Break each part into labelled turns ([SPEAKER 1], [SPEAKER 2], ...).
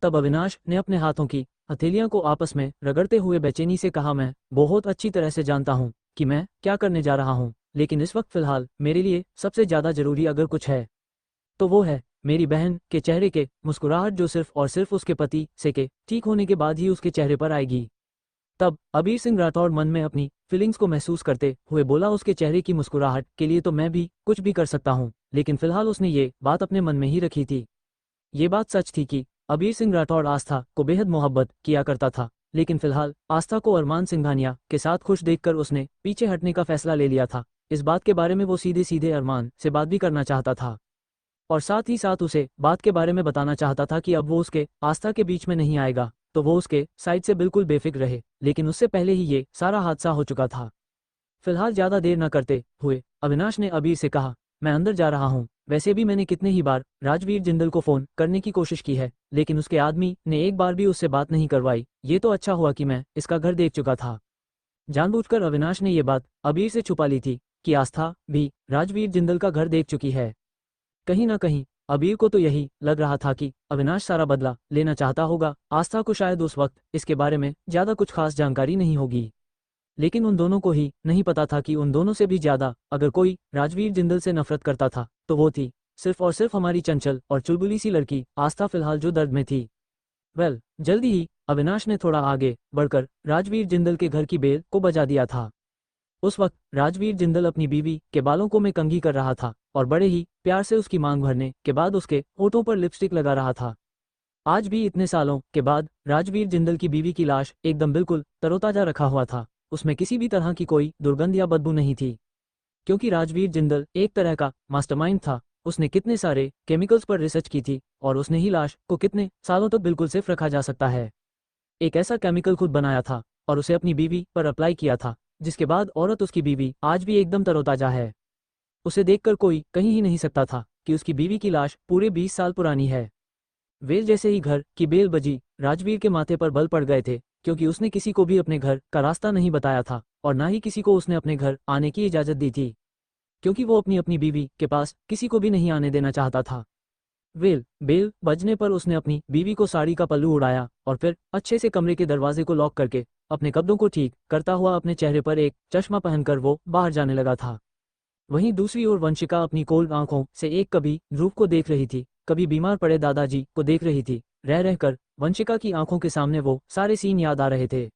[SPEAKER 1] तब अविनाश ने अपने हाथों की हथेलियां को आपस में रगड़ते हुए बेचैनी से कहा, मैं बहुत अच्छी तरह से जानता हूँ कि मैं क्या करने जा रहा हूँ, लेकिन इस वक्त फिलहाल मेरे लिए सबसे ज़्यादा जरूरी अगर कुछ है तो वो है मेरी बहन के चेहरे के मुस्कुराहट, जो सिर्फ और सिर्फ उसके पति से के ठीक होने के बाद ही उसके चेहरे पर आएगी। तब अबीर सिंह राठौड़ मन में अपनी फीलिंग्स को महसूस करते हुए बोला, उसके चेहरे की मुस्कुराहट के लिए तो मैं भी कुछ भी कर सकता हूँ, लेकिन फिलहाल उसने ये बात अपने मन में ही रखी थी। ये बात सच थी कि अबीर सिंह राठौड़ आस्था को बेहद मोहब्बत किया करता था, लेकिन फिलहाल आस्था को अरमान सिंघानिया के साथ खुश देखकर उसने पीछे हटने का फैसला ले लिया था। इस बात के बारे में वो सीधे सीधे अरमान से बात भी करना चाहता था, और साथ ही साथ उसे बात के बारे में बताना चाहता था कि अब वो उसके आस्था के बीच में नहीं आएगा तो वो उसके साइड से बिल्कुल बेफिक्र रहे, लेकिन उससे पहले ही ये सारा हादसा हो चुका था। फिलहाल ज्यादा देर न करते हुए अविनाश ने अबीर से कहा, मैं अंदर जा रहा हूँ। वैसे भी मैंने कितने ही बार राजवीर जिंदल को फोन करने की कोशिश की है, लेकिन उसके आदमी ने एक बार भी उससे बात नहीं करवाई। ये तो अच्छा हुआ कि मैं इसका घर देख चुका था। जानबूझकर अविनाश ने ये बात अबीर से छुपा ली थी कि आस्था भी राजवीर जिंदल का घर देख चुकी है। कहीं ना कहीं अबीर को तो यही लग रहा था कि अविनाश सारा बदला लेना चाहता होगा। आस्था को शायद उस वक्त इसके बारे में ज्यादा कुछ खास जानकारी नहीं होगी, लेकिन उन दोनों को ही नहीं पता था कि उन दोनों से भी ज्यादा अगर कोई राजवीर जिंदल से नफरत करता था तो वो थी सिर्फ और सिर्फ हमारी चंचल और चुलबुली सी लड़की आस्था, फिलहाल जो दर्द में थी। जल्दी ही अविनाश ने थोड़ा आगे बढ़कर राजवीर जिंदल के घर की बेल को बजा दिया था। उस वक्त राजवीर जिंदल अपनी बीवी के बालों को में कंघी कर रहा था और बड़े ही प्यार से उसकी मांग भरने के बाद उसके होठों पर लिपस्टिक लगा रहा था। आज भी इतने सालों के बाद राजवीर जिंदल की बीवी की लाश एकदम बिल्कुल तरोताजा रखा हुआ था। उसमें किसी भी तरह की कोई दुर्गंध या बदबू नहीं थी, क्योंकि राजवीर जिंदल एक तरह का मास्टरमाइंड था। उसने कितने सारे केमिकल्स पर रिसर्च की थी और उसने ही लाश को कितने सालों तक बिल्कुल सेफ रखा जा सकता है, एक ऐसा केमिकल खुद बनाया था और उसे अपनी बीवी पर अप्लाई किया था, जिसके बाद औरत, उसकी बीवी, आज भी एकदम तरोताजा है। उसे देखकर कोई कहीं ही नहीं सकता था कि उसकी बीवी की लाश पूरे 20 साल पुरानी है। वेल जैसे ही घर की बेल बजी, राजवीर के माथे पर बल पड़ गए थे, क्योंकि उसने किसी को भी अपने घर का रास्ता नहीं बताया था और ना ही किसी को उसने अपने घर आने की इजाजत दी थी, क्योंकि वो अपनी अपनी बीवी के पास किसी को भी नहीं आने देना चाहता था। बेल बजने पर उसने अपनी बीवी को साड़ी का पल्लू उड़ाया और फिर अच्छे से कमरे के दरवाजे को लॉक करके अपने कपड़ों को ठीक करता हुआ अपने चेहरे पर एक चश्मा पहनकर वो बाहर जाने लगा था। वहीं दूसरी ओर वंशिका अपनी कोल्ड आंखों से एक कभी ध्रुव को देख रही थी, कभी बीमार पड़े दादाजी को देख रही थी। रह रहकर वंशिका की आंखों के सामने वो सारे सीन याद आ रहे थे,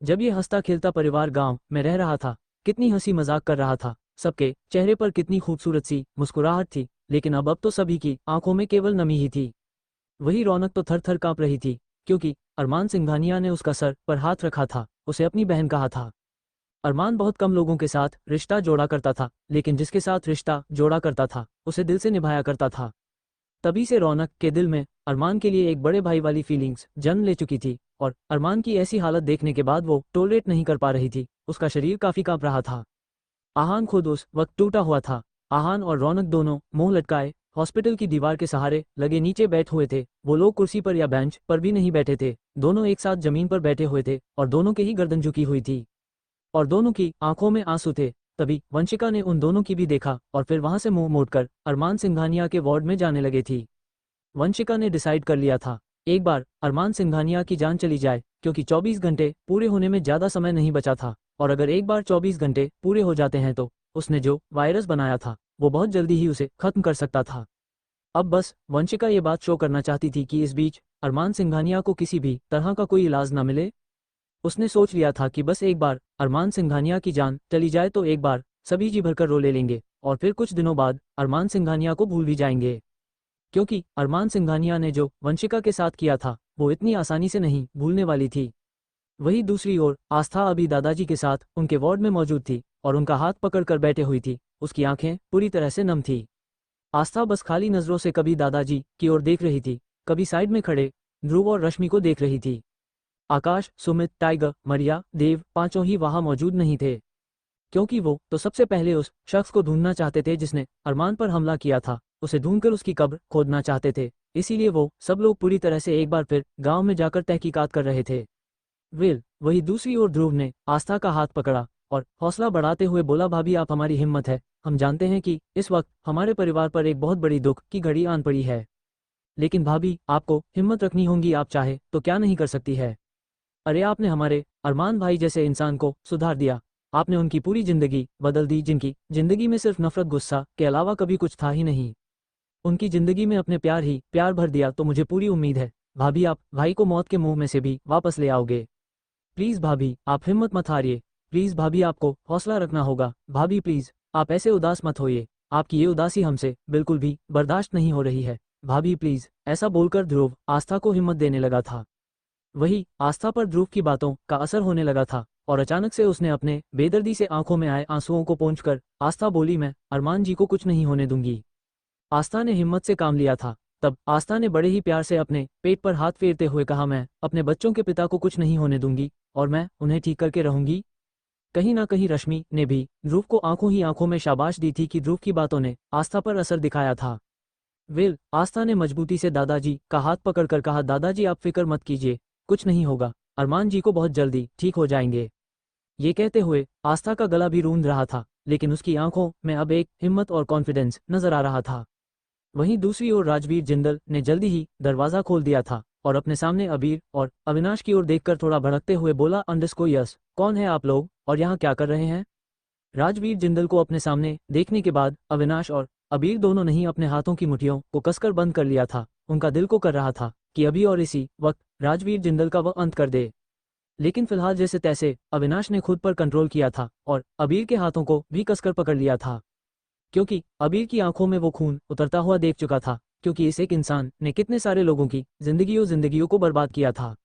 [SPEAKER 1] जब ये हंसता खेलता परिवार गांव में रह रहा था, कितनी हंसी मजाक कर रहा था, सबके चेहरे पर कितनी खूबसूरत सी मुस्कुराहट थी। लेकिन अब तो सभी की आंखों में केवल नमी ही थी। वही रौनक तो थर थर कांप रही थी, क्योंकि अरमान सिंघानिया ने उसका सर पर हाथ रखा था, उसे अपनी बहन कहा था। अरमान बहुत कम लोगों के साथ रिश्ता जोड़ा करता था, लेकिन जिसके साथ रिश्ता जोड़ा करता था उसे दिल से निभाया करता था। तभी से रौनक के दिल में अरमान के लिए एक बड़े भाई वाली फीलिंग्स जन्म ले चुकी थी, और अरमान की ऐसी हालत देखने के बाद वो टॉलरेट नहीं कर पा रही थी। उसका शरीर काफी कांप रहा था। आहान खुद उस वक्त टूटा हुआ था। आहान और रौनक दोनों मुंह लटकाए हॉस्पिटल की दीवार के सहारे लगे नीचे बैठ हुए थे। वो लोग कुर्सी पर या बेंच पर भी नहीं बैठे थे, दोनों एक साथ जमीन पर बैठे हुए थे और दोनों के ही गर्दन झुकी हुई थी और दोनों की आंखों में आंसू थे। तभी वंशिका ने उन दोनों की भी देखा और फिर वहां से मुंह मोड़कर अरमान सिंघानिया के वार्ड में जाने लगी थी। वंशिका ने डिसाइड कर लिया था, एक बार अरमान सिंघानिया की जान चली जाए, क्योंकि 24 घंटे पूरे होने में ज्यादा समय नहीं बचा था, और अगर एक बार 24 घंटे पूरे हो जाते हैं तो उसने जो वायरस बनाया था वो बहुत जल्दी ही उसे खत्म कर सकता था। अब बस वंशिका ये बात शो करना चाहती थी कि इस बीच अरमान सिंघानिया को किसी भी तरह का कोई इलाज न मिले। उसने सोच लिया था कि बस एक बार अरमान सिंघानिया की जान चली जाए तो एक बार सभी जी भरकर रो ले लेंगे और फिर कुछ दिनों बाद अरमान सिंघानिया को भूल भी जाएंगे, क्योंकि अरमान सिंघानिया ने जो वंशिका के साथ किया था वो इतनी आसानी से नहीं भूलने वाली थी। वहीं दूसरी ओर आस्था अभी दादाजी के साथ उनके वार्ड में मौजूद थी और उनका हाथ पकड़कर बैठे हुई थी। उसकी आंखें पूरी तरह से नम थी। आस्था बस खाली नजरों से कभी दादाजी की ओर देख रही थी, कभी साइड में खड़े ध्रुव और रश्मि को देख रही थी। आकाश, सुमित, टाइगर, मरिया, देव, पांचों ही वहां मौजूद नहीं थे, क्योंकि वो तो सबसे पहले उस शख्स को ढूंढना चाहते थे जिसने अरमान पर हमला किया था। उसे ढूंढकर उसकी कब्र खोदना चाहते थे। इसीलिए वो सब लोग पूरी तरह से एक बार फिर गांव में जाकर तहकीकात कर रहे थे। वही दूसरी ओर ध्रुव ने आस्था का हाथ पकड़ा और हौसला बढ़ाते हुए बोला, भाभी आप हमारी हिम्मत है। हम जानते हैं कि इस वक्त हमारे परिवार पर एक बहुत बड़ी दुख की घड़ी आन पड़ी है। लेकिन भाभी, आपको हिम्मत रखनी होगी, आप चाहे तो क्या नहीं कर सकती है। अरे आपने हमारे अरमान भाई जैसे इंसान को सुधार दिया। आपने उनकी पूरी जिंदगी बदल दी, जिनकी जिंदगी में सिर्फ नफरत गुस्सा के अलावा कभी कुछ था ही नहीं। उनकी जिंदगी में अपने प्यार ही प्यार भर दिया, तो मुझे पूरी उम्मीद है भाभी आप भाई को मौत के मुंह में से भी वापस ले आओगे। प्लीज भाभी, आप हिम्मत मत हारिए। प्लीज भाभी, आपको हौसला रखना होगा। भाभी प्लीज, आप ऐसे उदास मत होइए। आपकी ये उदासी हमसे बिल्कुल भी बर्दाश्त नहीं हो रही है। भाभी प्लीज। ऐसा बोलकर ध्रुव आस्था को हिम्मत देने लगा था। वही आस्था पर ध्रुव की बातों का असर होने लगा था और अचानक से उसने अपने बेदर्दी से आंखों में आए आंसुओं को पोंछकर आस्था बोली, मैं अरमान जी को कुछ नहीं होने दूंगी। आस्था ने हिम्मत से काम लिया था। तब आस्था ने बड़े ही प्यार से अपने पेट पर हाथ फेरते हुए कहा, मैं अपने बच्चों के पिता को कुछ नहीं होने दूंगी और मैं उन्हें ठीक करके रहूंगी। कहीं ना कहीं रश्मि ने भी ध्रुव को आंखों ही आंखों में शाबाश दी थी कि ध्रुव की बातों ने आस्था पर असर दिखाया था। वेल, आस्था ने मजबूती से दादाजी का हाथ पकड़कर कहा, दादाजी आप फिक्र मत कीजिए, कुछ नहीं होगा, अरमान जी को बहुत जल्दी ठीक हो जाएंगे। ये कहते हुए आस्था का गला भी रूंध रहा था, लेकिन उसकी आंखों में अब एक हिम्मत और कॉन्फिडेंस नजर आ रहा था। वहीं दूसरी ओर राजवीर जिंदल ने जल्दी ही दरवाजा खोल दिया था और अपने सामने अबीर और अविनाश की ओर देखकर थोड़ा भड़कते हुए बोला, अंडरस्को यस, कौन है आप लोग और यहाँ क्या कर रहे हैं। राजवीर जिंदल को अपने सामने देखने के बाद अविनाश और अबीर दोनों ने ही अपने हाथों की मुठियों को कसकर बंद कर लिया था। उनका दिल को कर रहा था कि अभी और इसी वक्त राजवीर जिंदल का वह अंत कर दे। लेकिन फिलहाल जैसे तैसे अविनाश ने खुद पर कंट्रोल किया था और अबीर के हाथों को भी कसकर पकड़ लिया था, क्योंकि अबीर की आंखों में वो खून उतरता हुआ देख चुका था, क्योंकि इस एक इंसान ने कितने सारे लोगों की जिंदगियों को बर्बाद किया था।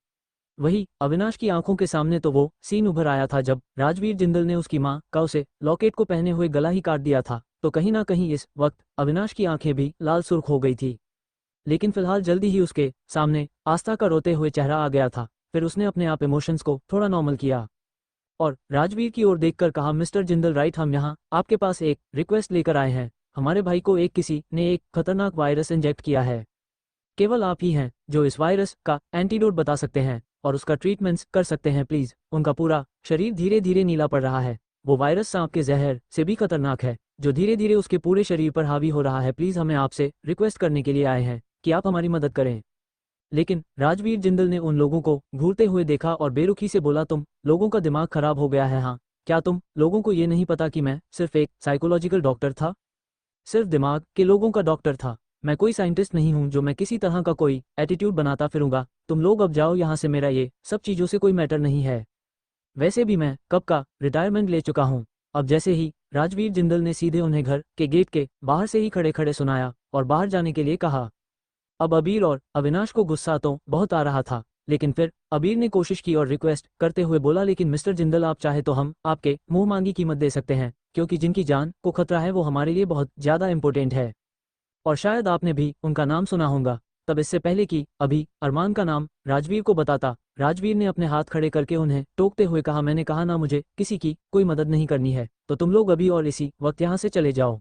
[SPEAKER 1] वही अविनाश की आंखों के सामने तो वो सीन उभर आया था जब राजवीर जिंदल ने उसकी मां का उसे लॉकेट को पहने हुए गला ही काट दिया था। तो कहीं ना कहीं इस वक्त अविनाश की आंखें भी लाल सुर्ख हो गई थी। लेकिन फिलहाल जल्दी ही उसके सामने आस्था का रोते हुए चेहरा आ गया था। फिर उसने अपने आप इमोशंस को थोड़ा नॉर्मल किया और राजवीर की ओर देखकर कहा, मिस्टर जिंदल राइट, हम यहाँ आपके पास एक रिक्वेस्ट लेकर आए हैं। हमारे भाई को किसी ने एक खतरनाक वायरस इंजेक्ट किया है। केवल आप ही हैं जो इस वायरस का एंटीडोट बता सकते हैं और उसका ट्रीटमेंट कर सकते हैं। प्लीज, उनका पूरा शरीर धीरे धीरे नीला पड़ रहा है। वो वायरस सांप के जहर से भी खतरनाक है, जो धीरे धीरे उसके पूरे शरीर पर हावी हो रहा है। प्लीज, हमें आपसे रिक्वेस्ट करने के लिए आए हैं कि आप हमारी मदद करें। लेकिन राजवीर जिंदल ने उन लोगों को घूरते हुए देखा और बेरुखी से बोला, तुम लोगों का दिमाग खराब हो गया है। हाँ, क्या तुम लोगों को ये नहीं पता कि मैं सिर्फ एक साइकोलॉजिकल डॉक्टर था, सिर्फ दिमाग के लोगों का डॉक्टर था। मैं कोई साइंटिस्ट नहीं हूं जो मैं किसी तरह का कोई एटीट्यूड बनाता फिरूंगा। तुम लोग अब जाओ यहाँ से, मेरा ये सब चीज़ों से कोई मैटर नहीं है। वैसे भी मैं कब का रिटायरमेंट ले चुका हूँ। अब जैसे ही राजवीर जिंदल ने सीधे उन्हें घर के गेट के बाहर से ही खड़े खड़े सुनाया और बाहर जाने के लिए कहा। अब अबीर और अविनाश को गुस्सा तो बहुत आ रहा था, लेकिन फिर अबीर ने कोशिश की और रिक्वेस्ट करते हुए बोला, लेकिन मिस्टर जिंदल आप चाहे तो हम आपके मुंह मांगी कीमत दे सकते हैं, क्योंकि जिनकी जान को खतरा है वो हमारे लिए बहुत ज़्यादा इंपॉर्टेंट है। और शायद आपने भी उनका नाम सुना होगा। तब इससे पहले कि अभी अरमान का नाम राजवीर को बताता, राजवीर ने अपने हाथ खड़े करके उन्हें टोकते हुए कहा, मैंने कहा ना, मुझे किसी की कोई मदद नहीं करनी है, तो तुम लोग अभी और इसी वक्त यहाँ से चले जाओ।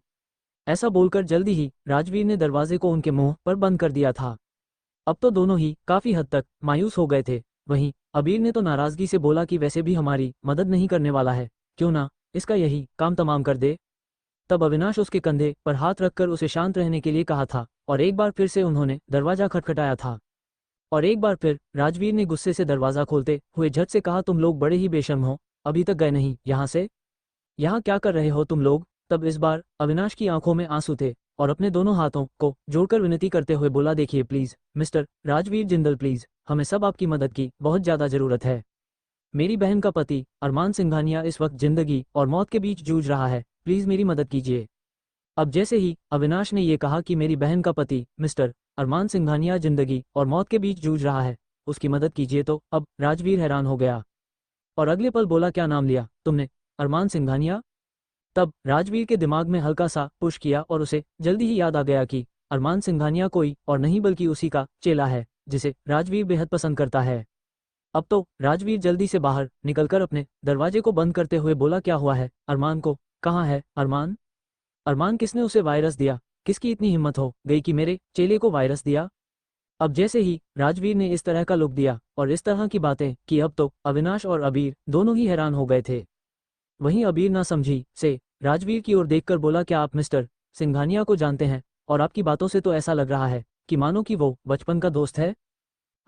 [SPEAKER 1] ऐसा बोलकर जल्दी ही राजवीर ने दरवाजे को उनके मुंह पर बंद कर दिया था। अब तो दोनों ही काफी हद तक मायूस हो गए थे। वहीं अबीर ने तो नाराजगी से बोला कि वैसे भी हमारी मदद नहीं करने वाला है, क्यों ना इसका यही काम तमाम कर दे। तब अविनाश उसके कंधे पर हाथ रखकर उसे शांत रहने के लिए कहा था और एक बार फिर से उन्होंने दरवाजा खटखटाया था। और एक बार फिर राजवीर ने गुस्से से दरवाजा खोलते हुए झट से कहा, तुम लोग बड़े ही बेशर्म हो, अभी तक गए नहीं यहाँ से। यहाँ क्या कर रहे हो तुम लोग। तब इस बार अविनाश की आंखों में आंसू थे और अपने दोनों हाथों को जोड़कर विनती करते हुए बोला, देखिए please mister Rajveer Jindal, please हमें सब आपकी मदद की बहुत ज़्यादा ज़रूरत है। मेरी बहन का पति अरमान सिंघानिया इस वक्त जिंदगी और मौत के बीच जूझ रहा है, प्लीज मेरी मदद कीजिए। अब जैसे ही अविनाश ने ये कहा कि मेरी बहन का पति मिस्टर अरमान सिंघानिया जिंदगी और मौत के बीच जूझ रहा है, उसकी मदद कीजिए, तो अब राजवीर हैरान हो गया और अगले पल बोला, क्या नाम लिया तुमने, अरमान सिंघानिया। तब राजवीर के दिमाग में हल्का सा पुश किया और उसे जल्दी ही याद आ गया कि अरमान सिंघानिया कोई और नहीं बल्कि उसी का चेला है जिसे राजवीर बेहद पसंद करता है। अब तो राजवीर जल्दी से बाहर निकलकर अपने दरवाजे को बंद करते हुए बोला, क्या हुआ है अरमान को, कहाँ है अरमान। अरमान किसने उसे वायरस दिया, किसकी इतनी हिम्मत हो गई कि मेरे चेले को वायरस दिया। अब जैसे ही राजवीर ने इस तरह का लुक दिया और इस तरह की बातें कि अब तो अविनाश और अबीर दोनों ही हैरान हो गए थे। वहीं अबीर ना समझी से राजवीर की ओर देखकर बोला, क्या आप मिस्टर सिंघानिया को जानते हैं, और आपकी बातों से तो ऐसा लग रहा है कि मानो कि वो बचपन का दोस्त है।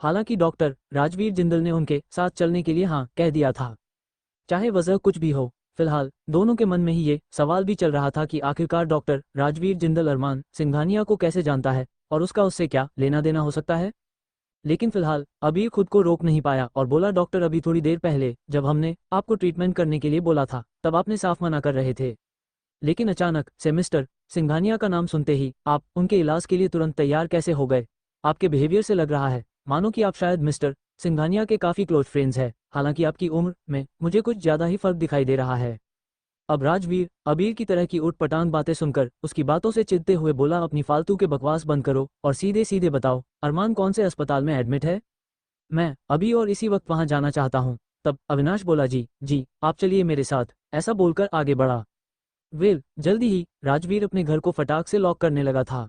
[SPEAKER 1] हालांकि डॉक्टर राजवीर जिंदल ने उनके साथ चलने के लिए हाँ कह दिया था। चाहे वजह कुछ भी हो, फिलहाल दोनों के मन में ही ये सवाल भी चल रहा था कि आखिरकार डॉक्टर राजवीर जिंदल अरमान सिंघानिया को कैसे जानता है और उसका उससे क्या लेना देना हो सकता है। लेकिन फिलहाल अबीर खुद को रोक नहीं पाया और बोला, डॉक्टर अभी थोड़ी देर पहले जब हमने आपको ट्रीटमेंट करने के लिए बोला था तब आपने साफ मना कर रहे थे, लेकिन अचानक से मिस्टर सिंघानिया का नाम सुनते ही आप उनके इलाज के लिए तुरंत तैयार कैसे हो गए। आपके बिहेवियर से लग रहा है मानो कि आप शायद मिस्टर सिंघानिया के काफ़ी क्लोज फ्रेंड्स हैं। हालांकि आपकी उम्र में मुझे कुछ ज़्यादा ही फर्क दिखाई दे रहा है। अब राजवीर अबीर की तरह की उटपटांग बातें सुनकर उसकी बातों से चिढ़ते हुए बोला, अपनी फालतू के बकवास बंद करो और सीधे सीधे बताओ अरमान कौन से अस्पताल में एडमिट है। मैं अभी और इसी वक्त वहां जाना चाहता हूं। तब अविनाश बोला, जी जी आप चलिए मेरे साथ। ऐसा बोलकर आगे बढ़ा। जल्दी ही राजवीर अपने घर को फटाक से लॉक करने लगा था।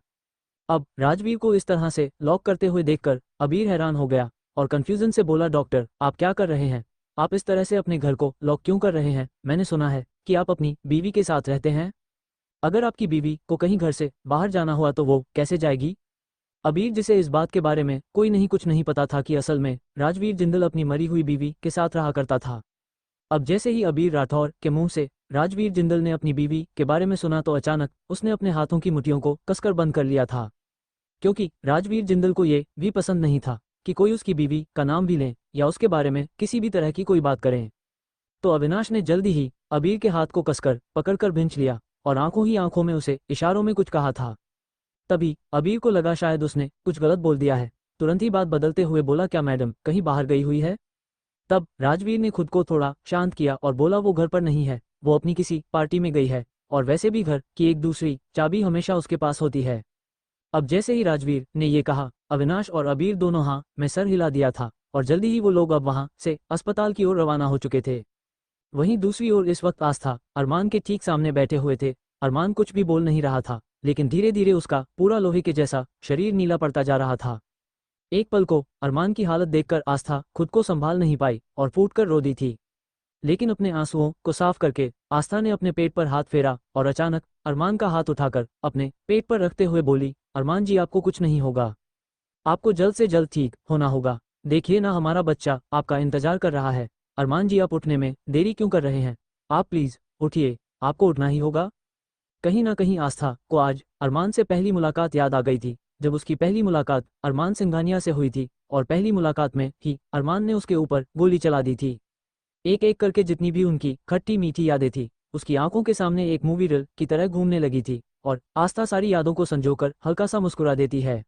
[SPEAKER 1] अब राजवीर को इस तरह से लॉक करते हुए देखकर अबीर हैरान हो गया और कंफ्यूजन से बोला, डॉक्टर आप क्या कर रहे हैं? आप इस तरह से अपने घर को लॉक क्यों कर रहे हैं? मैंने सुना है कि आप अपनी बीवी के साथ रहते हैं। अगर आपकी बीवी को कहीं घर से बाहर जाना हुआ तो वो कैसे जाएगी? अबीर, जिसे इस बात के बारे में कोई नहीं कुछ नहीं पता था कि असल में राजवीर जिंदल अपनी मरी हुई बीवी के साथ रहा करता था। अब जैसे ही अबीर राठौर के मुंह से राजवीर जिंदल ने अपनी बीवी के बारे में सुना तो अचानक उसने अपने हाथों की मुट्ठियों को कसकर बंद कर लिया था, क्योंकि राजवीर जिंदल को ये भी पसंद नहीं था कि कोई उसकी बीवी का नाम भी लें या उसके बारे में किसी भी तरह की कोई बात करें। तो अविनाश ने जल्दी ही अबीर के हाथ को कसकर पकड़कर भींच लिया और आंखों ही आंखों में उसे इशारों में कुछ कहा था। तभी अबीर को लगा शायद उसने कुछ गलत बोल दिया है। तुरंत ही बात बदलते हुए बोला, क्या मैडम कहीं बाहर गई हुई है? तब राजवीर ने खुद को थोड़ा शांत किया और बोला, वो घर पर नहीं है, वो अपनी किसी पार्टी में गई है और वैसे भी घर की एक दूसरी चाबी हमेशा उसके पास होती है। अब जैसे ही राजवीर ने ये कहा, अविनाश और अबीर दोनों हाँ में सर हिला दिया था और जल्दी ही वो लोग अब वहां से अस्पताल की ओर रवाना हो चुके थे। वहीं दूसरी ओर इस वक्त आस्था अरमान के ठीक सामने बैठे हुए थे। अरमान कुछ भी बोल नहीं रहा था, लेकिन धीरे धीरे उसका पूरा लोहे के जैसा शरीर नीला पड़ता जा रहा था। एक पल को अरमान की हालत देखकर आस्था खुद को संभाल नहीं पाई और फूटकर रो दी थी। लेकिन अपने आंसुओं को साफ करके आस्था ने अपने पेट पर हाथ फेरा और अचानक अरमान का हाथ उठाकर अपने पेट पर रखते हुए बोली, अरमान जी आपको कुछ नहीं होगा, आपको जल्द से जल्द ठीक होना होगा। देखिए ना, हमारा बच्चा आपका इंतजार कर रहा है। अरमान जी आप उठने में देरी क्यों कर रहे हैं? आप प्लीज उठिए, आपको उठना ही होगा। कहीं ना कहीं आस्था को आज अरमान से पहली मुलाकात याद आ गई थी, जब उसकी पहली मुलाकात अरमान सिंघानिया से हुई थी और पहली मुलाकात में ही अरमान ने उसके ऊपर गोली चला दी थी। एक एक करके जितनी भी उनकी खट्टी मीठी यादें थी उसकी आंखों के सामने एक मूवी रील की तरह घूमने लगी थी और आस्था सारी यादों को संजोकर हल्का सा मुस्कुरा देती है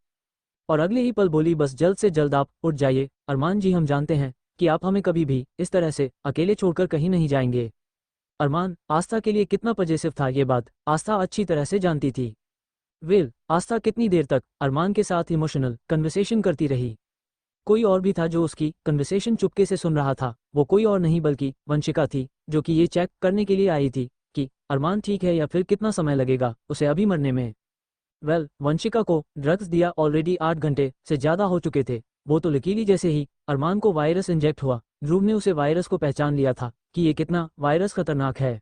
[SPEAKER 1] और अगले ही पल बोली, बस जल्द से जल्द आप उठ जाइए। अरमान जी हम जानते हैं कि आप हमें कभी भी इस तरह से अकेले छोड़कर कहीं नहीं जाएंगे। अरमान आस्था के लिए कितना पजेसिव था, ये बात आस्था अच्छी तरह से जानती थी। आस्था कितनी देर तक अरमान के साथ इमोशनल कन्वर्सेशन करती रही। कोई और भी था जो उसकी कन्वर्सेशन चुपके से सुन रहा था। वो कोई और नहीं बल्कि वंशिका थी, जो कि ये चेक करने के लिए आई थी कि अरमान ठीक है या फिर कितना समय लगेगा उसे अभी मरने में। वंशिका को ड्रग्स दिया ऑलरेडी 8 घंटे से ज़्यादा हो चुके थे। वो तो लकीली जैसे ही अरमान को वायरस इंजेक्ट हुआ, ध्रुव ने उसे वायरस को पहचान लिया था कि ये कितना वायरस खतरनाक है।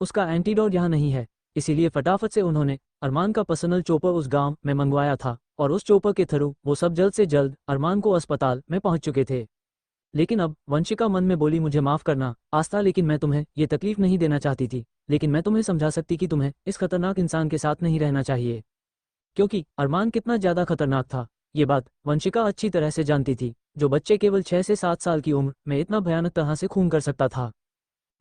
[SPEAKER 1] उसका एंटीडोट यहाँ नहीं है, इसीलिए फटाफट से उन्होंने अरमान का पर्सनल चोपर उस गांव में मंगवाया था और उस चोपर के थ्रू वो सब जल्द से जल्द अरमान को अस्पताल में पहुंच चुके थे। लेकिन अब वंशिका मन में बोली, मुझे माफ करना आस्था, लेकिन मैं तुम्हें ये तकलीफ नहीं देना चाहती थी, लेकिन मैं तुम्हें समझा सकती कि तुम्हें इस खतरनाक इंसान के साथ नहीं रहना चाहिए, क्योंकि अरमान कितना ज्यादा खतरनाक था ये बात वंशिका अच्छी तरह से जानती थी। जो बच्चे केवल 6 से 7 साल की उम्र में इतना भयानक तरह से खून कर सकता था,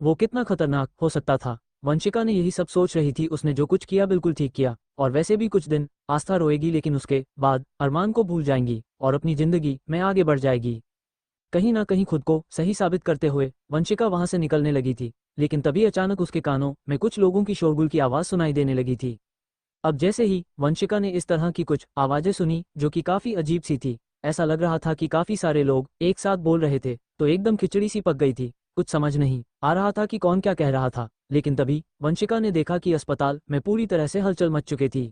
[SPEAKER 1] वो कितना खतरनाक हो सकता था। वंशिका ने यही सब सोच रही थी। उसने जो कुछ किया बिल्कुल ठीक किया और वैसे भी कुछ दिन आस्था रोएगी, लेकिन उसके बाद अरमान को भूल जाएंगी और अपनी जिंदगी में आगे बढ़ जाएगी। कहीं ना कहीं खुद को सही साबित करते हुए वंशिका वहां से निकलने लगी थी, लेकिन तभी अचानक उसके कानों में कुछ लोगों की शोरगुल की आवाज सुनाई देने लगी थी। अब जैसे ही वंशिका ने इस तरह की कुछ आवाजें सुनी जो कि काफी अजीब सी थी, ऐसा लग रहा था कि काफी सारे लोग एक साथ बोल रहे थे, तो एकदम खिचड़ी सी पक गई थी। कुछ समझ नहीं आ रहा था कि कौन क्या कह रहा था। लेकिन तभी वंशिका ने देखा कि अस्पताल में पूरी तरह से हलचल मच चुकी थी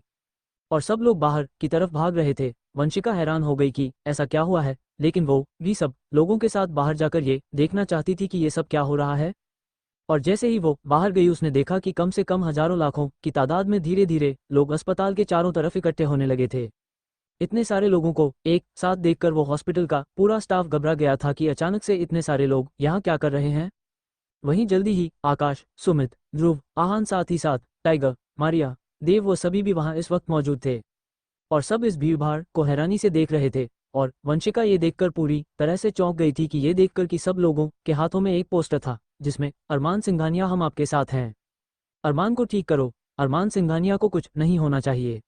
[SPEAKER 1] और सब लोग बाहर की तरफ भाग रहे थे। वंशिका हैरान हो गई कि ऐसा क्या हुआ है, लेकिन वो भी सब लोगों के साथ बाहर जाकर ये देखना चाहती थी कि ये सब क्या हो रहा है। और जैसे ही वो बाहर गई, उसने देखा कि कम से कम हजारों लाखों की तादाद में धीरे धीरे लोग अस्पताल के चारों तरफ इकट्ठे होने लगे थे। इतने सारे लोगों को एक साथ देखकर वो हॉस्पिटल का पूरा स्टाफ घबरा गया था कि अचानक से इतने सारे लोग यहाँ क्या कर रहे हैं। वहीं जल्दी ही आकाश, सुमित, ध्रुव, आहान, साथ ही साथ टाइगर, मारिया, देव, वो सभी भी वहां इस वक्त मौजूद थे और सब इस भीड़भाड़ को हैरानी से देख रहे थे। और वंशिका ये देखकर पूरी तरह से चौंक गई थी कि ये देखकर कि सब लोगों के हाथों में एक पोस्टर था जिसमें अरमान सिंघानिया हम आपके साथ हैं, अरमान को ठीक करो, अरमान सिंघानिया को कुछ नहीं होना चाहिए।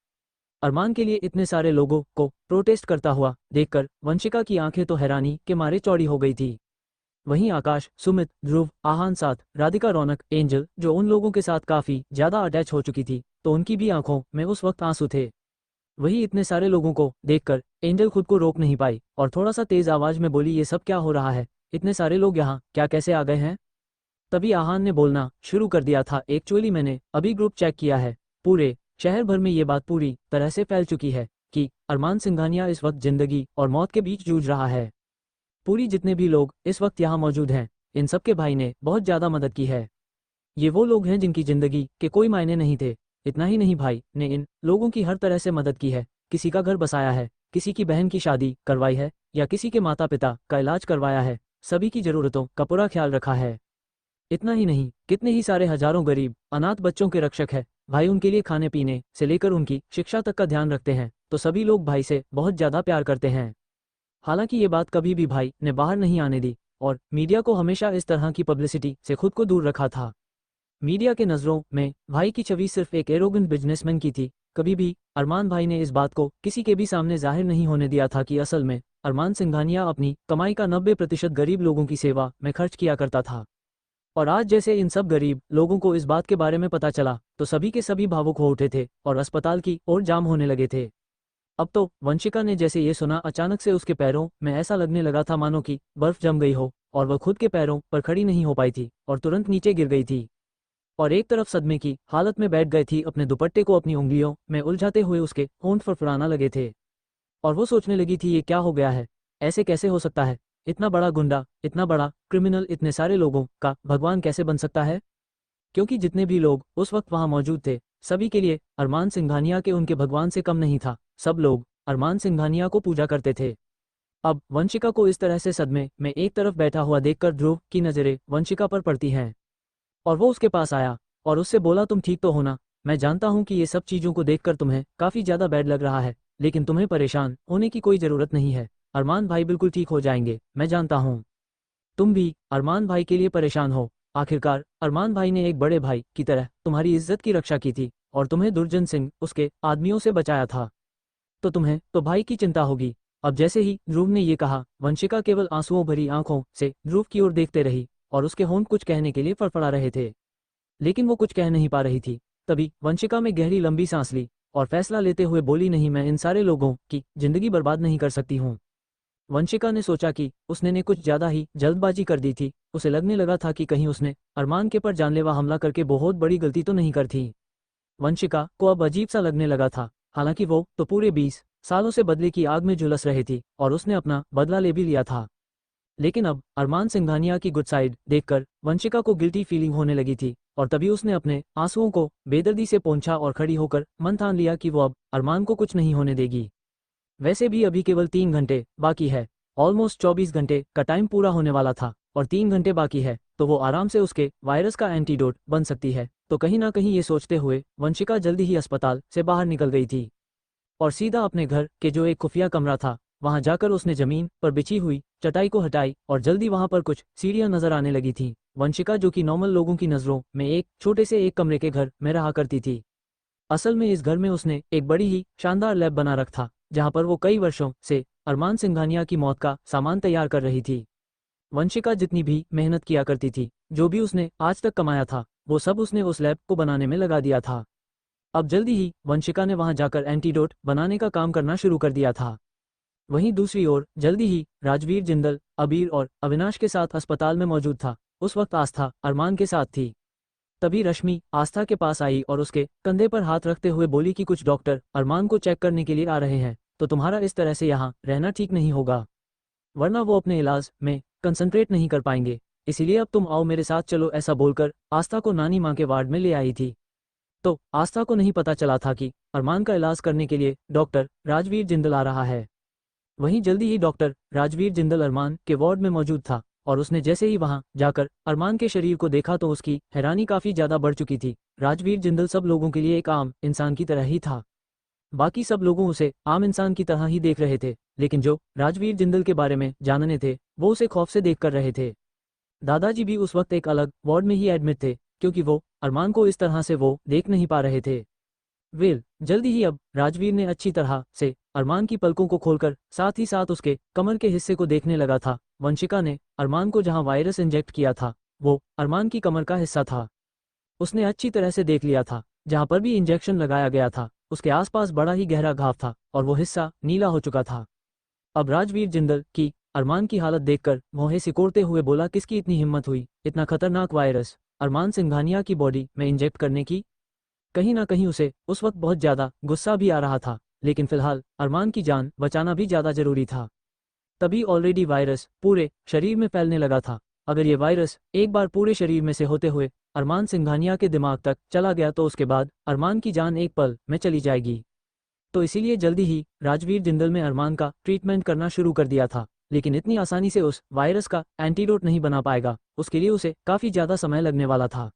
[SPEAKER 1] अरमान के लिए इतने सारे लोगों को प्रोटेस्ट करता हुआ देखकर वंशिका की आंखें तो हैरानी के मारे चौड़ी हो गई थी। वहीं आकाश, सुमित, ध्रुव, आहान, साथ राधिका, रौनक, एंजल, जो उन लोगों के साथ काफी ज्यादा अटैच हो चुकी थी, तो उनकी भी आंखों में उस वक्त आंसू थे। वही इतने सारे लोगों को देखकर एंजल खुद को रोक नहीं पाई और थोड़ा सा तेज आवाज में बोली, ये सब क्या हो रहा है, इतने सारे लोग यहाँ क्या कैसे आ गए हैं। तभी आहान ने बोलना शुरू कर दिया था, एक्चुअली मैंने अभी ग्रुप चेक किया है, पूरे शहर भर में ये बात पूरी तरह से फैल चुकी है कि अरमान सिंघानिया इस वक्त जिंदगी और मौत के बीच जूझ रहा है। पूरी जितने भी लोग इस वक्त यहाँ मौजूद हैं, इन सबके भाई ने बहुत ज़्यादा मदद की है। ये वो लोग हैं जिनकी जिंदगी के कोई मायने नहीं थे। इतना ही नहीं, भाई ने इन लोगों की हर तरह से मदद की है, किसी का घर बसाया है, किसी की बहन की शादी करवाई है या किसी के माता पिता का इलाज करवाया है, सभी की ज़रूरतों का पूरा ख्याल रखा है। इतना ही नहीं, कितने ही सारे हजारों गरीब अनाथ बच्चों के रक्षक है, भाई उनके लिए खाने पीने से लेकर उनकी शिक्षा तक का ध्यान रखते हैं, तो सभी लोग भाई से बहुत ज़्यादा प्यार करते हैं। हालांकि ये बात कभी भी भाई ने बाहर नहीं आने दी और मीडिया को हमेशा इस तरह की पब्लिसिटी से खुद को दूर रखा था। मीडिया के नज़रों में भाई की छवि सिर्फ एक एरोगेंट बिजनेसमैन की थी। कभी भी अरमान भाई ने इस बात को किसी के भी सामने जाहिर नहीं होने दिया था कि असल में अरमान सिंघानिया अपनी कमाई का 90% गरीब लोगों की सेवा में खर्च किया करता था। और आज जैसे इन सब गरीब लोगों को इस बात के बारे में पता चला तो सभी के सभी भावुक हो उठे थे और अस्पताल की ओर जाम होने लगे थे। अब तो वंशिका ने जैसे ये सुना, अचानक से उसके पैरों में ऐसा लगने लगा था मानो कि बर्फ जम गई हो और वह खुद के पैरों पर खड़ी नहीं हो पाई थी और तुरंत नीचे गिर गई थी और एक तरफ सदमे की हालत में बैठ गई थी। अपने दुपट्टे को अपनी उंगलियों में उलझाते हुए उसके होंठ फड़फड़ाना लगे थे और वो सोचने लगी थी, ये क्या हो गया है, ऐसे कैसे हो सकता है, इतना बड़ा गुंडा, इतना बड़ा क्रिमिनल, इतने सारे लोगों का भगवान कैसे बन सकता है। क्योंकि जितने भी लोग उस वक्त वहां मौजूद थे, सभी के लिए अरमान सिंघानिया के उनके भगवान से कम नहीं था। सब लोग अरमान सिंघानिया को पूजा करते थे। अब वंशिका को इस तरह से सदमे में एक तरफ बैठा हुआ देखकर ध्रुव की नजरें वंशिका पर पड़ती हैं और वो उसके पास आया और उससे बोला, तुम ठीक तो हो ना, मैं जानता हूं कि ये सब चीज़ों को देखकर तुम्हें काफ़ी ज़्यादा बैड लग रहा है, लेकिन तुम्हें परेशान होने की कोई ज़रूरत नहीं है, अरमान भाई बिल्कुल ठीक हो जाएंगे, मैं जानता हूं तुम भी अरमान भाई के लिए परेशान हो। आखिरकार अरमान भाई ने एक बड़े भाई की तरह तुम्हारी इज्जत की रक्षा की थी और तुम्हें दुर्जन सिंह उसके आदमियों से बचाया था, तो तुम्हें तो भाई की चिंता होगी। अब जैसे ही ध्रुव ने ये कहा, वंशिका केवल आंसुओं भरी आंखों से ध्रुव की ओर देखते रही और उसके होंठ कुछ कहने के लिए फड़फड़ा रहे थे, लेकिन वो कुछ कह नहीं पा रही थी। तभी वंशिका में गहरी लंबी सांस ली और फैसला लेते हुए बोली, नहीं, मैं इन सारे लोगों की जिंदगी बर्बाद नहीं कर सकती हूँ। वंशिका ने सोचा कि उसने ने कुछ ज्यादा ही जल्दबाजी कर दी थी। उसे लगने लगा था कि कहीं उसने अरमान के पर जानलेवा हमला करके बहुत बड़ी गलती तो नहीं कर थी। वंशिका को अब अजीब सा लगने लगा था। हालांकि वो तो पूरे 20 सालों से बदले की आग में झुलस रही थी और उसने अपना बदला ले भी लिया था, लेकिन अब अरमान सिंघानिया की गुड साइड देखकर वंशिका को गिल्टी फीलिंग होने लगी थी और तभी उसने अपने आंसुओं को बेदर्दी से पोंछा और खड़ी होकर मन ठान लिया कि वो अब अरमान को कुछ नहीं होने देगी। वैसे भी अभी केवल 3 घंटे बाकी है, ऑलमोस्ट 24 घंटे का टाइम पूरा होने वाला था और 3 घंटे बाकी है तो वो आराम से उसके वायरस का एंटीडोट बन सकती है। तो कहीं ना कहीं ये सोचते हुए वंशिका जल्दी ही अस्पताल से बाहर निकल गई थी और सीधा अपने घर के जो एक खुफिया कमरा था वहां जाकर उसने जमीन पर बिछी हुई चटाई को हटाई और जल्दी वहां पर कुछ सीढ़ियां नजर आने लगी थी। वंशिका जो कि नॉर्मल लोगों की नजरों में एक छोटे से एक कमरे के घर में रहा करती थी, असल में इस घर में उसने एक बड़ी ही शानदार लैब बना रखा था जहां पर वो कई वर्षों से अरमान सिंघानिया की मौत का सामान तैयार कर रही थी। वंशिका जितनी भी मेहनत किया करती थी, जो भी उसने आज तक कमाया था, वो सब उसने उस लैब को बनाने में लगा दिया था। अब जल्दी ही वंशिका ने वहां जाकर एंटीडोट बनाने का काम करना शुरू कर दिया था। वहीं दूसरी ओर जल्दी ही राजवीर, जिंदल, अबीर और अविनाश के साथ अस्पताल में मौजूद था। उस वक्त आस्था अरमान के साथ थी। तभी रश्मि आस्था के पास आई और उसके कंधे पर हाथ रखते हुए बोली कि कुछ डॉक्टर अरमान को चेक करने के लिए आ रहे हैं, तो तुम्हारा इस तरह से यहाँ रहना ठीक नहीं होगा, वरना वो अपने इलाज में कंसंट्रेट नहीं कर पाएंगे, इसीलिए अब तुम आओ मेरे साथ चलो। ऐसा बोलकर आस्था को नानी माँ के वार्ड में ले आई थी। तो आस्था को नहीं पता चला था कि अरमान का इलाज करने के लिए डॉक्टर राजवीर जिंदल आ रहा है। वहीं जल्दी ही डॉक्टर राजवीर जिंदल अरमान के वार्ड में मौजूद था और उसने जैसे ही वहां जाकर अरमान के शरीर को देखा तो उसकी हैरानी काफी ज्यादा बढ़ चुकी थी। राजवीर जिंदल सब लोगों के लिए एक आम इंसान की तरह ही था। बाकी सब लोगों उसे आम इंसान की तरह ही देख रहे थे, लेकिन जो राजवीर जिंदल के बारे में जानने थे वो उसे खौफ से देख कर रहे थे। दादाजी भी उस वक्त एक अलग वार्ड में ही एडमिट थे, क्योंकि वो अरमान को इस तरह से वो देख नहीं पा रहे थे। जल्दी ही अब राजवीर ने अच्छी तरह से अरमान की पलकों को खोलकर साथ ही साथ उसके कमर के हिस्से को देखने लगा था। वंशिका ने अरमान को जहां वायरस इंजेक्ट किया था वो अरमान की कमर का हिस्सा था। उसने अच्छी तरह से देख लिया था, जहां पर भी इंजेक्शन लगाया गया था उसके आसपास बड़ा ही गहरा घाव था और वो हिस्सा नीला हो चुका था। अब राजवीर जिंदल की अरमान की हालत देखकर भौहें सिकोड़ते हुए बोला, किसकी इतनी हिम्मत हुई इतना खतरनाक वायरस अरमान सिंघानिया की बॉडी में इंजेक्ट करने की। कहीं ना कहीं उसे उस वक्त बहुत ज्यादा गुस्सा भी आ रहा था, लेकिन फिलहाल अरमान की जान बचाना भी ज्यादा जरूरी था। तभी ऑलरेडी वायरस पूरे शरीर में फैलने लगा था। अगर ये वायरस एक बार पूरे शरीर में से होते हुए अरमान सिंघानिया के दिमाग तक चला गया तो उसके बाद अरमान की जान एक पल में चली जाएगी। तो इसीलिए जल्दी ही राजवीर जिंदल में अरमान का ट्रीटमेंट करना शुरू कर दिया था, लेकिन इतनी आसानी से उस वायरस का एंटीडोट नहीं बना पाएगा, उसके लिए उसे काफी ज्यादा समय लगने वाला था।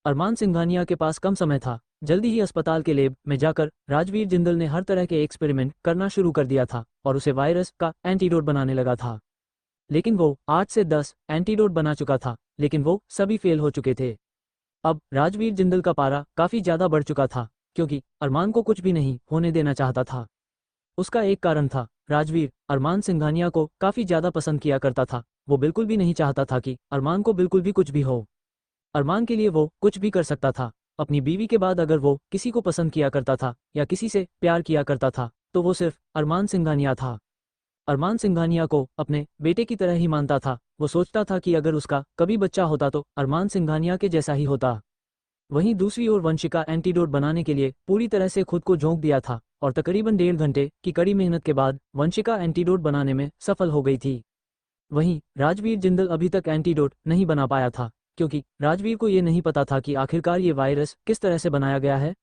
[SPEAKER 1] अरमान सिंघानिया के पास कम समय था। जल्दी ही अस्पताल के लैब में जाकर राजवीर जिंदल ने हर तरह के एक्सपेरिमेंट करना शुरू कर दिया था और उसे वायरस का एंटीडोट बनाने लगा था। लेकिन वो 8 से 10 एंटीडोट बना चुका था, लेकिन वो सभी फेल हो चुके थे। अब राजवीर जिंदल का पारा काफी ज्यादा बढ़ चुका था, क्योंकि अरमान को कुछ भी नहीं होने देना चाहता था। उसका एक कारण था, राजवीर अरमान सिंघानिया को काफी ज्यादा पसंद किया करता था। वो बिल्कुल भी नहीं चाहता था कि अरमान को बिल्कुल भी कुछ भी हो। अरमान के लिए वो कुछ भी कर सकता था। अपनी बीवी के बाद अगर वो किसी को पसंद किया करता था या किसी से प्यार किया करता था तो वो सिर्फ अरमान सिंघानिया था। अरमान सिंघानिया को अपने बेटे की तरह ही मानता था। वो सोचता था कि अगर उसका कभी बच्चा होता तो अरमान सिंघानिया के जैसा ही होता। वहीं दूसरी ओर वंशिका एंटीडोट बनाने के लिए पूरी तरह से खुद को झोंक दिया था और तकरीबन 1.5 घंटे की कड़ी मेहनत के बाद वंशिका एंटीडोट बनाने में सफल हो गई थी। वहीं राजवीर जिंदल अभी तक एंटीडोट नहीं बना पाया था, क्योंकि राजवीर को ये नहीं पता था कि आखिरकार ये वायरस किस तरह से बनाया गया है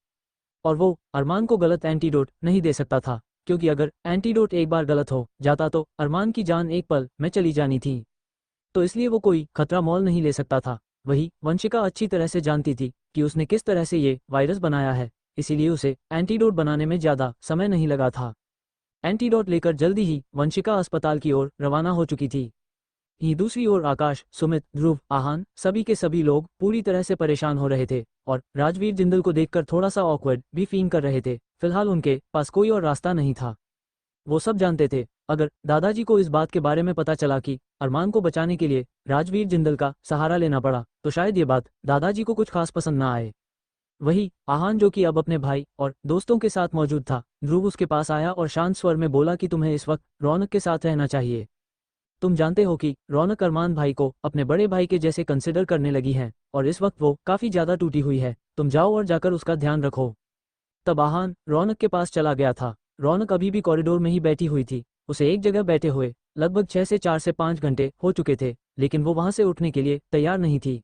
[SPEAKER 1] और वो अरमान को गलत एंटीडोट नहीं दे सकता था, क्योंकि अगर एंटीडोट एक बार गलत हो जाता तो अरमान की जान एक पल में चली जानी थी। तो इसलिए वो कोई खतरा मोल नहीं ले सकता था। वही वंशिका अच्छी तरह से जानती थी कि उसने किस तरह से ये वायरस बनाया है, इसीलिए उसे एंटीडोट बनाने में ज्यादा समय नहीं लगा था। एंटीडोट लेकर जल्दी ही वंशिका अस्पताल की ओर रवाना हो चुकी थी। ही दूसरी ओर आकाश, सुमित, ध्रुव, आहान सभी के सभी लोग पूरी तरह से परेशान हो रहे थे और राजवीर जिंदल को देखकर थोड़ा सा ऑकवर्ड भी फील कर रहे थे। फिलहाल उनके पास कोई और रास्ता नहीं था। वो सब जानते थे, अगर दादाजी को इस बात के बारे में पता चला कि अरमान को बचाने के लिए राजवीर जिंदल का सहारा लेना पड़ा तो शायद ये बात दादाजी को कुछ खास पसंद ना आए। वही आहान, जो कि अब अपने भाई और दोस्तों के साथ मौजूद था, ध्रुव उसके पास आया और शांत स्वर में बोला कि तुम्हें इस वक्त रौनक के साथ रहना चाहिए। तुम जानते हो कि रौनक अरमान भाई को अपने बड़े भाई के जैसे कंसिडर करने लगी है और इस वक्त वो काफी ज्यादा टूटी हुई है। तुम जाओ और जाकर उसका ध्यान रखो। तब आहान रौनक के पास चला गया था। रौनक अभी भी कॉरिडोर में ही बैठी हुई थी। उसे एक जगह बैठे हुए लगभग 4 से 5 घंटे हो चुके थे, लेकिन वो वहां से उठने के लिए तैयार नहीं थी।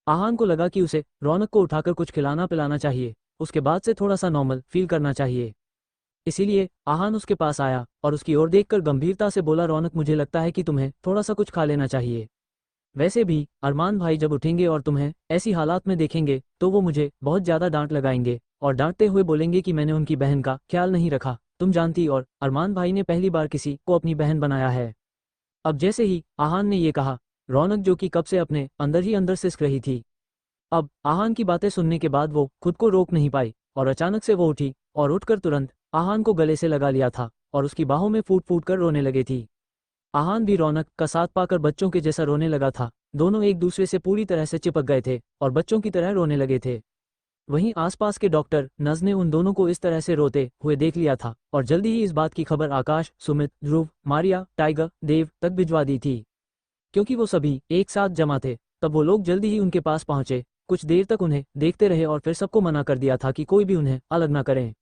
[SPEAKER 1] आहान को लगा कि उसे रौनक को उठाकर कुछ खिलाना पिलाना चाहिए, उसके बाद से थोड़ा सा नॉर्मल फील करना चाहिए। इसीलिए आहान उसके पास आया और उसकी ओर देखकर गंभीरता से बोला, रौनक मुझे लगता है कि तुम्हें थोड़ा सा कुछ खा लेना चाहिए। वैसे भी अरमान भाई जब उठेंगे और तुम्हें ऐसी हालात में देखेंगे तो वो मुझे बहुत ज्यादा डांट लगाएंगे और डांटते हुए बोलेंगे कि मैंने उनकी बहन का ख्याल नहीं रखा। तुम जानती, और अरमान भाई ने पहली बार किसी को अपनी बहन बनाया है। अब जैसे ही आहान ने ये कहा, रौनक, जो कि कब से अपने अंदर ही अंदर सिसक रही थी, अब आहान की बातें सुनने के बाद वो खुद को रोक नहीं पाई और अचानक से वो उठी और उठकर तुरंत आहान को गले से लगा लिया था और उसकी बाहों में फूट फूट कर रोने लगी थी। आहान भी रौनक का साथ पाकर बच्चों के जैसा रोने लगा था। दोनों एक दूसरे से पूरी तरह से चिपक गए थे और बच्चों की तरह रोने लगे थे। वहीं आसपास के डॉक्टर नर्स ने उन दोनों को इस तरह से रोते हुए देख लिया था और जल्दी ही इस बात की खबर आकाश, सुमित, ध्रुव, मारिया, टाइगर, देव तक भिजवा दी थी। क्योंकि वो सभी एक साथ जमा थे, तब वो लोग जल्दी ही उनके पास पहुंचे। कुछ देर तक उन्हें देखते रहे और फिर सबको मना कर दिया था कि कोई भी उन्हें अलग ना करें।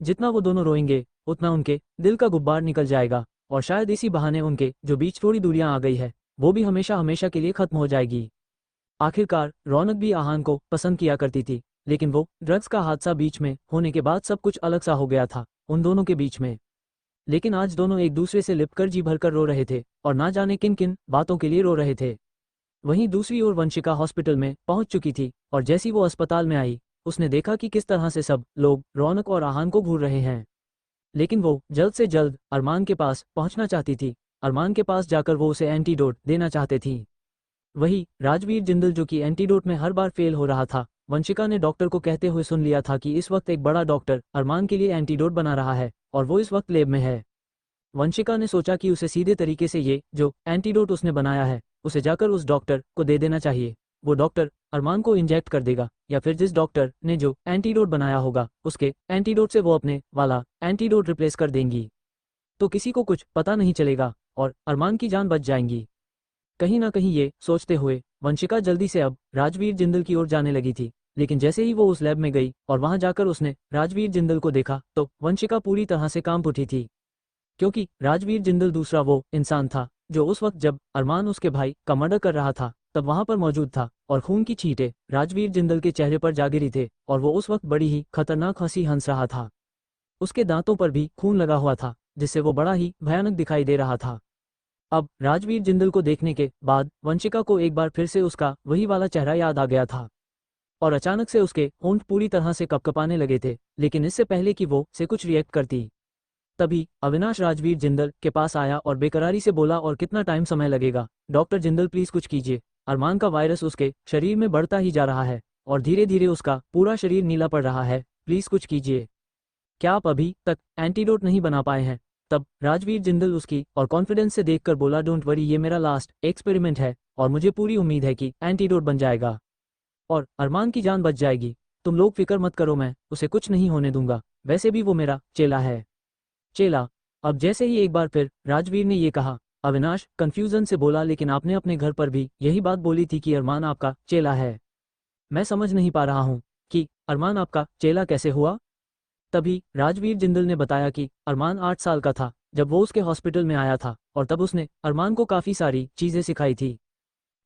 [SPEAKER 1] जितना वो दोनों रोएंगे उतना उनके दिल का गुब्बार निकल जाएगा और शायद इसी बहाने उनके जो बीच थोड़ी दूरियां आ गई है वो भी हमेशा हमेशा के लिए खत्म हो जाएगी। आखिरकार रौनक भी आहान को पसंद किया करती थी, लेकिन वो ड्रग्स का हादसा बीच में होने के बाद सब कुछ अलग सा हो गया था उन दोनों के बीच में। लेकिन आज दोनों एक दूसरे से लिपकर जी भरकर रो रहे थे और ना जाने किन किन बातों के लिए रो रहे थे। वहीं दूसरी ओर वंशिका हॉस्पिटल में पहुंच चुकी थी और जैसी वो अस्पताल में आई, उसने देखा कि किस तरह से सब लोग रौनक और आहान को घूर रहे हैं। लेकिन वो जल्द से जल्द अरमान के पास पहुंचना चाहती थी। अरमान के पास जाकर वो उसे एंटीडोट देना चाहते थी। वही राजवीर जिंदल जो कि एंटीडोट में हर बार फेल हो रहा था, वंशिका ने डॉक्टर को कहते हुए सुन लिया था कि इस वक्त एक बड़ा डॉक्टर अरमान के लिए एंटीडोट बना रहा है और वो इस वक्त लैब में है। वंशिका ने सोचा कि उसे सीधे तरीके से ये जो एंटीडोट उसने बनाया है उसे जाकर उस डॉक्टर को दे देना चाहिए। वो डॉक्टर अरमान को इंजेक्ट कर देगा या फिर जिस डॉक्टर ने जो एंटीडोट बनाया होगा उसके एंटीडोट से वो अपने वाला एंटीडोट रिप्लेस कर देंगी, तो किसी को कुछ पता नहीं चलेगा और अरमान की जान बच जाएंगी। कहीं ना कहीं ये सोचते हुए वंशिका जल्दी से अब राजवीर जिंदल की ओर जाने लगी थी। लेकिन जैसे ही वो उस लैब में गई और वहां जाकर उसने राजवीर जिंदल को देखा तो वंशिका पूरी तरह से कांप उठी थी, क्योंकि राजवीर जिंदल दूसरा वो इंसान था जो उस वक्त जब अरमान उसके भाई का मर्डर कर रहा था तब वहां पर मौजूद था और खून की छींटे राजवीर जिंदल के चेहरे पर जा गिरी थे और वो उस वक्त बड़ी ही खतरनाक हंसी हंस रहा था। उसके दांतों पर भी खून लगा हुआ था जिससे वो बड़ा ही भयानक दिखाई दे रहा था। अब राजवीर जिंदल को देखने के बाद वंशिका को एक बार फिर से उसका वही वाला चेहरा याद आ गया था और अचानक से उसके होंठ पूरी तरह से कपकपाने लगे थे। लेकिन इससे पहले कि वो से कुछ रिएक्ट करती, तभी अविनाश राजवीर जिंदल के पास आया और बेकरारी से बोला, और कितना टाइम समय लगेगा डॉक्टर जिंदल, प्लीज कुछ कीजिए। अरमान का वायरस उसके शरीर में बढ़ता ही जा रहा है और धीरे धीरे उसका पूरा शरीर नीला पड़ रहा है, प्लीज कुछ कीजिए। क्या आप अभी तक एंटीडोट नहीं बना पाए हैं? तब राजवीर जिंदल उसकी और कॉन्फिडेंस से देखकर बोला, डोंट वरी, ये मेरा लास्ट एक्सपेरिमेंट है और मुझे पूरी उम्मीद है कि एंटीडोट बन जाएगा और अरमान की जान बच जाएगी। तुम लोग फिक्र मत करो, मैं उसे कुछ नहीं होने दूंगा, वैसे भी वो मेरा चेला है। चेला? अब जैसे ही एक बार फिर राजवीर ने ये कहा, अविनाश कंफ्यूजन से बोला, लेकिन आपने अपने घर पर भी यही बात बोली थी कि अरमान आपका चेला है। मैं समझ नहीं पा रहा हूँ कि अरमान आपका चेला कैसे हुआ। तभी राजवीर जिंदल ने बताया कि अरमान 8 साल का था जब वो उसके हॉस्पिटल में आया था और तब उसने अरमान को काफ़ी सारी चीज़ें सिखाई थी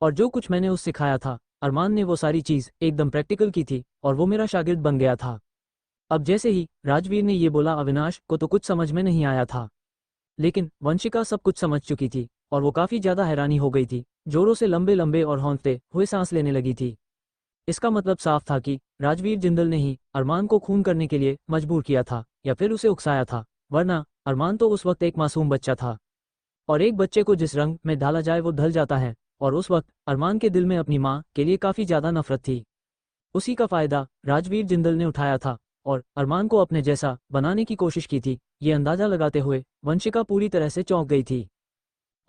[SPEAKER 1] और जो कुछ मैंने उस सिखाया था अरमान ने वो सारी चीज़ एकदम प्रैक्टिकल की थी और वो मेरा शागिर्द बन गया था। अब जैसे ही राजवीर ने ये बोला, अविनाश को तो कुछ समझ में नहीं आया था, लेकिन वंशिका सब कुछ समझ चुकी थी और वो काफ़ी ज़्यादा हैरानी हो गई थी, जोरों से लंबे लंबे और हौंकते हुए सांस लेने लगी थी। इसका मतलब साफ था कि राजवीर जिंदल ने ही अरमान को खून करने के लिए मजबूर किया था या फिर उसे उकसाया था, वरना अरमान तो उस वक्त एक मासूम बच्चा था और एक बच्चे को जिस रंग में ढाला जाए वो ढल जाता है, और उस वक्त अरमान के दिल में अपनी माँ के लिए काफ़ी ज़्यादा नफरत थी। उसी का फायदा राजवीर जिंदल ने उठाया था और अरमान को अपने जैसा बनाने की कोशिश की थी। ये अंदाजा लगाते हुए वंशिका पूरी तरह से चौंक गई थी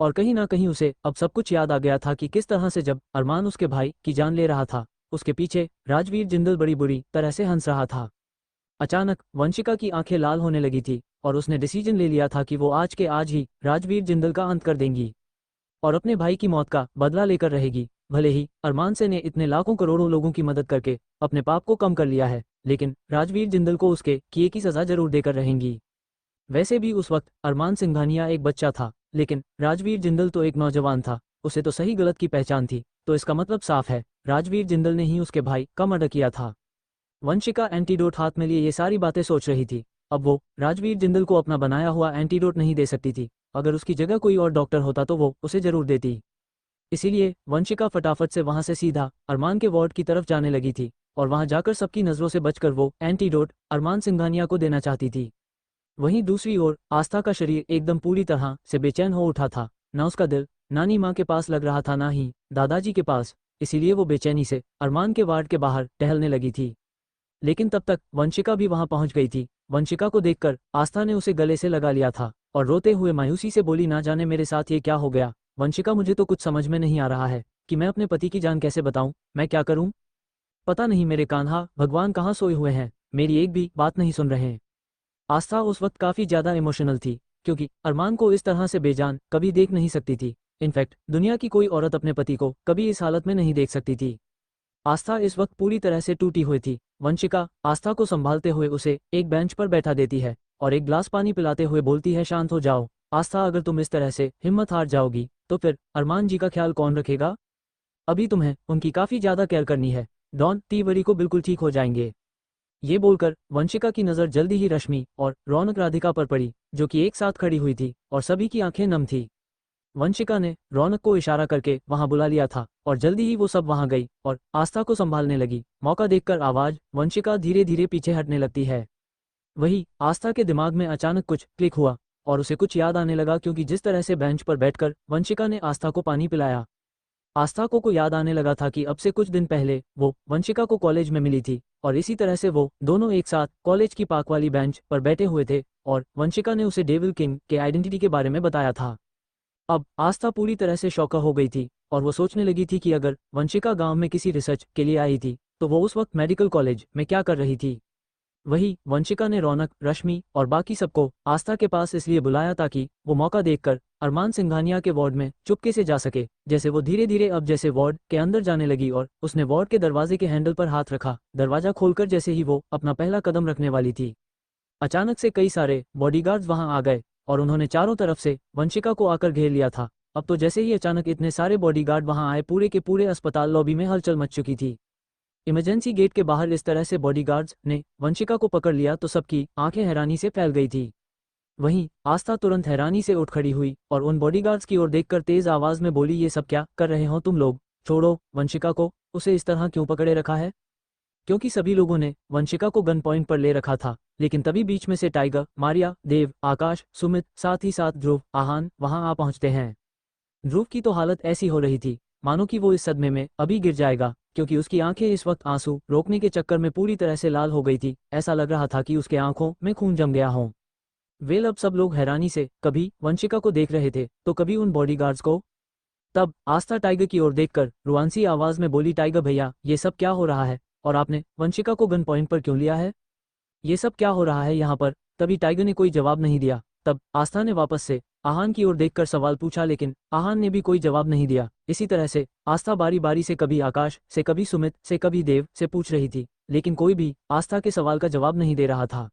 [SPEAKER 1] और कहीं ना कहीं उसे अब सब कुछ याद आ गया था कि किस तरह से जब अरमान उसके भाई की जान ले रहा था उसके पीछे राजवीर जिंदल बड़ी बुरी तरह से हंस रहा था। अचानक वंशिका की आंखें लाल होने लगी थी और उसने डिसीजन ले लिया था कि वो आज के आज ही राजवीर जिंदल का अंत कर देंगी और अपने भाई की मौत का बदला लेकर रहेगी। भले ही अरमान से ने इतने लाखों करोड़ों लोगों की मदद करके अपने पाप को कम कर लिया है, लेकिन राजवीर जिंदल को उसके किए की सजा जरूर देकर रहेंगी। वैसे भी उस वक्त अरमान सिंघानिया एक बच्चा था, लेकिन राजवीर जिंदल तो एक नौजवान था, उसे तो सही गलत की पहचान थी। तो इसका मतलब साफ है, राजवीर जिंदल ने ही उसके भाई का मर्डर किया था। वंशिका एंटीडोट हाथ में लिए ये सारी बातें सोच रही थी। अब वो राजवीर जिंदल को अपना बनाया हुआ एंटीडोट नहीं दे सकती थी, अगर उसकी जगह कोई और डॉक्टर होता तो वो उसे जरूर देती। इसीलिए वंशिका फटाफट से वहां से सीधा अरमान के वार्ड की तरफ जाने लगी थी और वहां जाकर सबकी नजरों से बचकर वो एंटीडोट अरमान सिंघानिया को देना चाहती थी। वहीं दूसरी ओर आस्था का शरीर एकदम पूरी तरह से बेचैन हो उठा था, ना उसका दिल नानी माँ के पास लग रहा था ना ही दादाजी के पास, इसीलिए वो बेचैनी से अरमान के वार्ड के बाहर टहलने लगी थी। लेकिन तब तक वंशिका भी वहां पहुंच गई थी। वंशिका को देखकर आस्था ने उसे गले से लगा लिया था और रोते हुए मायूसी से बोली, ना जाने मेरे साथ ये क्या हो गया वंशिका, मुझे तो कुछ समझ में नहीं आ रहा है कि मैं अपने पति की जान कैसे बताऊं, मैं क्या करूं? पता नहीं मेरे कान्हा भगवान कहाँ सोए हुए हैं, मेरी एक भी बात नहीं सुन रहे हैं। आस्था उस वक्त काफी ज्यादा इमोशनल थी, क्योंकि अरमान को इस तरह से बेजान कभी देख नहीं सकती थी। इनफैक्ट दुनिया की कोई औरत अपने पति को कभी इस हालत में नहीं देख सकती थी। आस्था इस वक्त पूरी तरह से टूटी हुई थी। वंशिका आस्था को संभालते हुए उसे एक बेंच पर बैठा देती है और एक ग्लास पानी पिलाते हुए बोलती है, शांत हो जाओ आस्था, अगर तुम इस तरह से हिम्मत हार जाओगी तो फिर अरमान जी का ख्याल कौन रखेगा? अभी तुम्हें उनकी काफी ज्यादा केयर करनी है, डॉन टी को बिल्कुल ठीक हो जाएंगे। ये बोलकर वंशिका की नज़र जल्दी ही रश्मि और रौनक राधिका पर पड़ी, जो कि एक साथ खड़ी हुई थी और सभी की आंखें नम थी। वंशिका ने रौनक को इशारा करके वहां बुला लिया था और जल्दी ही वो सब वहां गई और आस्था को संभालने लगी। मौका देखकर आवाज वंशिका धीरे धीरे पीछे हटने लगती है। वही आस्था के दिमाग में अचानक कुछ क्लिक हुआ और उसे कुछ याद आने लगा, क्योंकि जिस तरह से बेंच पर बैठकर वंशिका ने आस्था को पानी पिलाया, आस्था को याद आने लगा था कि अब से कुछ दिन पहले वो वंशिका को कॉलेज में मिली थी और इसी तरह से वो दोनों एक साथ कॉलेज की पार्क वाली बेंच पर बैठे हुए थे और वंशिका ने उसे डेविल किंग के आइडेंटिटी के बारे में बताया था। अब आस्था पूरी तरह से शॉक हो गई थी और वो सोचने लगी थी कि अगर वंशिका गांव में किसी रिसर्च के लिए आई थी तो वो उस वक्त मेडिकल कॉलेज में क्या कर रही थी। वही वंशिका ने रौनक, रश्मि और बाकी सबको आस्था के पास इसलिए बुलाया ताकि वो मौका देखकर अरमान सिंघानिया के वार्ड में चुपके से जा सके। जैसे वो धीरे धीरे अब जैसे वार्ड के अंदर जाने लगी और उसने वार्ड के दरवाजे के हैंडल पर हाथ रखा, दरवाजा खोलकर जैसे ही वो अपना पहला कदम रखने वाली थी, अचानक से कई सारे बॉडीगार्ड्स वहां आ गए और उन्होंने चारों तरफ से वंशिका को आकर घेर लिया था। अब तो जैसे ही अचानक इतने सारे बॉडीगार्ड वहां आए, पूरे के पूरे अस्पताल लॉबी में हलचल मच चुकी थी। इमरजेंसी गेट के बाहर इस तरह से बॉडीगार्ड्स ने वंशिका को पकड़ लिया तो सबकी आंखें हैरानी से फैल गई थी। वहीं आस्था तुरंत हैरानी से उठ खड़ी हुई और उन बॉडीगार्ड्स की ओर देखकर तेज आवाज में बोली, ये सब क्या कर रहे हो तुम लोग? छोड़ो वंशिका को, उसे इस तरह क्यों पकड़े रखा है? क्योंकि सभी लोगों ने वंशिका को गन पॉइंट पर ले रखा था, लेकिन तभी बीच में से टाइगर, मारिया, देव, आकाश, सुमित, साथ ही साथ ध्रुव, आहान वहां आ पहुंचते हैं। ध्रुव की तो हालत ऐसी हो रही थी मानो कि वो इस सदमे में अभी गिर जाएगा, क्योंकि उसकी आंखें इस वक्त आंसू रोकने के चक्कर में पूरी तरह से लाल हो गई थी। ऐसा लग रहा था कि उसके आंखों में खून जम गया हो। वेल अब सब लोग हैरानी से कभी वंशिका को देख रहे थे तो कभी उन बॉडीगार्ड्स को। तब आस्था टाइगर की ओर देखकर रुआंसी आवाज में बोली, टाइगर भैया ये सब क्या हो रहा है और आपने वंशिका को गन पॉइंट पर क्यों लिया है? ये सब क्या हो रहा है यहाँ पर? तभी टाइगर ने कोई जवाब नहीं दिया। तब आस्था ने वापस से आहान की ओर देखकर सवाल पूछा, लेकिन आहान ने भी कोई जवाब नहीं दिया। इसी तरह से आस्था बारी बारी से कभी आकाश से, कभी सुमित से, कभी देव से पूछ रही थी, लेकिन कोई भी आस्था के सवाल का जवाब नहीं दे रहा था।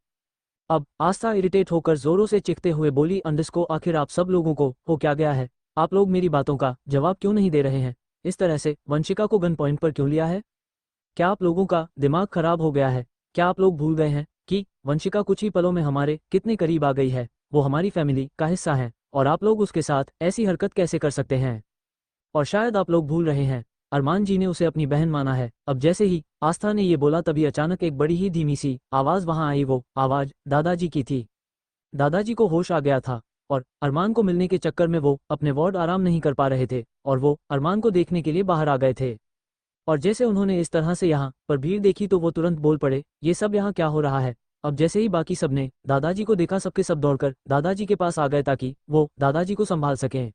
[SPEAKER 1] अब आस्था इरिटेट होकर जोरों से चिखते हुए बोली, अंडस्को आखिर आप सब लोगों को हो क्या गया है? आप लोग मेरी बातों का जवाब क्यों नहीं दे रहे हैं? इस तरह से वंशिका को गन पॉइंट पर क्यों लिया है? क्या आप लोगों का दिमाग खराब हो गया है? क्या आप लोग भूल गए हैं कि वंशिका कुछ ही पलों में हमारे कितने करीब आ गई है? वो हमारी फैमिली का हिस्सा है और आप लोग उसके साथ ऐसी हरकत कैसे कर सकते हैं? और शायद आप लोग भूल रहे हैं, अरमान जी ने उसे अपनी बहन माना है। अब जैसे ही आस्था ने ये बोला तभी अचानक एक बड़ी ही धीमी सी आवाज वहां आई। वो आवाज दादाजी की थी। दादाजी को होश आ गया था और अरमान को मिलने के चक्कर में वो अपने वार्ड आराम नहीं कर पा रहे थे और वो अरमान को देखने के लिए बाहर आ गए थे। और जैसे उन्होंने इस तरह से यहाँ पर भीड़ देखी तो वो तुरंत बोल पड़े, ये सब यहाँ क्या हो रहा है? अब जैसे ही बाकी सब ने दादाजी को देखा, सबके सब दौड़कर दादाजी के पास आ गए ताकि वो दादाजी को संभाल सकें।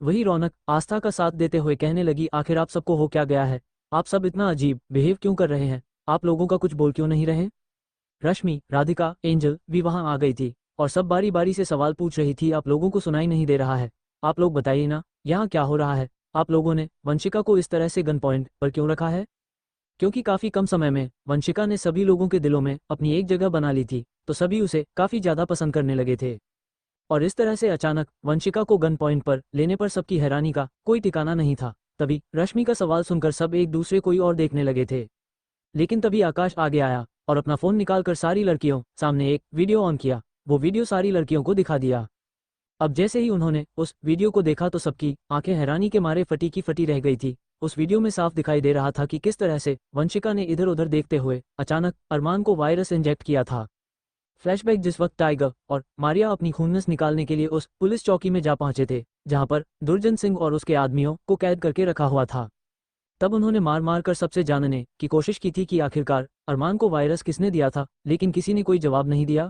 [SPEAKER 1] वही रौनक आस्था का साथ देते हुए कहने लगी, आखिर आप सबको हो क्या गया है? आप सब इतना अजीब बिहेव क्यों कर रहे हैं? आप लोगों का कुछ बोल क्यों नहीं रहे? रश्मि, राधिका, एंजल भी वहां आ गई थी और सब बारी बारी से सवाल पूछ रही थी, आप लोगों को सुनाई नहीं दे रहा है? आप लोग बताइए ना, यहाँ क्या हो रहा है? आप लोगों ने वंशिका को इस तरह से गन पॉइंट पर क्यों रखा है? क्योंकि काफी कम समय में वंशिका ने सभी लोगों के दिलों में अपनी एक जगह बना ली थी, तो सभी उसे काफी ज्यादा पसंद करने लगे थे। और इस तरह से अचानक वंशिका को गन पॉइंट पर लेने पर सबकी हैरानी का कोई ठिकाना नहीं था। तभी रश्मि का सवाल सुनकर सब एक दूसरे को और देखने लगे थे, लेकिन तभी आकाश आगे आया और अपना फोन निकालकर सारी लड़कियों सामने एक वीडियो ऑन किया। वो वीडियो सारी लड़कियों को दिखा दिया। अब जैसे ही उन्होंने उस वीडियो को देखा तो सबकी आंखें हैरानी के मारे फटी की फटी रह गई थी। उस वीडियो में साफ दिखाई दे रहा था कि किस तरह से वंशिका ने इधर उधर देखते हुए अचानक अरमान को वायरस इंजेक्ट किया था। फ्लैशबैक जिस वक्त टाइगर और मारिया अपनी खूनस निकालने के लिए उस पुलिस चौकी में जा पहुंचे थे जहां पर दुर्जन सिंह और उसके आदमियों को कैद करके रखा हुआ था। तब उन्होंने मार मार कर सबसे जानने की कोशिश की थी कि आखिरकार अरमान को वायरस किसने दिया था, लेकिन किसी ने कोई जवाब नहीं दिया।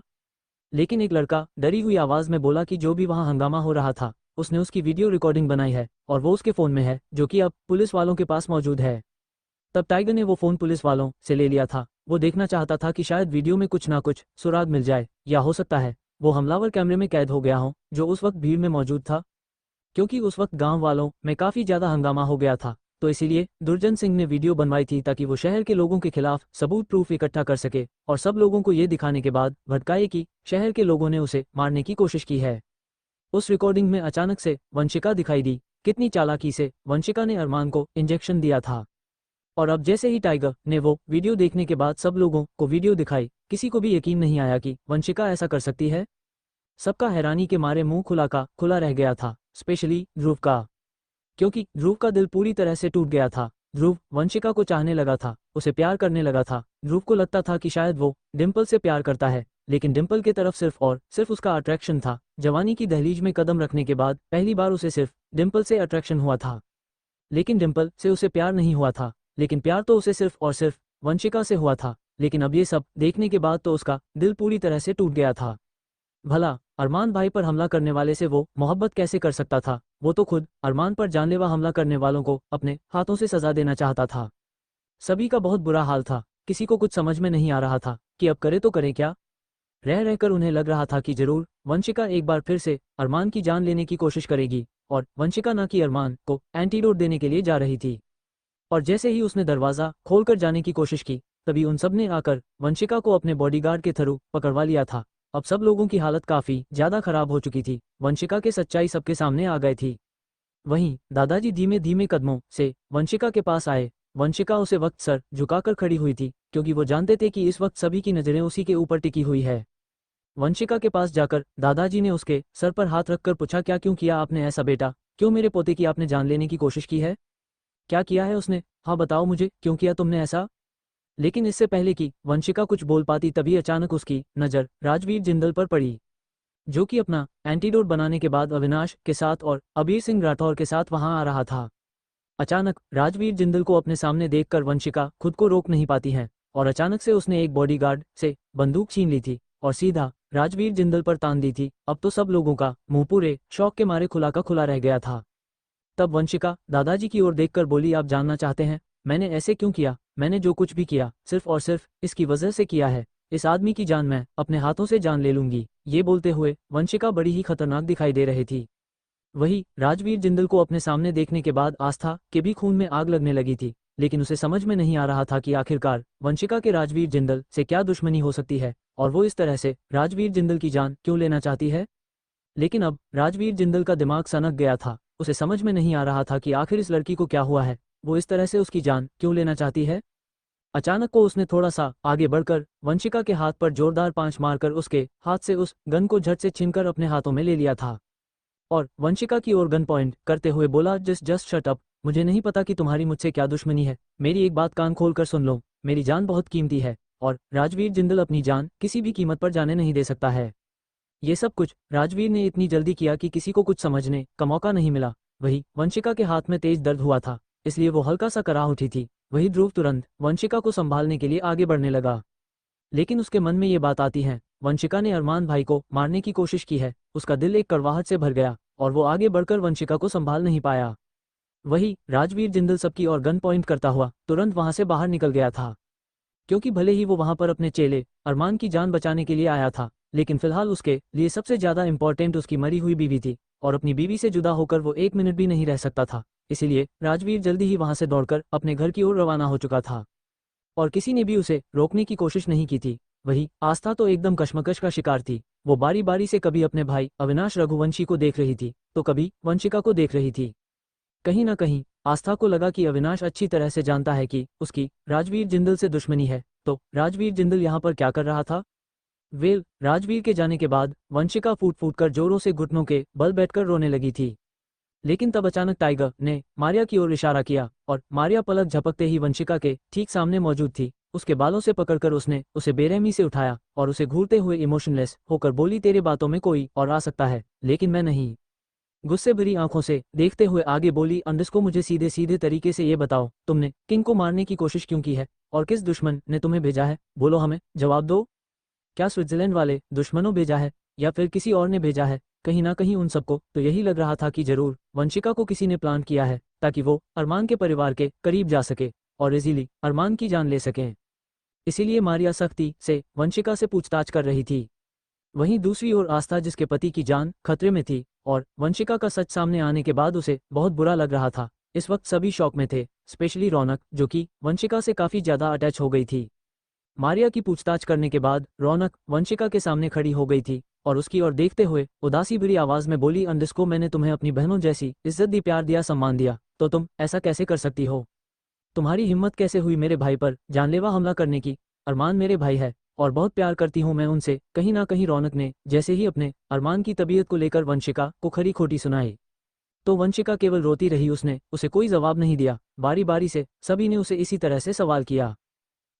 [SPEAKER 1] लेकिन एक लड़का डरी हुई आवाज में बोला कि जो भी वहां हंगामा हो रहा था उसने उसकी वीडियो रिकॉर्डिंग बनाई है और वो उसके फोन में है, जो कि अब पुलिस वालों के पास मौजूद है। तब टाइगर ने वो फोन पुलिस वालों से ले लिया था। वो देखना चाहता था कि शायद वीडियो में कुछ ना कुछ सुराग मिल जाए, या हो सकता है वो हमलावर कैमरे में कैद हो गया हो जो उस वक्त भीड़ में मौजूद था। क्योंकि उस वक्त गांव वालों में काफी ज्यादा हंगामा हो गया था, तो इसीलिए दुर्जन सिंह ने वीडियो बनवाई थी ताकि वो शहर के लोगों के खिलाफ सबूत प्रूफ इकट्ठा कर सके और सब लोगों को ये दिखाने के बाद भटकाए कि शहर के लोगों ने उसे मारने की कोशिश की है। उस रिकॉर्डिंग में अचानक से वंशिका दिखाई दी। कितनी चालाकी से वंशिका ने अरमान को इंजेक्शन दिया था। और अब जैसे ही टाइगर ने वो वीडियो देखने के बाद सब लोगों को वीडियो दिखाई, किसी को भी यकीन नहीं आया कि वंशिका ऐसा कर सकती है। सबका हैरानी के मारे मुंह खुला का खुला रह गया था, स्पेशली ध्रुव का, क्योंकि ध्रुव का दिल पूरी तरह से टूट गया था। ध्रुव वंशिका को चाहने लगा था, उसे प्यार करने लगा था। ध्रुव को लगता था कि शायद वो डिम्पल से प्यार करता है, लेकिन डिम्पल के तरफ सिर्फ और सिर्फ उसका अट्रैक्शन था। जवानी की दहलीज में कदम रखने के बाद पहली बार उसे सिर्फ डिम्पल से अट्रैक्शन हुआ था, लेकिन डिम्पल से उसे प्यार नहीं हुआ था। लेकिन प्यार तो उसे सिर्फ और सिर्फ वंशिका से हुआ था। लेकिन अब ये सब देखने के बाद तो उसका दिल पूरी तरह से टूट गया था। भला अरमान भाई पर हमला करने वाले से वो मोहब्बत कैसे कर सकता था? वो तो खुद अरमान पर जानलेवा हमला करने वालों को अपने हाथों से सजा देना चाहता था। सभी का बहुत बुरा हाल था, किसी को कुछ समझ में नहीं आ रहा था कि अब करे तो करे क्या। रह रहकर उन्हें लग रहा था कि जरूर वंशिका एक बार फिर से अरमान की जान लेने की कोशिश करेगी, और वंशिका ना कि अरमान को एंटीडोट देने के लिए जा रही थी। और जैसे ही उसने दरवाज़ा खोलकर जाने की कोशिश की, तभी उन सब ने आकर वंशिका को अपने बॉडीगार्ड के थ्रू पकड़वा लिया था। अब सब लोगों की हालत काफ़ी ज़्यादा खराब हो चुकी थी। वंशिका की सच्चाई सबके सामने आ गई थी। वहीं दादाजी धीमे धीमे कदमों से वंशिका के पास आए। वंशिका उसे वक्त सर झुकाकर खड़ी हुई थी, क्योंकि वो जानते थे कि इस वक्त सभी की नज़रें उसी के ऊपर टिकी हुई है। वंशिका के पास जाकर दादाजी ने उसके सर पर हाथ रखकर पूछा, क्या क्यों किया आपने ऐसा बेटा? क्यों मेरे पोते की आपने जान लेने की कोशिश की है? क्या किया है उसने? हाँ बताओ मुझे, क्यों किया तुमने ऐसा? लेकिन इससे पहले कि वंशिका कुछ बोल पाती, तभी अचानक उसकी नज़र राजवीर जिंदल पर पड़ी, जो कि अपना एंटीडोट बनाने के बाद अविनाश के साथ और अबीर सिंह राठौर के साथ वहां आ रहा था। अचानक राजवीर जिंदल को अपने सामने देखकर वंशिका खुद को रोक नहीं पाती है, और अचानक से उसने एक बॉडीगार्ड से बंदूक छीन ली थी और सीधा राजवीर जिंदल पर तान दी थी। अब तो सब लोगों का मुंह पूरे शौक के मारे खुला का खुला रह गया था। तब वंशिका दादाजी की ओर देखकर बोली, आप जानना चाहते हैं मैंने ऐसे क्यों किया? मैंने जो कुछ भी किया सिर्फ और सिर्फ इसकी वजह से किया है। इस आदमी की जान मैं अपने हाथों से जान ले लूंगी। ये बोलते हुए वंशिका बड़ी ही खतरनाक दिखाई दे रही थी। वही राजवीर जिंदल को अपने सामने देखने के बाद आस्था के भी खून में आग लगने लगी थी, लेकिन उसे समझ में नहीं आ रहा था कि आखिरकार वंशिका के राजवीर जिंदल से क्या दुश्मनी हो सकती है, और वो इस तरह से राजवीर जिंदल की जान क्यों लेना चाहती है। लेकिन अब राजवीर जिंदल का दिमाग सनक गया था। उसे समझ में नहीं आ रहा था कि आखिर इस लड़की को क्या हुआ है, वो इस तरह से उसकी जान क्यों लेना चाहती है। अचानक को उसने थोड़ा सा आगे बढ़कर वंशिका के हाथ पर जोरदार पांच मारकर उसके हाथ से उस गन को झट से छीनकर अपने हाथों में ले लिया था, और वंशिका की ओर गन पॉइंट करते हुए बोला, जस्ट शट अप। मुझे नहीं पता कि तुम्हारी मुझसे क्या दुश्मनी है। मेरी एक बात कान खोल कर सुन लो, मेरी जान बहुत कीमती है, और राजवीर जिंदल अपनी जान किसी भी कीमत पर जाने नहीं दे सकता है। ये सब कुछ राजवीर ने इतनी जल्दी किया कि किसी को कुछ समझने का मौका नहीं मिला। वही वंशिका के हाथ में तेज दर्द हुआ था, इसलिए वो हल्का सा करा उठी थी। वही ध्रुव तुरंत वंशिका को संभालने के लिए आगे बढ़ने लगा, लेकिन उसके मन में ये बात आती है, वंशिका ने अरमान भाई को मारने की कोशिश की है। उसका दिल एक कड़वाहट से भर गया, और वो आगे बढ़कर वंशिका को संभाल नहीं पाया। वही राजवीर जिंदल सबकी ओर गन पॉइंट करता हुआ तुरंत वहां से बाहर निकल गया था, क्योंकि भले ही वो वहां पर अपने चेले अरमान की जान बचाने के लिए आया था, लेकिन फिलहाल उसके लिए सबसे ज्यादा इंपॉर्टेंट उसकी मरी हुई बीवी थी, और अपनी बीवी से जुदा होकर वो एक मिनट भी नहीं रह सकता था। इसीलिए राजवीर जल्दी ही वहां से दौड़कर अपने घर की ओर रवाना हो चुका था, और किसी ने भी उसे रोकने की कोशिश नहीं की थी। वही आस्था तो एकदम कश्मकश का शिकार थी। वो बारी बारी से कभी अपने भाई अविनाश रघुवंशी को देख रही थी, तो कभी वंशिका को देख रही थी। कहीं ना कहीं आस्था को लगा कि अविनाश अच्छी तरह से जानता है कि उसकी राजवीर जिंदल से दुश्मनी है, तो राजवीर जिंदल यहाँ पर क्या कर रहा था। राजवीर के जाने के बाद वंशिका फूट फूट कर जोरों से घुटनों के बल बैठकर रोने लगी थी। लेकिन तब अचानक टाइगर ने मारिया की ओर इशारा किया, और मारिया पलक झपकते ही वंशिका के ठीक सामने मौजूद थी। उसके बालों से पकड़कर उसने उसे बेरहमी से उठाया और उसे घूरते हुए इमोशनलेस होकर बोली, तेरे बातों में कोई और आ सकता है, लेकिन मैं नहीं। गुस्से भरी आंखों से देखते हुए आगे बोली, अंडस्को मुझे सीधे सीधे तरीके से ये बताओ, तुमने किंग को मारने की कोशिश क्यों की है, और किस दुश्मन ने तुम्हें भेजा है? बोलो, हमें जवाब दो। क्या स्विट्जरलैंड वाले दुश्मनों भेजा है, या फिर किसी और ने भेजा है? कहीं ना कहीं उन सबको तो यही लग रहा था कि जरूर वंशिका को किसी ने प्लान किया है, ताकि वो अरमान के परिवार के करीब जा सके और इजीली अरमान की जान ले सकें। इसीलिए मारिया सख्ती से वंशिका से पूछताछ कर रही थी। वहीं दूसरी ओर आस्था, जिसके पति की जान खतरे में थी, और वंशिका का सच सामने आने के बाद उसे बहुत बुरा लग रहा था। इस वक्त सभी शौक में थे, स्पेशली रौनक, जो कि वंशिका से काफी ज्यादा अटैच हो गई थी। मारिया की पूछताछ करने के बाद रौनक वंशिका के सामने खड़ी हो गई थी, और उसकी ओर देखते हुए उदासी भरी आवाज में बोली, अंडस्को मैंने तुम्हें अपनी बहनों जैसी इज्जत दी, प्यार दिया, सम्मान दिया, तो तुम ऐसा कैसे कर सकती हो? तुम्हारी हिम्मत कैसे हुई मेरे भाई पर जानलेवा हमला करने की? अरमान मेरे भाई है और बहुत प्यार करती हूँ मैं उनसे। कहीं ना कहीं रौनक ने जैसे ही अपने अरमान की तबीयत को लेकर वंशिका को खरी खोटी सुनाई तो वंशिका केवल रोती रही। उसने उसे कोई जवाब नहीं दिया। बारी बारी से सभी ने उसे इसी तरह से सवाल किया।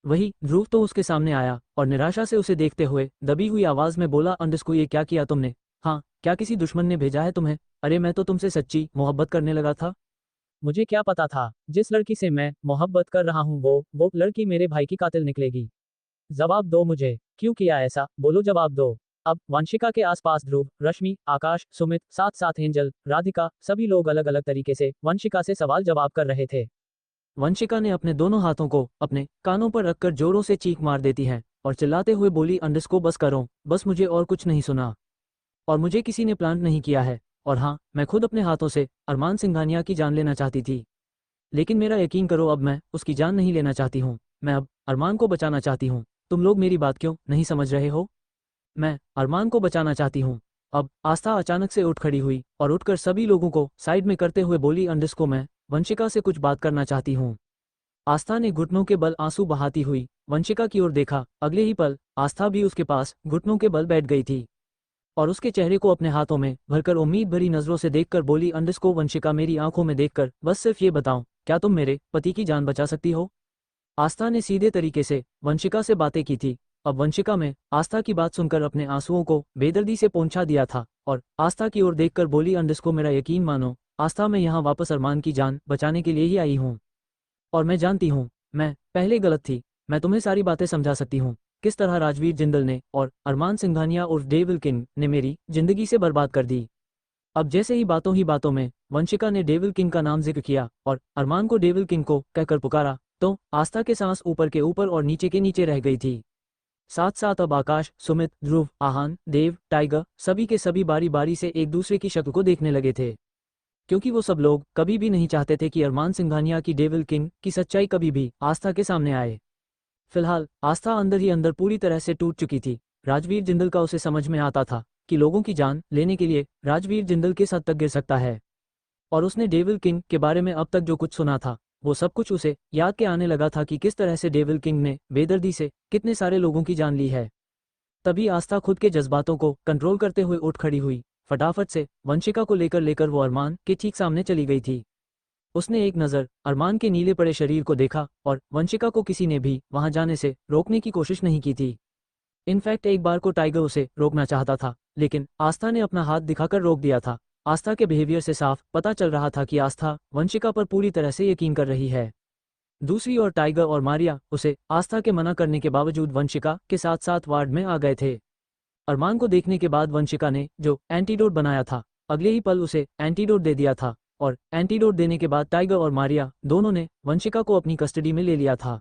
[SPEAKER 1] वही ध्रुव तो उसके सामने आया और निराशा से उसे देखते हुए दबी हुई आवाज में बोला, अंडस्को ये क्या किया तुमने? हाँ, क्या किसी दुश्मन ने भेजा है तुम्हें? अरे मैं तो तुमसे सच्ची मोहब्बत करने लगा था। मुझे क्या पता था जिस लड़की से मैं मोहब्बत कर रहा हूँ वो लड़की मेरे भाई की कातिल निकलेगी। जवाब दो मुझे, क्यों किया ऐसा? बोलो, जवाब दो। अब वंशिका के आसपास ध्रुव, रश्मि, आकाश, सुमित, साथ साथ एंजल, राधिका, सभी लोग अलग अलग तरीके से वंशिका से सवाल जवाब कर रहे थे। वंशिका ने अपने दोनों हाथों को अपने कानों पर रखकर जोरों से चीख मार देती है और चिल्लाते हुए बोली, अंडस्को बस करो, बस मुझे और कुछ नहीं सुना। और मुझे किसी ने प्लांट नहीं किया है। और हाँ, मैं खुद अपने हाथों से अरमान सिंघानिया की जान लेना चाहती थी। लेकिन मेरा यकीन करो, अब मैं उसकी जान नहीं लेना चाहती हूँ। मैं अब अरमान को बचाना चाहती हूँ। तुम लोग मेरी बात क्यों नहीं समझ रहे हो? मैं अरमान को बचाना चाहती हूँ। अब आस्था अचानक से उठ खड़ी हुई और उठकर सभी लोगों को साइड में करते हुए बोली, अंडस्को मैं वंशिका से कुछ बात करना चाहती हूँ। आस्था ने घुटनों के बल आंसू बहाती हुई वंशिका की ओर देखा। अगले ही पल आस्था भी उसके पास घुटनों के बल बैठ गई थी और उसके चेहरे को अपने हाथों में भरकर उम्मीद भरी नजरों से देखकर बोली, अंडस्को वंशिका मेरी आंखों में देखकर बस सिर्फ ये बताओ, क्या तुम मेरे पति की जान बचा सकती हो? आस्था ने सीधे तरीके से वंशिका से बातें की थी। अब वंशिका में आस्था की बात सुनकर अपने आंसुओं को बेदर्दी से पोंछा दिया था और आस्था की ओर देखकर बोली, अंडस्को मेरा यकीन मानो आस्था, मैं यहाँ वापस अरमान की जान बचाने के लिए ही आई हूँ। और मैं जानती हूँ मैं पहले गलत थी। मैं तुम्हें सारी बातें समझा सकती हूँ, किस तरह राजवीर जिंदल ने और अरमान सिंघानिया और डेविल किंग ने मेरी जिंदगी से बर्बाद कर दी। अब जैसे ही बातों में वंशिका ने डेविल किंग का नाम जिक्र किया और अरमान को डेविल किंग को कहकर पुकारा तो आस्था के सांस ऊपर के ऊपर और नीचे के नीचे रह गई थी। साथ साथ अब आकाश, सुमित, ध्रुव, आहान, देव, टाइगर सभी के सभी बारी बारी से एक दूसरे की शक्ल को देखने लगे थे, क्योंकि वो सब लोग कभी भी नहीं चाहते थे कि अरमान सिंघानिया की डेविल किंग की सच्चाई कभी भी आस्था के सामने आए। फिलहाल आस्था अंदर ही अंदर पूरी तरह से टूट चुकी थी। राजवीर जिंदल का उसे समझ में आता था कि लोगों की जान लेने के लिए राजवीर जिंदल के साथ तक गिर सकता है। और उसने डेविल किंग के बारे में अब तक जो कुछ सुना था वो सब कुछ उसे याद के आने लगा था कि किस तरह से डेविल किंग ने बेदर्दी से कितने सारे लोगों की जान ली है। तभी आस्था खुद के जज्बातों को कंट्रोल करते हुए उठ खड़ी हुई। फटाफट से वंशिका को लेकर लेकर वो अरमान के ठीक सामने चली गई थी। उसने एक नज़र अरमान के नीले पड़े शरीर को देखा और वंशिका को किसी ने भी वहां जाने से रोकने की कोशिश नहीं की थी। इनफैक्ट एक बार को टाइगर उसे रोकना चाहता था, लेकिन आस्था ने अपना हाथ दिखाकर रोक दिया था। आस्था के बिहेवियर से साफ पता चल रहा था कि आस्था वंशिका पर पूरी तरह से यकीन कर रही है। दूसरी ओर टाइगर और मारिया उसे आस्था के मना करने के बावजूद वंशिका के साथ साथ वार्ड में आ गए थे। अरमान को देखने के बाद वंशिका ने जो एंटीडोट बनाया था अगले ही पल उसे एंटीडोट दे दिया था और एंटीडोट देने के बाद टाइगर और मारिया दोनों ने वंशिका को अपनी कस्टडी में ले लिया था।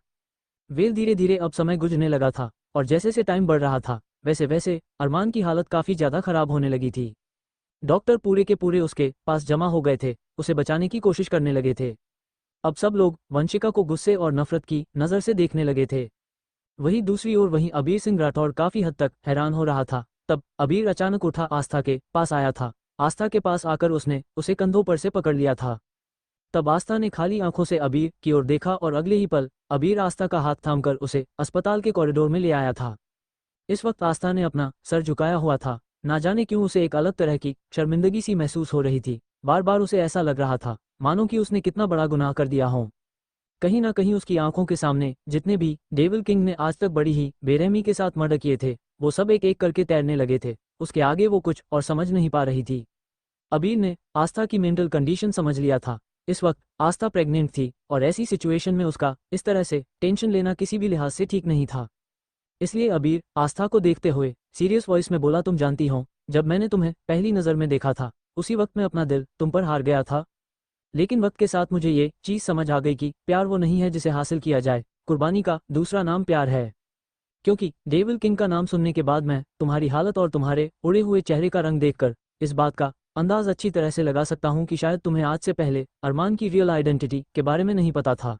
[SPEAKER 1] वेल धीरे धीरे अब समय गुजरने लगा था और जैसे से टाइम बढ़ रहा था वैसे वैसे अरमान की हालत काफी ज्यादा खराब होने लगी थी। डॉक्टर पूरे के पूरे उसके पास जमा हो गए थे, उसे बचाने की कोशिश करने लगे थे। अब सब लोग वंशिका को गुस्से और नफरत की नज़र से देखने लगे थे। वहीं दूसरी ओर वहीं अबीर सिंह राठौड़ काफी हद तक हैरान हो रहा था। तब अबीर अचानक उठा आस्था के पास आया था। आस्था के पास आकर उसने उसे कंधों पर से पकड़ लिया था। तब आस्था ने खाली आंखों से अबीर की ओर देखा और अगले ही पल अबीर आस्था का हाथ थामकर उसे अस्पताल के कॉरिडोर में ले आया था। इस वक्त आस्था ने अपना सर झुकाया हुआ था। ना जाने क्यों उसे एक अलग तरह की शर्मिंदगी सी महसूस हो रही थी। बार बार उसे ऐसा लग रहा था मानो कि उसने कितना बड़ा गुनाह कर दिया हो। कहीं ना कहीं उसकी आंखों के सामने जितने भी डेविल किंग ने आज तक बड़ी ही बेरहमी के साथ मर्डर किए थे वो सब एक एक करके तैरने लगे थे। उसके आगे वो कुछ और समझ नहीं पा रही थी। अबीर ने आस्था की मेंटल कंडीशन समझ लिया था। इस वक्त आस्था प्रेग्नेंट थी और ऐसी सिचुएशन में उसका इस तरह से टेंशन लेना किसी भी लिहाज से ठीक नहीं था। इसलिए अबीर आस्था को देखते हुए सीरियस वॉइस में बोला, तुम जानती हो जब मैंने तुम्हें पहली नज़र में देखा था उसी वक्त में अपना दिल तुम पर हार गया था। लेकिन वक्त के साथ मुझे ये चीज़ समझ आ गई कि प्यार वो नहीं है जिसे हासिल किया जाए, कुर्बानी का दूसरा नाम प्यार है। क्योंकि डेविल किंग का नाम सुनने के बाद मैं तुम्हारी हालत और तुम्हारे उड़े हुए चेहरे का रंग देखकर इस बात का अंदाज अच्छी तरह से लगा सकता हूँ कि शायद तुम्हें आज से पहले अरमान की रियल आइडेंटिटी के बारे में नहीं पता था।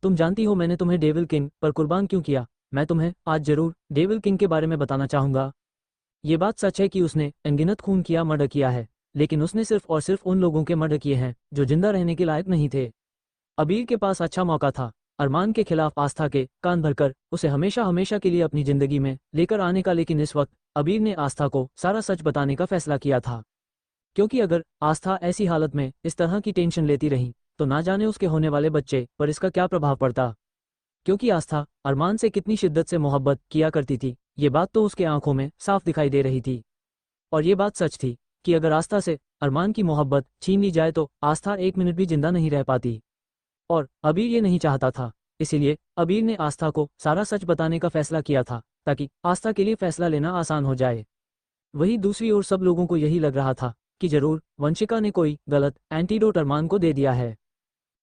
[SPEAKER 1] तुम जानती हो मैंने तुम्हें डेविल किंग पर कुर्बान क्यों किया? मैं तुम्हें आज जरूर डेविल किंग के बारे में बताना चाहूँगा। ये बात सच है कि उसने अनगिनत खून किया, मर्डर किया है, लेकिन उसने सिर्फ और सिर्फ उन लोगों के मर्डर किए हैं जो जिंदा रहने के लायक नहीं थे। अबीर के पास अच्छा मौका था अरमान के खिलाफ आस्था के कान भरकर उसे हमेशा हमेशा के लिए अपनी जिंदगी में लेकर आने का, लेकिन इस वक्त अबीर ने आस्था को सारा सच बताने का फैसला किया था। क्योंकि अगर आस्था ऐसी हालत में इस तरह की टेंशन लेती रही तो ना जाने उसके होने वाले बच्चे पर इसका क्या प्रभाव पड़ता। क्योंकि आस्था अरमान से कितनी शिद्दत से मोहब्बत किया करती थी, ये बात तो उसके आंखों में साफ दिखाई दे रही थी। और ये बात सच थी कि अगर आस्था से अरमान की मोहब्बत छीन ली जाए तो आस्था एक मिनट भी जिंदा नहीं रह पाती। और अबीर ये नहीं चाहता था, इसीलिए अबीर ने आस्था को सारा सच बताने का फैसला किया था ताकि आस्था के लिए फैसला लेना आसान हो जाए। वहीं दूसरी ओर सब लोगों को यही लग रहा था कि जरूर वंशिका ने कोई गलत एंटीडोट अरमान को दे दिया है।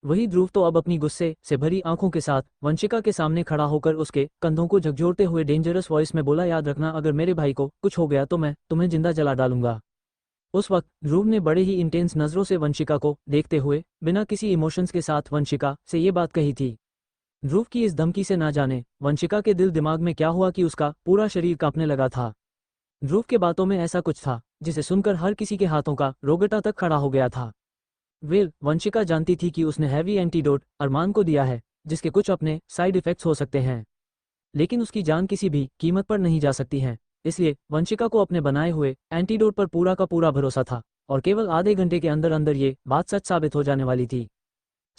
[SPEAKER 1] वही ध्रुव तो अब अपनी गुस्से से भरी आंखों के साथ वंशिका के सामने खड़ा होकर उसके कंधों को झकझोरते हुए डेंजरस वॉइस में बोला, याद रखना अगर मेरे भाई को कुछ हो गया तो मैं तुम्हें जिंदा जला डालूंगा। उस वक्त ध्रुव ने बड़े ही इंटेंस नजरों से वंशिका को देखते हुए बिना किसी इमोशंस के साथ वंशिका से ये बात कही थी। ध्रुव की इस धमकी से ना जाने वंशिका के दिल दिमाग में क्या हुआ कि उसका पूरा शरीर कांपने लगा था। ध्रुव के बातों में ऐसा कुछ था जिसे सुनकर हर किसी के हाथों का रोगटा तक खड़ा हो गया था। वंशिका जानती थी कि उसने हैवी एंटीडोट अरमान को दिया है जिसके कुछ अपने साइड इफेक्ट्स हो सकते हैं, लेकिन उसकी जान किसी भी कीमत पर नहीं जा सकती है। इसलिए वंशिका को अपने बनाए हुए एंटीडोट पर पूरा का पूरा भरोसा था और केवल आधे घंटे के अंदर अंदर ये बात सच साबित हो जाने वाली थी।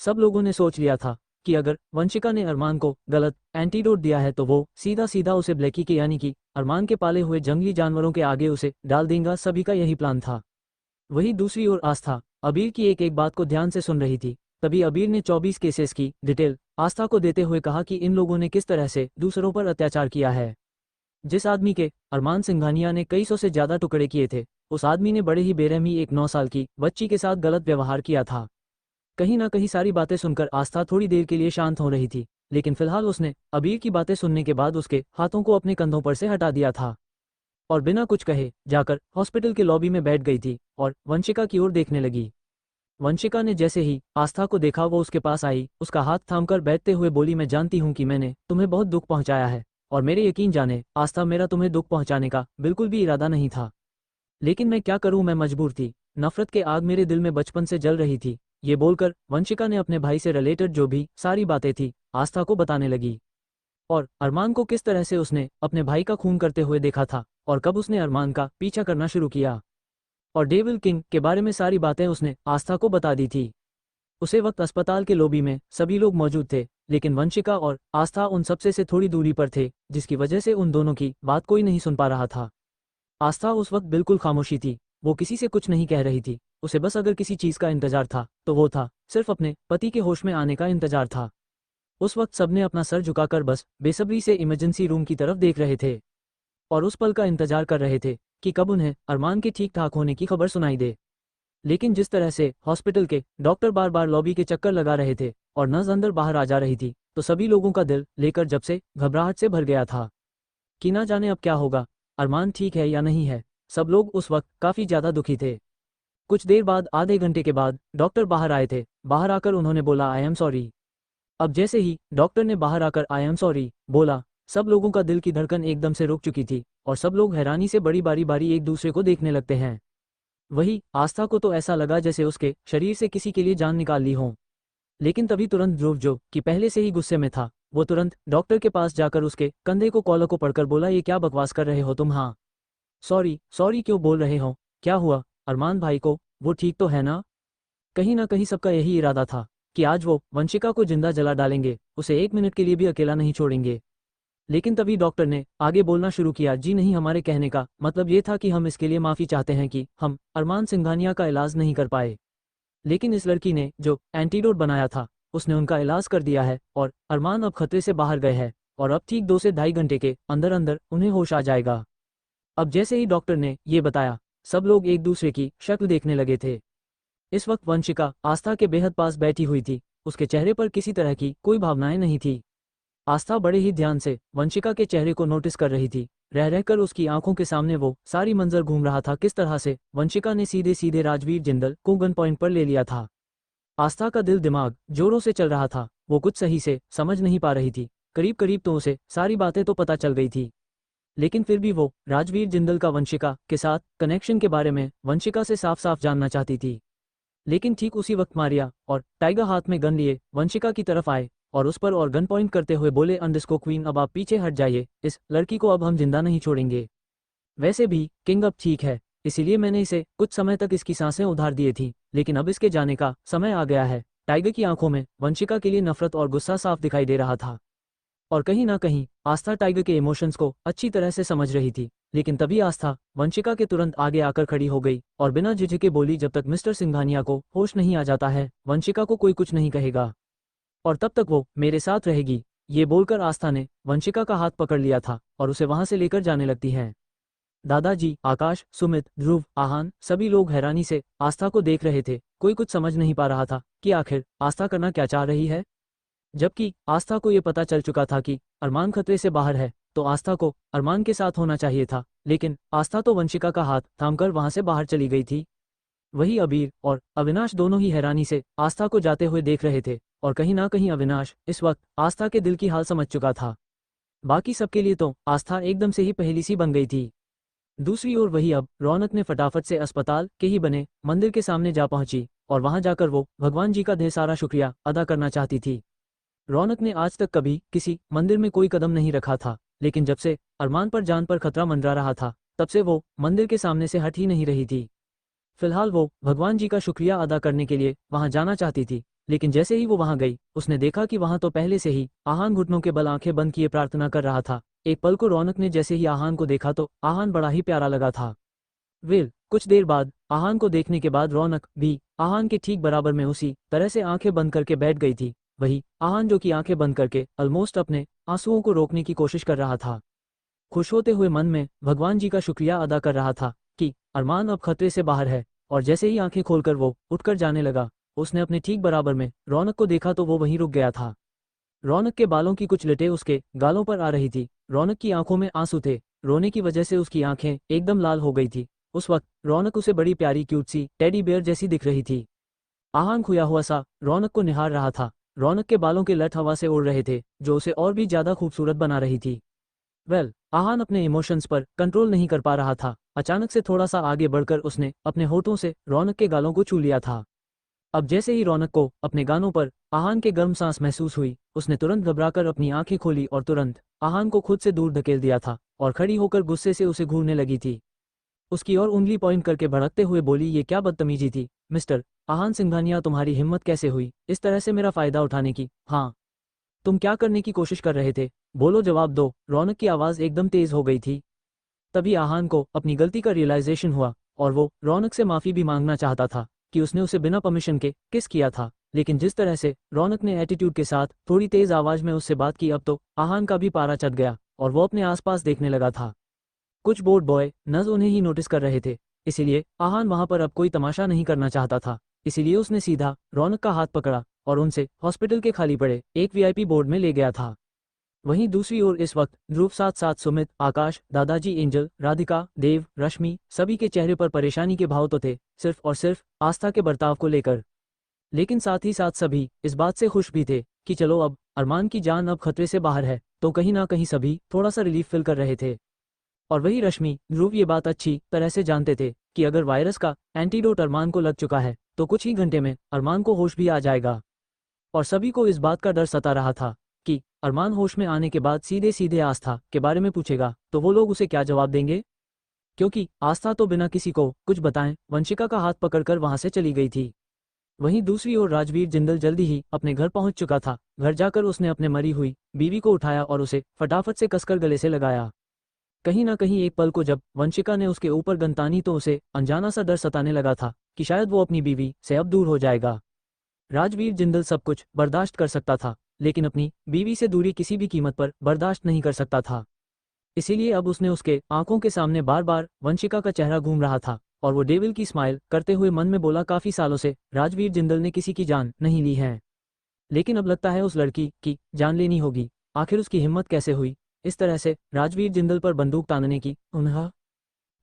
[SPEAKER 1] सब लोगों ने सोच लिया था कि अगर वंशिका ने अरमान को गलत एंटीडोट दिया है तो वो सीधा सीधा उसे ब्लैकी के यानी कि अरमान के पाले हुए जंगली जानवरों के आगे उसे डाल देगा। सभी का यही प्लान था। वहीं दूसरी ओर आस्था अबीर की एक एक बात को ध्यान से सुन रही थी। तभी अबीर ने 24 केसेस की डिटेल आस्था को देते हुए कहा कि इन लोगों ने किस तरह से दूसरों पर अत्याचार किया है। जिस आदमी के अरमान सिंघानिया ने कई सौ से ज्यादा टुकड़े किए थे, उस आदमी ने बड़े ही बेरहमी एक 9 साल की बच्ची के साथ गलत व्यवहार किया था। कहीं ना कहीं सारी बातें सुनकर आस्था थोड़ी देर के लिए शांत हो रही थी, लेकिन फिलहाल उसने अबीर की बातें सुनने के बाद उसके हाथों को अपने कंधों पर से हटा दिया था और बिना कुछ कहे जाकर हॉस्पिटल के लॉबी में बैठ गई थी और वंशिका की ओर देखने लगी। वंशिका ने जैसे ही आस्था को देखा वो उसके पास आई, उसका हाथ थामकर बैठते हुए बोली, मैं जानती हूँ कि मैंने तुम्हें बहुत दुख पहुंचाया है और मेरे यकीन जाने आस्था मेरा तुम्हें दुख पहुंचाने का बिल्कुल भी इरादा नहीं था, लेकिन मैं क्या करूं, मैं मजबूर थी। नफरत के आग मेरे दिल में बचपन से जल रही थी। ये बोलकर वंशिका ने अपने भाई से रिलेटेड जो भी सारी बातें थी आस्था को बताने लगी और अरमान को किस तरह से उसने अपने भाई का खून करते हुए देखा था और कब उसने अरमान का पीछा करना शुरू किया और डेविल किंग के बारे में सारी बातें उसने आस्था को बता दी थी। उसे वक्त अस्पताल के लॉबी में सभी लोग मौजूद थे, लेकिन वंशिका और आस्था उन सबसे से थोड़ी दूरी पर थे, जिसकी वजह से उन दोनों की बात कोई नहीं सुन पा रहा था। आस्था उस वक्त बिल्कुल खामोशी थी, वो किसी से कुछ नहीं कह रही थी। उसे बस अगर किसी चीज का इंतजार था तो वो था सिर्फ अपने पति के होश में आने का इंतजार था। उस वक्त सबने अपना सर झुकाकर बस बेसब्री से इमरजेंसी रूम की तरफ देख रहे थे और उस पल का इंतजार कर रहे थे कि कब उन्हें अरमान के ठीक ठाक होने की खबर सुनाई दे। लेकिन जिस तरह से हॉस्पिटल के डॉक्टर बार बार लॉबी के चक्कर लगा रहे थे और नर्स अंदर बाहर आ जा रही थी, तो सभी लोगों का दिल लेकर जब से घबराहट से भर गया था कि ना जाने अब क्या होगा, अरमान ठीक है या नहीं है। सब लोग उस वक्त काफी ज्यादा दुखी थे। कुछ देर बाद, आधे घंटे के बाद, डॉक्टर बाहर आए थे। बाहर आकर उन्होंने बोला, आई एम सॉरी। अब जैसे ही डॉक्टर ने बाहर आकर आई एम सॉरी बोला, सब लोगों का दिल की धड़कन एकदम से रुक चुकी थी और सब लोग हैरानी से बड़ी बारी बारी एक दूसरे को देखने लगते हैं। वही आस्था को तो ऐसा लगा जैसे उसके शरीर से किसी के लिए जान निकाल ली हो। लेकिन तभी तुरंत ध्रुव, जो कि पहले से ही गुस्से में था, वो तुरंत डॉक्टर के पास जाकर उसके कंधे को कॉलर को पकड़कर बोला, ये क्या बकवास कर रहे हो तुम? हाँ, सॉरी सॉरी क्यों बोल रहे हो? क्या हुआ अरमान भाई को? वो ठीक तो है ना? कहीं ना कहीं सबका यही इरादा था कि आज वो वंशिका को जिंदा जला डालेंगे, उसे एक मिनट के लिए भी अकेला नहीं छोड़ेंगे। लेकिन तभी डॉक्टर ने आगे बोलना शुरू किया, जी नहीं, हमारे कहने का मतलब ये था कि हम इसके लिए माफी चाहते हैं कि हम अरमान सिंघानिया का इलाज नहीं कर पाए, लेकिन इस लड़की ने जो एंटीडोट बनाया था उसने उनका इलाज कर दिया है और अरमान अब खतरे से बाहर गए हैं और अब ठीक 2 से ढाई घंटे के अंदर अंदर उन्हें होश आ जाएगा। अब जैसे ही डॉक्टर ने ये बताया, सब लोग एक दूसरे की शक्ल देखने लगे थे। इस वक्त वंशिका आस्था के बेहद पास बैठी हुई थी। उसके चेहरे पर किसी तरह की कोई भावनाएं नहीं थी। आस्था बड़े ही ध्यान से वंशिका के चेहरे को नोटिस कर रही थी। रह रहकर उसकी आंखों के सामने वो सारी मंजर घूम रहा था, किस तरह से वंशिका ने सीधे सीधे राजवीर जिंदल को गन पॉइंट पर ले लिया था। आस्था का दिल दिमाग जोरों से चल रहा था, वो कुछ सही से समझ नहीं पा रही थी। करीब करीब तो उसे सारी बातें तो पता चल गई थी, लेकिन फिर भी वो राजवीर जिंदल का वंशिका के साथ कनेक्शन के बारे में वंशिका से साफ साफ जानना चाहती थी। लेकिन ठीक उसी वक्त मारिया और टाइगर हाथ में गन लिए वंशिका की तरफ आए और उस पर और गन पॉइंट करते हुए बोले, अंडरस्को क्वीन, अब आप पीछे हट जाइए, इस लड़की को अब हम जिंदा नहीं छोड़ेंगे। वैसे भी किंग अब ठीक है, इसीलिए मैंने इसे कुछ समय तक इसकी सांसें उधार दी थी, लेकिन अब इसके जाने का समय आ गया है। टाइगर की आंखों में वंशिका के लिए नफरत और गुस्सा साफ दिखाई दे रहा था, और कहीं ना कहीं आस्था टाइगर के इमोशंस को अच्छी तरह से समझ रही थी। लेकिन तभी आस्था वंशिका के तुरंत आगे आकर खड़ी हो गई और बिना झिझके बोली, जब तक मिस्टर सिंघानिया को होश नहीं आ जाता है वंशिका को कोई कुछ नहीं कहेगा, और तब तक वो मेरे साथ रहेगी। ये बोलकर आस्था ने वंशिका का हाथ पकड़ लिया था और उसे वहां से लेकर जाने लगती है। दादाजी, आकाश, सुमित, ध्रुव, आहान, सभी लोग हैरानी से आस्था को देख रहे थे। कोई कुछ समझ नहीं पा रहा था कि आखिर आस्था करना क्या चाह रही है। जबकि आस्था को ये पता चल चुका था कि अरमान खतरे से बाहर है, तो आस्था को अरमान के साथ होना चाहिए था, लेकिन आस्था तो वंशिका का हाथ थामकर वहां से बाहर चली गई थी। वही अबीर और अविनाश दोनों ही हैरानी से आस्था को जाते हुए देख रहे थे, और कहीं ना कहीं अविनाश इस वक्त आस्था के दिल की हाल समझ चुका था। बाकी सबके लिए तो आस्था एकदम से ही पहेली सी बन गई थी। दूसरी ओर वही अब रौनक ने फटाफट से अस्पताल के ही बने मंदिर के सामने जा पहुंची, और वहां जाकर वो भगवान जी का ढेर सारा शुक्रिया अदा करना चाहती थी। रौनक ने आज तक कभी किसी मंदिर में कोई कदम नहीं रखा था, लेकिन जब से अरमान पर जान पर खतरा मंडरा रहा था, तब से वो मंदिर के सामने से हट ही नहीं रही थी। फिलहाल वो भगवान जी का शुक्रिया अदा करने के लिए वहां जाना चाहती थी, लेकिन जैसे ही वो वहां गई, उसने देखा कि वहां तो पहले से ही आहान घुटनों के बल आंखें बंद किए प्रार्थना कर रहा था। एक पल को रौनक ने जैसे ही आहान को देखा तो आहान बड़ा ही प्यारा लगा था। वेल, कुछ देर बाद आहान को देखने के बाद रौनक भी आहान के ठीक बराबर में उसी तरह से आंखें बंद करके बैठ गई थी। वही आहान जो कि आंखें बंद करके ऑलमोस्ट अपने आंसुओं को रोकने की कोशिश कर रहा था, खुश होते हुए मन में भगवान जी का शुक्रिया अदा कर रहा था कि अरमान अब खतरे से बाहर है। और जैसे ही आंखें खोलकर वो उठकर जाने लगा, उसने अपने ठीक बराबर में रौनक को देखा तो वो वहीं रुक गया था। रौनक के बालों की कुछ लटें उसके गालों पर आ रही थी। रौनक की आंखों में आंसू थे, रोने की वजह से उसकी आंखें एकदम लाल हो गई थी। उस वक्त रौनक उसे बड़ी प्यारी क्यूट सी टेडी बेयर जैसी दिख रही थी। आहान खोया हुआ सा रौनक को निहार रहा था। रौनक के बालों के लट हवा से उड़ रहे थे, जो उसे और भी ज्यादा खूबसूरत बना रही थी। आहान अपने इमोशंस पर कंट्रोल नहीं कर पा रहा था। अचानक से थोड़ा सा आगे बढ़कर उसने अपने होठों से रौनक के गालों को छू लिया था। अब जैसे ही रौनक को अपने गानों पर आहान के गर्म सांस महसूस हुई, उसने तुरंत घबराकर अपनी आंखें खोली और तुरंत आहान को खुद से दूर धकेल दिया था और खड़ी होकर गुस्से से उसे घूरने लगी थी। उसकी और उंगली पॉइंट करके भड़कते हुए बोली, ये क्या बदतमीजी थी मिस्टर आहान सिंघानिया, तुम्हारी हिम्मत कैसे हुई इस तरह से मेरा फायदा उठाने की? हाँ, तुम क्या करने की कोशिश कर रहे थे? बोलो, जवाब दो। रौनक की आवाज एकदम तेज हो गई थी। तभी आहान को अपनी गलती का रियलाइजेशन हुआ और वो रौनक से माफी भी मांगना चाहता था कि उसने उसे बिना परमिशन के किस किया था, लेकिन जिस तरह से रौनक ने एटीट्यूड के साथ थोड़ी तेज आवाज में उससे बात की, अब तो आहान का भी पारा चढ़ गया और वो अपने आसपास देखने लगा था। कुछ बोर्ड बॉय नज उन्हें ही नोटिस कर रहे थे, इसीलिए आहान वहां पर अब कोई तमाशा नहीं करना चाहता था। इसीलिए उसने सीधा रौनक का हाथ पकड़ा और उनसे हॉस्पिटल के खाली पड़े एक वीआईपी बोर्ड में ले गया था। वहीं दूसरी ओर इस वक्त ध्रुव साथ साथ सुमित, आकाश, दादाजी, एंजल, राधिका, देव, रश्मि, सभी के चेहरे पर परेशानी के भाव तो थे, सिर्फ और सिर्फ आस्था के बर्ताव को लेकर। लेकिन साथ ही साथ सभी इस बात से खुश भी थे कि चलो, अब अरमान की जान अब खतरे से बाहर है, तो कहीं ना कहीं सभी थोड़ा सा रिलीफ फील कर रहे थे। और वही रश्मि, ध्रुव ये बात अच्छी तरह से जानते थे कि अगर वायरस का एंटीडोट अरमान को लग चुका है, तो कुछ ही घंटे में अरमान को होश भी आ जाएगा। और सभी को इस बात का डर सता रहा था कि अरमान होश में आने के बाद सीधे सीधे आस्था के बारे में पूछेगा तो वो लोग उसे क्या जवाब देंगे, क्योंकि आस्था तो बिना किसी को कुछ बताएं वंशिका का हाथ पकड़कर वहां से चली गई थी। वहीं दूसरी ओर राजवीर जिंदल जल्दी ही अपने घर पहुंच चुका था। घर जाकर उसने अपने मरी हुई बीवी को उठाया और उसे फटाफट से कसकर गले से लगाया। कहीं ना कहीं एक पल को जब वंशिका ने उसके ऊपर गन तानी तो उसे अनजाना सा डर सताने लगा था कि शायद वो अपनी बीवी से अब दूर हो जाएगा। राजवीर जिंदल सब कुछ बर्दाश्त कर सकता था, लेकिन अपनी बीवी से दूरी किसी भी कीमत पर बर्दाश्त नहीं कर सकता था। इसीलिए अब उसने उसके आंखों के सामने बार बार वंशिका का चेहरा घूम रहा था और वो डेविल की स्माइल करते हुए मन में बोला, काफी सालों से राजवीर जिंदल ने किसी की जान नहीं ली है, लेकिन अब लगता है उस लड़की की जान लेनी होगी। आखिर उसकी हिम्मत कैसे हुई इस तरह से राजवीर जिंदल पर बंदूक तानने की? उन्हें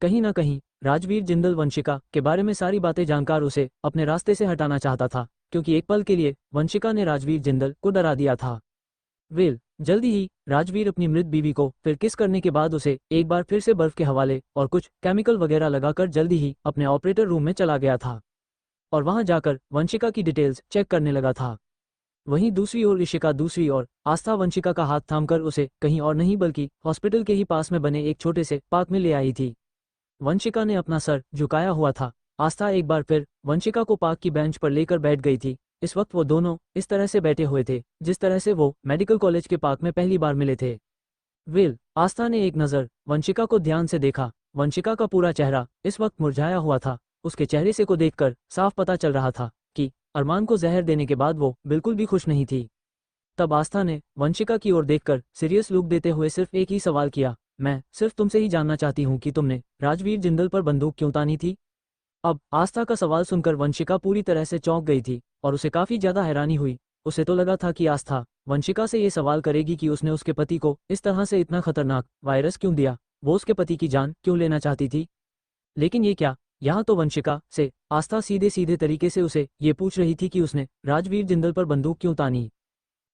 [SPEAKER 1] कहीं ना कहीं राजवीर जिंदल वंशिका के बारे में सारी बातें जानकर उसे अपने रास्ते से हटाना चाहता था, क्योंकि एक पल के लिए वंशिका ने राजवीर जिंदल को डरा दिया था। वेल, जल्दी ही राजवीर अपनी मृत बीवी को फिर किस करने के बाद उसे एक बार फिर से बर्फ के हवाले और कुछ केमिकल वगैरह लगाकर जल्दी ही अपने ऑपरेटर रूम में चला गया था। और वहां जाकर वंशिका की डिटेल्स चेक करने लगा था। वहीं दूसरी ओर ऋषिका दूसरी ओर आस्था वंशिका का हाथ थामकर उसे कहीं और नहीं बल्कि हॉस्पिटल के ही पास में बने एक छोटे से पार्क में ले आई थी। वंशिका ने अपना सर झुकाया हुआ था। आस्था एक बार फिर वंशिका को पार्क की बेंच पर लेकर बैठ गई थी। इस वक्त वो दोनों इस तरह से बैठे हुए थे जिस तरह से वो मेडिकल कॉलेज के पार्क में पहली बार मिले थे। विल आस्था ने एक नज़र वंशिका को ध्यान से देखा। वंशिका का पूरा चेहरा इस वक्त मुरझाया हुआ था। उसके चेहरे से को देखकर साफ पता चल रहा था कि अरमान को जहर देने के बाद वो बिल्कुल भी खुश नहीं थी। तब आस्था ने वंशिका की ओर देखकर सीरियस लुक देते हुए सिर्फ एक ही सवाल किया, मैं सिर्फ तुमसे ही जानना चाहती हूँ कि तुमने राजवीर जिंदल पर बंदूक क्यों तानी थी। अब आस्था का सवाल सुनकर वंशिका पूरी तरह से चौंक गई थी और उसे काफी ज्यादा हैरानी हुई। उसे तो लगा था कि आस्था वंशिका से ये सवाल करेगी कि उसने उसके पति को इस तरह से इतना खतरनाक वायरस क्यों दिया, वो उसके पति की जान क्यों लेना चाहती थी। लेकिन ये क्या, यहाँ तो वंशिका से आस्था सीधे सीधे तरीके से उसे ये पूछ रही थी कि उसने राजवीर जिंदल पर बंदूक क्यों तानी।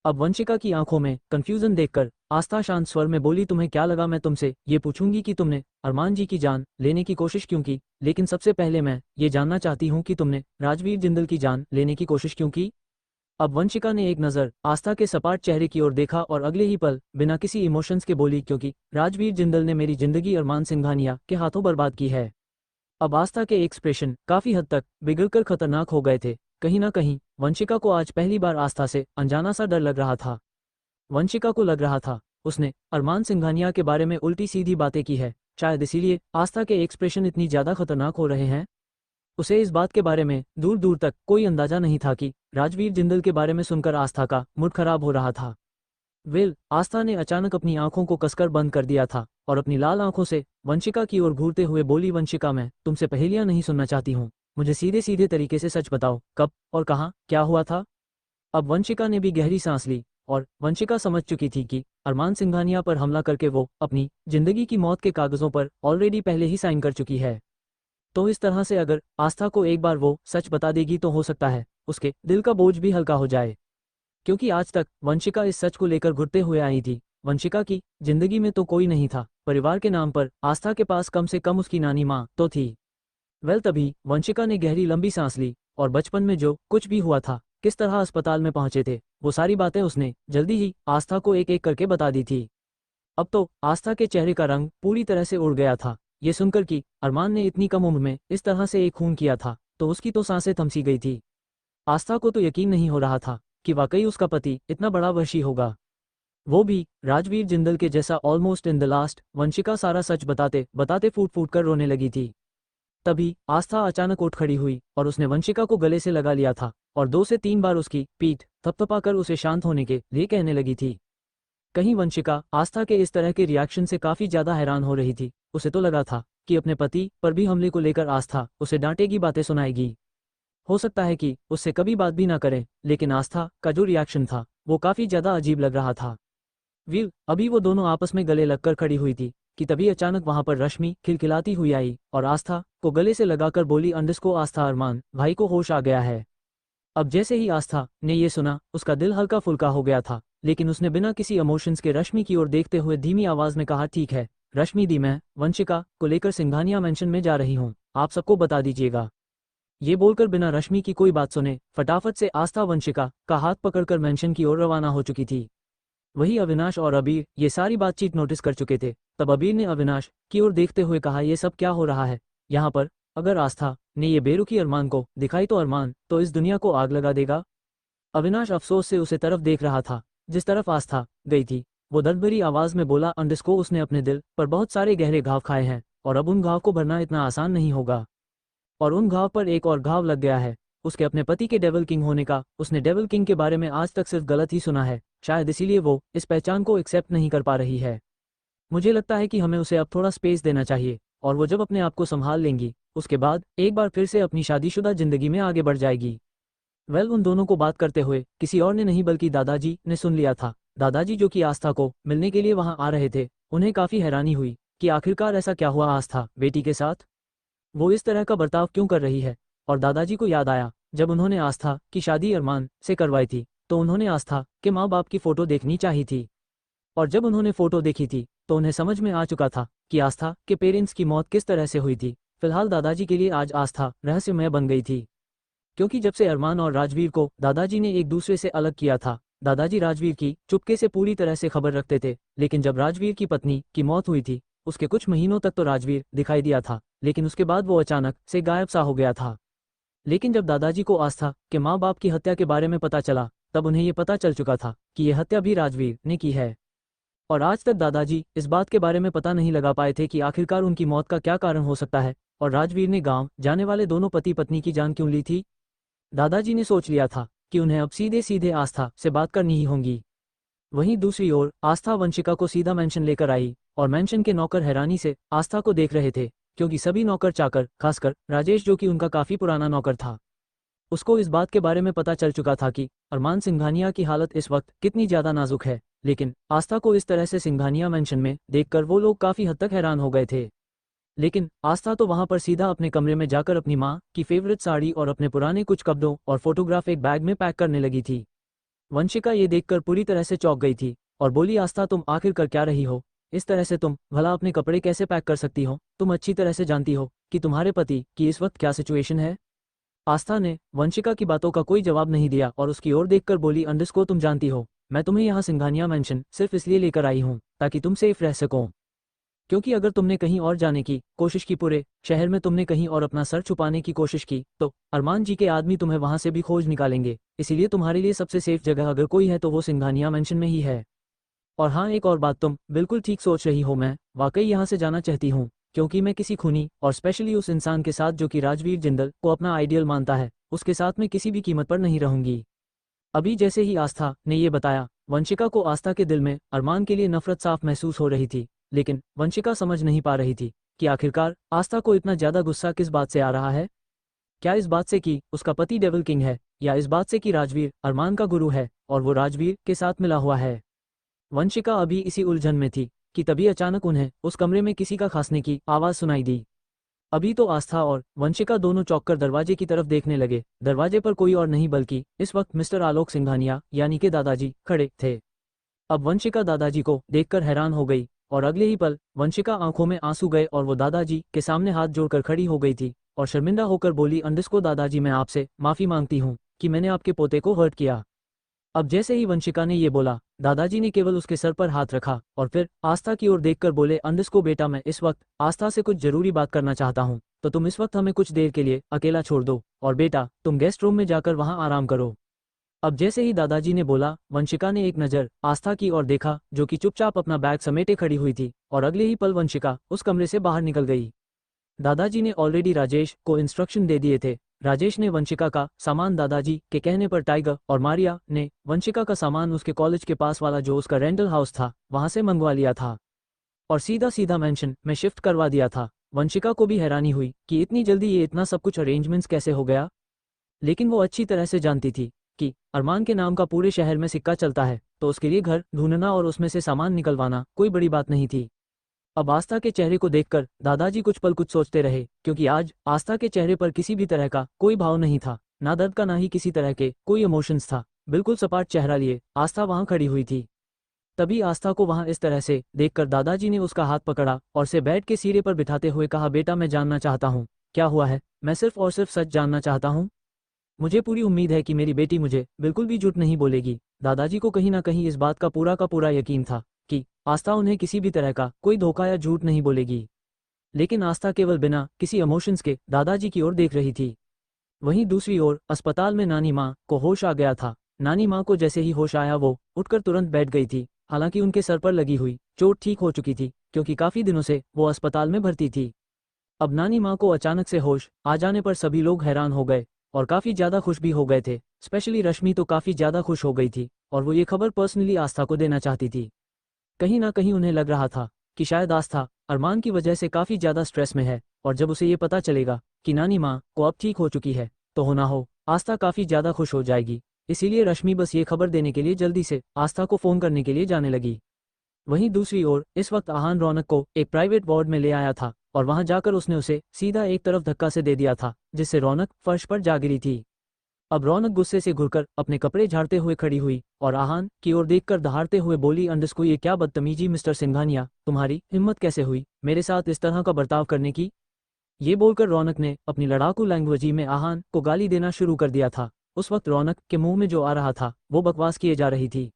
[SPEAKER 1] अब वंशिका की आंखों में कंफ्यूजन देखकर आस्था शांत स्वर में बोली, तुम्हें क्या लगा मैं तुमसे ये पूछूंगी कि तुमने अरमान जी की जान लेने की कोशिश क्यों की, लेकिन सबसे पहले मैं ये जानना चाहती हूँ कि तुमने राजवीर जिंदल की जान लेने की कोशिश क्यों की। अब वंशिका ने एक नज़र आस्था के सपाट चेहरे की ओर देखा और अगले ही पल बिना किसी इमोशंस के बोली, क्योंकि राजवीर जिंदल ने मेरी जिंदगी अरमान सिंघानिया के हाथों बर्बाद की है। अब आस्था के एक्सप्रेशन काफी हद तक बिगड़कर खतरनाक हो गए थे। कहीं ना कहीं वंशिका को आज पहली बार आस्था से अनजाना सा डर लग रहा था। वंशिका को लग रहा था उसने अरमान सिंघानिया के बारे में उल्टी सीधी बातें की है, शायद इसीलिए आस्था के एक्सप्रेशन इतनी ज्यादा खतरनाक हो रहे हैं। उसे इस बात के बारे में दूर दूर तक कोई अंदाजा नहीं था कि राजवीर जिंदल के बारे में सुनकर आस्था का मूड खराब हो रहा था। विल आस्था ने अचानक अपनी आंखों को कसकर बंद कर दिया था और अपनी लाल आंखों से वंशिका की ओर घूरते हुए बोली, वंशिका मैं तुमसे पहेलियां नहीं सुनना चाहती हूँ, मुझे सीधे सीधे तरीके से सच बताओ, कब और कहाँ क्या हुआ था। अब वंशिका ने भी गहरी सांस ली और वंशिका समझ चुकी थी कि अरमान सिंघानिया पर हमला करके वो अपनी जिंदगी की मौत के कागजों पर ऑलरेडी पहले ही साइन कर चुकी है। तो इस तरह से अगर आस्था को एक बार वो सच बता देगी तो हो सकता है उसके दिल का बोझ भी हल्का हो जाए, क्योंकि आज तक वंशिका इस सच को लेकर घुटते हुए आई थी। वंशिका की जिंदगी में तो कोई नहीं था, परिवार के नाम पर आस्था के पास कम से कम उसकी नानी माँ तो थी। तभी वंशिका ने गहरी लंबी सांस ली और बचपन में जो कुछ भी हुआ था, किस तरह अस्पताल में पहुंचे थे, वो सारी बातें उसने जल्दी ही आस्था को एक एक करके बता दी थी। अब तो आस्था के चेहरे का रंग पूरी तरह से उड़ गया था। ये सुनकर कि अरमान ने इतनी कम उम्र में इस तरह से एक खून किया था तो उसकी तो सांसें थमसी गई थी। आस्था को तो यकीन नहीं हो रहा था कि वाकई उसका पति इतना बड़ा वहशी होगा, वो भी राजवीर जिंदल के जैसा। Almost in the last Vanshika सारा सच बताते बताते फूट फूट कर रोने लगी थी। तभी आस्था अचानक उठ खड़ी हुई और उसने वंशिका को गले से लगा लिया था और 2 से 3 बार उसकी पीठ थपथपाकर उसे शांत होने के लिए कहने लगी थी। कहीं वंशिका आस्था के इस तरह के रिएक्शन से काफी ज्यादा हैरान हो रही थी। उसे तो लगा था कि अपने पति पर भी हमले को लेकर आस्था उसे डांटेगी, बातें सुनाएगी, हो सकता है कि उससे कभी बात भी ना करें, लेकिन आस्था का जो रिएक्शन था वो काफी ज्यादा अजीब लग रहा था। वीर अभी वो दोनों आपस में गले लगकर खड़ी हुई थी कि तभी अचानक वहां पर रश्मि खिलखिलाती हुई आई और आस्था को गले से लगाकर बोली, अंडरस्को आस्था अरमान भाई को होश आ गया है। अब जैसे ही आस्था ने ये सुना उसका दिल हल्का फुल्का हो गया था, लेकिन उसने बिना किसी इमोशंस के रश्मि की ओर देखते हुए धीमी आवाज में कहा, ठीक है रश्मि दी, मैं वंशिका को लेकर सिंघानिया मेंशन में जा रही हूँ, आप सबको बता दीजिएगा। ये बोलकर बिना रश्मि की कोई बात सुने फटाफट से आस्था वंशिका का हाथ पकड़कर मेंशन की ओर रवाना हो चुकी थी। वही अविनाश और अबीर ये सारी बातचीत नोटिस कर चुके थे। तब अबीर ने अविनाश की ओर देखते हुए कहा, ये सब क्या हो रहा है यहाँ पर, अगर आस्था ने ये बेरुखी अरमान को दिखाई तो अरमान तो इस दुनिया को आग लगा देगा। अविनाश अफसोस से उसे तरफ देख रहा था जिस तरफ आस्था गई थी। वो दर्द भरी आवाज में बोला, अंडरस्को उसने अपने दिल पर बहुत सारे गहरे घाव खाए हैं और अब उन घाव को भरना इतना आसान नहीं होगा, और उन घाव पर एक और घाव लग गया है उसके अपने पति के डेविल किंग होने का। उसने डेविल किंग के बारे में आज तक सिर्फ गलत ही सुना है, शायद इसीलिए वो इस पहचान को एक्सेप्ट नहीं कर पा रही है। मुझे लगता है कि हमें उसे अब थोड़ा स्पेस देना चाहिए और वो जब अपने आप को संभाल लेंगी उसके बाद एक बार फिर से अपनी शादीशुदा जिंदगी में आगे बढ़ जाएगी। उन दोनों को बात करते हुए किसी और ने नहीं बल्कि दादाजी ने सुन लिया था। दादाजी जो कि आस्था को मिलने के लिए वहां आ रहे थे, उन्हें काफी हैरानी हुई कि आखिरकार ऐसा क्या हुआ आस्था बेटी के साथ, वो इस तरह का बर्ताव क्यों कर रही है। और दादाजी को याद आया जब उन्होंने आस्था की शादी अरमान से करवाई थी तो उन्होंने आस्था के माँ बाप की फोटो देखनी चाहिए थी, और जब उन्होंने फोटो देखी थी तो उन्हें समझ में आ चुका था कि आस्था के पेरेंट्स की मौत किस तरह से हुई थी। फिलहाल दादाजी के लिए आज आस्था रहस्यमय बन गई थी। क्योंकि जब से अरमान और राजवीर को दादाजी ने एक दूसरे से अलग किया था, दादाजी राजवीर की चुपके से पूरी तरह से खबर रखते थे। लेकिन जब राजवीर की पत्नी की मौत हुई थी, उसके कुछ महीनों तक तो राजवीर दिखाई दिया था, लेकिन उसके बाद वो अचानक से गायब सा हो गया था। लेकिन जब दादाजी को आस्था के माँ बाप की हत्या के बारे में पता चला, तब उन्हें ये पता चल चुका था कि यह हत्या भी राजवीर ने की है। और आज तक दादाजी इस बात के बारे में पता नहीं लगा पाए थे कि आखिरकार उनकी मौत का क्या कारण हो सकता है और राजवीर ने गांव जाने वाले दोनों पति पत्नी की जान क्यों ली थी। दादाजी ने सोच लिया था कि उन्हें अब सीधे सीधे आस्था से बात करनी ही होगी। वहीं दूसरी ओर आस्था वंशिका को सीधा मेंशन लेकर आई और मेंशन के नौकर हैरानी से आस्था को देख रहे थे, क्योंकि सभी नौकर चाकर, खासकर राजेश जो कि उनका काफी पुराना नौकर था, उसको इस बात के बारे में पता चल चुका था कि अरमान सिंघानिया की हालत इस वक्त कितनी ज्यादा नाजुक है। लेकिन आस्था को इस तरह से सिंघानिया मेंशन में देखकर वो लोग काफी हद तक हैरान हो गए थे। लेकिन आस्था तो वहां पर सीधा अपने कमरे में जाकर अपनी माँ की फेवरेट साड़ी और अपने पुराने कुछ कपड़ों और फोटोग्राफ एक बैग में पैक करने लगी थी। वंशिका ये देखकर पूरी तरह से चौंक गई थी और बोली, आस्था तुम आखिर कर क्या रही हो? इस तरह से तुम भला अपने कपड़े कैसे पैक कर सकती हो? तुम अच्छी तरह से जानती हो कि तुम्हारे पति की इस वक्त क्या सिचुएशन है। आस्था ने वंशिका की बातों का कोई जवाब नहीं दिया और उसकी ओर देखकर बोली, अंडरस्को तुम जानती हो मैं तुम्हें यहाँ सिंघानिया मेंशन सिर्फ इसलिए लेकर आई हूँ ताकि तुम सेफ रह सको, क्योंकि अगर तुमने कहीं और जाने की कोशिश की, पूरे शहर में तुमने कहीं और अपना सर छुपाने की कोशिश की, तो अरमान जी के आदमी तुम्हें वहां से भी खोज निकालेंगे। इसीलिए तुम्हारे लिए सबसे सेफ जगह अगर कोई है तो वो सिंघानिया मेंशन में ही है। और हाँ, एक और बात, तुम बिल्कुल ठीक सोच रही हो, मैं वाकई यहाँ से जाना चाहती हूँ, क्योंकि मैं किसी खूनी और स्पेशली उस इंसान के साथ जो कि राजवीर जिंदल को अपना आइडियल मानता है, उसके साथ मैं किसी भी कीमत पर नहीं रहूंगी। अभी जैसे ही आस्था ने ये बताया, वंशिका को आस्था के दिल में अरमान के लिए नफरत साफ महसूस हो रही थी। लेकिन वंशिका समझ नहीं पा रही थी कि आखिरकार आस्था को इतना ज्यादा गुस्सा किस बात से आ रहा है। क्या इस बात से कि उसका पति डेविल किंग है, या इस बात से कि राजवीर अरमान का गुरु है और वो राजवीर के साथ मिला हुआ है। वंशिका अभी इसी उलझन में थी कि तभी अचानक उन्हें उस कमरे में किसी का खांसने की आवाज सुनाई दी। अभी तो आस्था और वंशिका दोनों चौंककर दरवाजे की तरफ देखने लगे। दरवाजे पर कोई और नहीं बल्कि इस वक्त मिस्टर आलोक सिंघानिया यानी कि दादाजी खड़े थे। अब वंशिका दादाजी को देखकर हैरान हो गई और अगले ही पल वंशिका आंखों में आंसू गए और वो दादाजी के सामने हाथ जोड़कर खड़ी हो गई थी और शर्मिंदा होकर बोली, अंडरस्को दादाजी, मैं आपसे माफी मांगती हूँ कि मैंने आपके पोते को हर्ट किया। अब जैसे ही वंशिका ने ये बोला, दादाजी ने केवल उसके सर पर हाथ रखा और फिर आस्था की ओर देखकर बोले, अंडरस्को बेटा, मैं इस वक्त आस्था से कुछ जरूरी बात करना चाहता हूँ, तो तुम इस वक्त हमें कुछ देर के लिए अकेला छोड़ दो और बेटा तुम गेस्ट रूम में जाकर वहां आराम करो। अब जैसे ही दादाजी ने बोला, वंशिका ने एक नज़र आस्था की ओर देखा जो कि चुपचाप अपना बैग समेटे खड़ी हुई थी और अगले ही पल वंशिका उस कमरे से बाहर निकल गई। दादाजी ने ऑलरेडी राजेश को इंस्ट्रक्शन दे दिए थे। राजेश ने वंशिका का सामान दादाजी के कहने पर टाइगर और मारिया ने वंशिका का सामान उसके कॉलेज के पास वाला जो उसका रेंटल हाउस था वहां से मंगवा लिया था और सीधा सीधा मेंशन में शिफ्ट करवा दिया था। वंशिका को भी हैरानी हुई कि इतनी जल्दी ये इतना सब कुछ अरेंजमेंट्स कैसे हो गया, लेकिन वो अच्छी तरह से जानती थी कि अरमान के नाम का पूरे शहर में सिक्का चलता है, तो उसके लिए घर ढूंढना और उसमें से सामान निकलवाना कोई बड़ी बात नहीं थी। अब आस्था के चेहरे को देखकर दादाजी कुछ पल कुछ सोचते रहे, क्योंकि आज आस्था के चेहरे पर किसी भी तरह का कोई भाव नहीं था, ना दर्द का ना ही किसी तरह के कोई इमोशंस था। बिल्कुल सपाट चेहरा लिए आस्था वहां खड़ी हुई थी। तभी आस्था को वहां इस तरह से देखकर दादाजी ने उसका हाथ पकड़ा और से बेड के सिरे पर बिठाते हुए कहा, बेटा मैं जानना चाहता हूँ क्या हुआ है, मैं सिर्फ और सिर्फ सच जानना चाहता हूँ। मुझे पूरी उम्मीद है कि मेरी बेटी मुझे बिल्कुल भी झूठ नहीं बोलेगी। दादाजी को कहीं ना कहीं इस बात का पूरा यकीन था कि आस्था उन्हें किसी भी तरह का कोई धोखा या झूठ नहीं बोलेगी। लेकिन आस्था केवल बिना किसी इमोशंस के दादाजी की ओर देख रही थी। वहीं दूसरी ओर अस्पताल में नानी माँ को होश आ गया था। नानी माँ को जैसे ही होश आया वो उठकर तुरंत बैठ गई थी। हालांकि उनके सर पर लगी हुई चोट ठीक हो चुकी थी, क्योंकि काफी दिनों से वो अस्पताल में भर्ती थी। अब नानी माँ को अचानक से होश आ जाने पर सभी लोग हैरान हो गए और काफी ज्यादा खुश भी हो गए थे। स्पेशली रश्मि तो काफी ज्यादा खुश हो गई थी और वो ये खबर पर्सनली आस्था को देना चाहती थी। कहीं ना कहीं उन्हें लग रहा था कि शायद आस्था अरमान की वजह से काफी ज्यादा स्ट्रेस में है और जब उसे ये पता चलेगा कि नानी माँ को अब ठीक हो चुकी है तो हो ना हो आस्था काफी ज्यादा खुश हो जाएगी। इसीलिए रश्मि बस ये खबर देने के लिए जल्दी से आस्था को फोन करने के लिए जाने लगी। वहीं दूसरी ओर इस वक्त आहान रौनक को एक प्राइवेट वार्ड में ले आया था और वहां जाकर उसने उसे सीधा एक तरफ धक्का से दे दिया था, जिससे रौनक फर्श पर जा गिरी थी। अब रौनक गुस्से से घुरकर अपने कपड़े झाड़ते हुए खड़ी हुई और आहान की ओर देखकर दहाड़ते हुए बोली, अंडरस्को ये क्या बदतमीजी मिस्टर सिंघानिया, तुम्हारी हिम्मत कैसे हुई मेरे साथ इस तरह का बर्ताव करने की। ये बोलकर रौनक ने अपनी लड़ाकू लैंग्वेज में आहान को गाली देना शुरू कर दिया था। उस वक्त रौनक के मुंह में जो आ रहा था वो बकवास किए जा रही थी।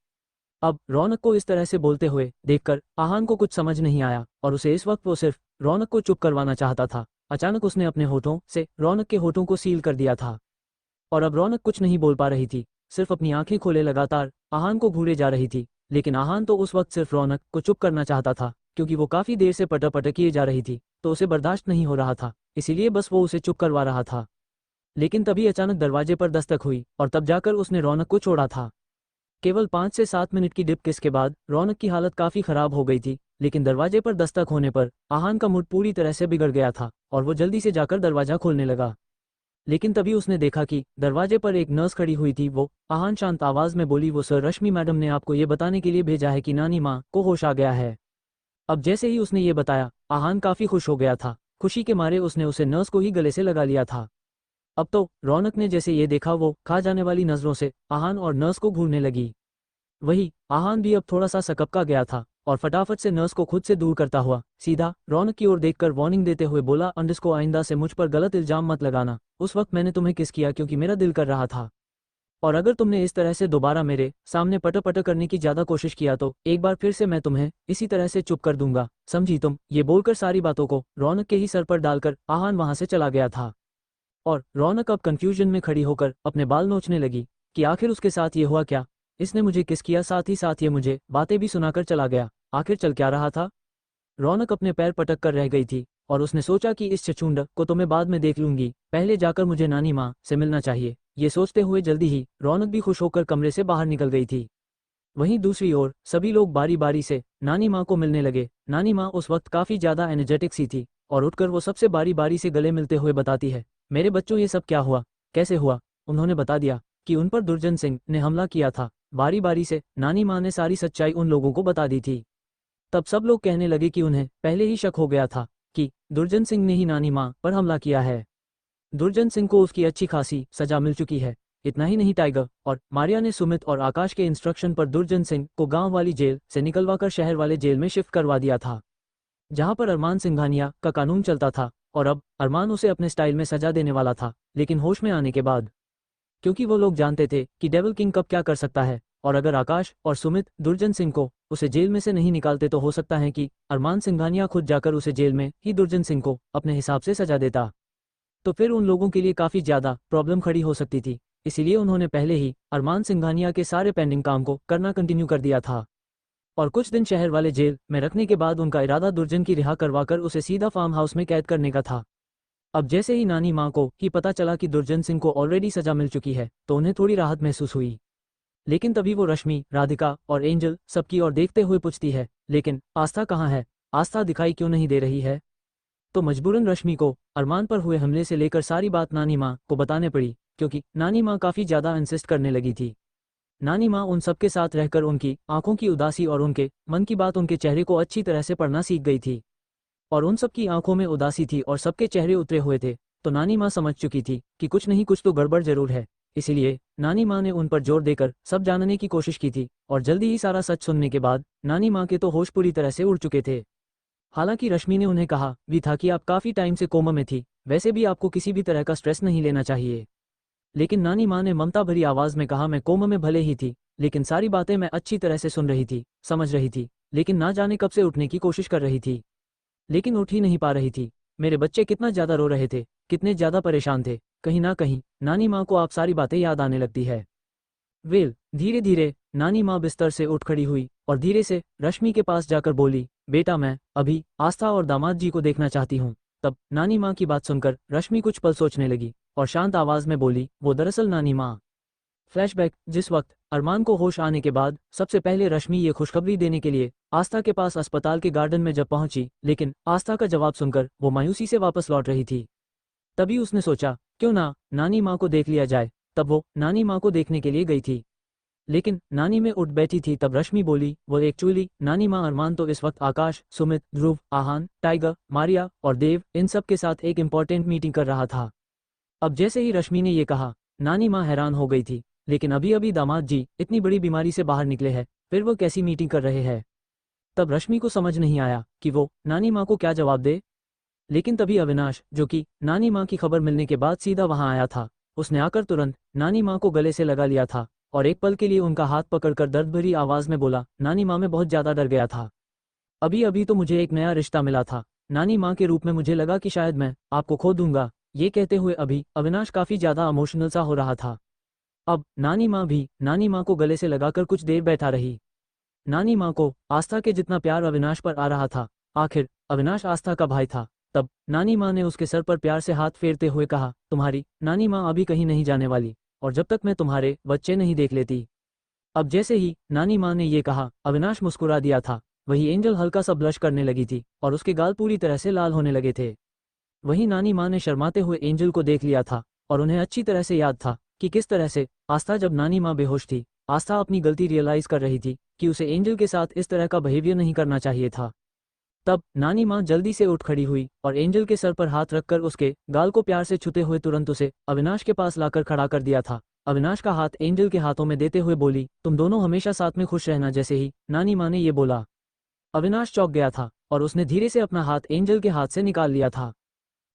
[SPEAKER 1] अब रौनक को इस तरह से बोलते हुए देखकर आहान को कुछ समझ नहीं आया और उसे इस वक्त वो सिर्फ रौनक को चुप करवाना चाहता था। अचानक उसने अपने होठों से रौनक के होठों को सील कर दिया था और अब रौनक कुछ नहीं बोल पा रही थी, सिर्फ अपनी आंखें खोले लगातार आहान को घूरे जा रही थी। लेकिन आहान तो उस वक्त सिर्फ रौनक को चुप करना चाहता था, क्योंकि वो काफी देर से पटर पटर किए जा रही थी तो उसे बर्दाश्त नहीं हो रहा था, इसीलिए बस वो उसे चुप करवा रहा था। लेकिन तभी अचानक दरवाजे पर दस्तक हुई और तब जाकर उसने रौनक को छोड़ा था। केवल 5 से 7 मिनट की डिप किस के बाद रौनक की हालत काफी खराब हो गई थी, लेकिन दरवाजे पर दस्तक होने पर आहान का मूड पूरी तरह से बिगड़ गया था और वो जल्दी से जाकर दरवाजा खोलने लगा। लेकिन तभी उसने देखा कि दरवाजे पर एक नर्स खड़ी हुई थी। वो आहान शांत आवाज में बोली, वो सर रश्मि मैडम ने आपको ये बताने के लिए भेजा है कि नानी माँ को होश आ गया है। अब जैसे ही उसने ये बताया आहान काफी खुश हो गया था। खुशी के मारे उसने उसे नर्स को ही गले से लगा लिया था। अब तो रौनक ने जैसे ये देखा वो खा जाने वाली नजरों से आहान और नर्स को घूरने लगी। वही आहान भी अब थोड़ा सा सकपका गया था और फटाफट से नर्स को खुद से दूर करता हुआ सीधा रौनक की ओर देखकर वार्निंग देते हुए बोला, अंडस को आइंदा से मुझ पर गलत इल्जाम मत लगाना। उस वक्त मैंने तुम्हें किस किया क्योंकि मेरा दिल कर रहा था, और अगर तुमने इस तरह से दोबारा मेरे सामने पटर पटर करने की ज्यादा कोशिश किया तो एक बार फिर से मैं तुम्हें इसी तरह से चुप कर दूंगा, समझी तुम। ये बोलकर सारी बातों को रौनक के ही सर पर डालकर आहान वहां से चला गया था और रौनक अब कंफ्यूजन में खड़ी होकर अपने बाल नोचने लगी कि आखिर उसके साथ ये हुआ क्या। इसने मुझे किस किया, साथ ही साथ ये मुझे बातें भी सुनाकर चला गया, आखिर चल क्या रहा था। रौनक अपने पैर पटक कर रह गई थी और उसने सोचा कि इस छछूंड को तो मैं बाद में देख लूंगी, पहले जाकर मुझे नानी माँ से मिलना चाहिए। ये सोचते हुए जल्दी ही रौनक भी खुश होकर कमरे से बाहर निकल गई थी। वहीं दूसरी ओर सभी लोग बारी बारी से नानी माँ को मिलने लगे। नानी माँ उस वक्त काफी ज्यादा एनर्जेटिक सी थी और उठकर वो सबसे बारी बारी से गले मिलते हुए बताती है, मेरे बच्चों ये सब क्या हुआ, कैसे हुआ। उन्होंने बता दिया कि उन पर दुर्जन सिंह ने हमला किया था। बारी बारी से नानी माँ ने सारी सच्चाई उन लोगों को बता दी थी। तब सब लोग कहने लगे कि उन्हें पहले ही शक हो गया था कि दुर्जन सिंह ने ही नानी माँ पर हमला किया है। दुर्जन सिंह को उसकी अच्छी खासी सजा मिल चुकी है। इतना ही नहीं, टाइगर और मारिया ने सुमित और आकाश के इंस्ट्रक्शन पर दुर्जन सिंह को गांव वाली जेल से निकलवाकर शहर वाले जेल में शिफ्ट करवा दिया था, जहां पर अरमान सिंघानिया का कानून चलता था। और अब अरमान उसे अपने स्टाइल में सजा देने वाला था, लेकिन होश में आने के बाद, क्योंकि वो लोग जानते थे कि डेविल किंग कब क्या कर सकता है। और अगर आकाश और सुमित दुर्जन सिंह को उसे जेल में से नहीं निकालते तो हो सकता है कि अरमान सिंघानिया खुद जाकर उसे जेल में ही दुर्जन सिंह को अपने हिसाब से सजा देता। तो फिर उन लोगों के लिए काफी ज्यादा प्रॉब्लम खड़ी हो सकती थी। इसीलिए उन्होंने पहले ही अरमान सिंघानिया के सारे पेंडिंग काम को करना कंटिन्यू कर दिया था और कुछ दिन शहर वाले जेल में रखने के बाद उनका इरादा दुर्जन की रिहा करवाकर उसे सीधा फार्म हाउस में कैद करने का था। अब जैसे ही नानी माँ को ही पता चला कि दुर्जन सिंह को ऑलरेडी सजा मिल चुकी है तो उन्हें थोड़ी राहत महसूस हुई। लेकिन तभी वो रश्मि, राधिका और एंजल सबकी ओर देखते हुए पूछती है, लेकिन आस्था कहाँ है, आस्था दिखाई क्यों नहीं दे रही है। तो मजबूरन रश्मि को अरमान पर हुए हमले से लेकर सारी बात नानी माँ को बताने पड़ी, क्योंकि नानी माँ काफी ज्यादा इंसिस्ट करने लगी थी। नानी माँ उन सबके साथ रहकर उनकी आंखों की उदासी और उनके मन की बात उनके चेहरे को अच्छी तरह से पढ़ना सीख गई थी। और उन सबकी आंखों में उदासी थी और सबके चेहरे उतरे हुए थे, तो नानी माँ समझ चुकी थी कि कुछ नहीं कुछ तो गड़बड़ जरूर है। इसीलिए नानी माँ ने उन पर जोर देकर सब जानने की कोशिश की थी और जल्दी ही सारा सच सुनने के बाद नानी माँ के तो होश पूरी तरह से उड़ चुके थे। हालांकि रश्मि ने उन्हें कहा भी था कि आप काफी टाइम से कोमा में थी, वैसे भी आपको किसी भी तरह का स्ट्रेस नहीं लेना चाहिए। लेकिन नानी माँ ने ममता भरी आवाज में कहा, मैं कोमा में भले ही थी लेकिन सारी बातें मैं अच्छी तरह से सुन रही थी, समझ रही थी, लेकिन ना जाने कब से उठने की कोशिश कर रही थी, लेकिन उठ ही नहीं पा रही थी। मेरे बच्चे कितना ज्यादा रो रहे थे, कितने ज्यादा परेशान थे। कहीं ना कहीं नानी माँ को आप सारी बातें याद आने लगती है। वेल, धीरे धीरे नानी माँ बिस्तर से उठ खड़ी हुई और धीरे से रश्मि के पास जाकर बोली, बेटा मैं अभी आस्था और दामाद जी को देखना चाहती हूँ। तब नानी माँ की बात सुनकर रश्मि कुछ पल सोचने लगी और शांत आवाज में बोली, वो दरअसल नानी माँ। फ्लैशबैक, जिस वक्त अरमान को होश आने के बाद सबसे पहले रश्मि ये खुशखबरी देने के लिए आस्था के पास अस्पताल के गार्डन में जब पहुंची, लेकिन आस्था का जवाब सुनकर वो मायूसी से वापस लौट रही थी। तभी उसने सोचा क्यों ना नानी माँ को देख लिया जाए। तब वो नानी माँ को देखने के लिए गई थी, लेकिन नानी में उठ बैठी थी। तब रश्मि बोली, वो एक्चुअली नानी माँ अरमान तो इस वक्त आकाश, सुमित, ध्रुव, आहान, टाइगर, मारिया और देव इन सब के साथ एक इम्पॉर्टेंट मीटिंग कर रहा था। अब जैसे ही रश्मि ने ये कहा नानी माँ हैरान हो गई थी, लेकिन अभी अभी दामाद जी इतनी बड़ी बीमारी से बाहर निकले हैं, फिर वो कैसी मीटिंग कर रहे हैं। तब रश्मि को समझ नहीं आया कि वो नानी माँ को क्या जवाब दे। लेकिन तभी अविनाश, जो कि नानी माँ की खबर मिलने के बाद सीधा वहां आया था, उसने आकर तुरंत नानी माँ को गले से लगा लिया था और एक पल के लिए उनका हाथ पकड़कर दर्द भरी आवाज में बोला, नानी माँ मैं बहुत ज्यादा डर गया था। अभी अभी तो मुझे एक नया रिश्ता मिला था, नानी माँ के रूप में मुझे लगा कि शायद मैं आपको खो दूंगा। ये कहते हुए अभी अविनाश काफी ज्यादा इमोशनल सा हो रहा था। अब नानी माँ भी नानी माँ को गले से लगाकर कुछ देर बैठा रही। नानी माँ को आस्था के जितना प्यार अविनाश पर आ रहा था, आखिर अविनाश आस्था का भाई था। तब नानी माँ ने उसके सर पर प्यार से हाथ फेरते हुए कहा, तुम्हारी नानी माँ अभी कहीं नहीं जाने वाली, और जब तक मैं तुम्हारे बच्चे नहीं देख लेती। अब जैसे ही नानी माँ ने ये कहा, अविनाश मुस्कुरा दिया था। वही एंजल हल्का सा ब्लश करने लगी थी और उसके गाल पूरी तरह से लाल होने लगे थे। वहीं नानी माँ ने शर्माते हुए एंजल को देख लिया था और उन्हें अच्छी तरह से याद था कि किस तरह से आस्था, जब नानी माँ बेहोश थी, आस्था अपनी गलती रियलाइज कर रही थी कि उसे एंजल के साथ इस तरह का बिहेवियर नहीं करना चाहिए था। तब नानी माँ जल्दी से उठ खड़ी हुई और एंजल के सर पर हाथ रखकर उसके गाल को प्यार से छूते हुए तुरंत उसे अविनाश के पास लाकर खड़ा कर दिया था। अविनाश का हाथ एंजल के हाथों में देते हुए बोली, तुम दोनों हमेशा साथ में खुश रहना। जैसे ही नानी माँ ने ये बोला, अविनाश चौंक गया था और उसने धीरे से अपना हाथ एंजल के हाथ से निकाल लिया था।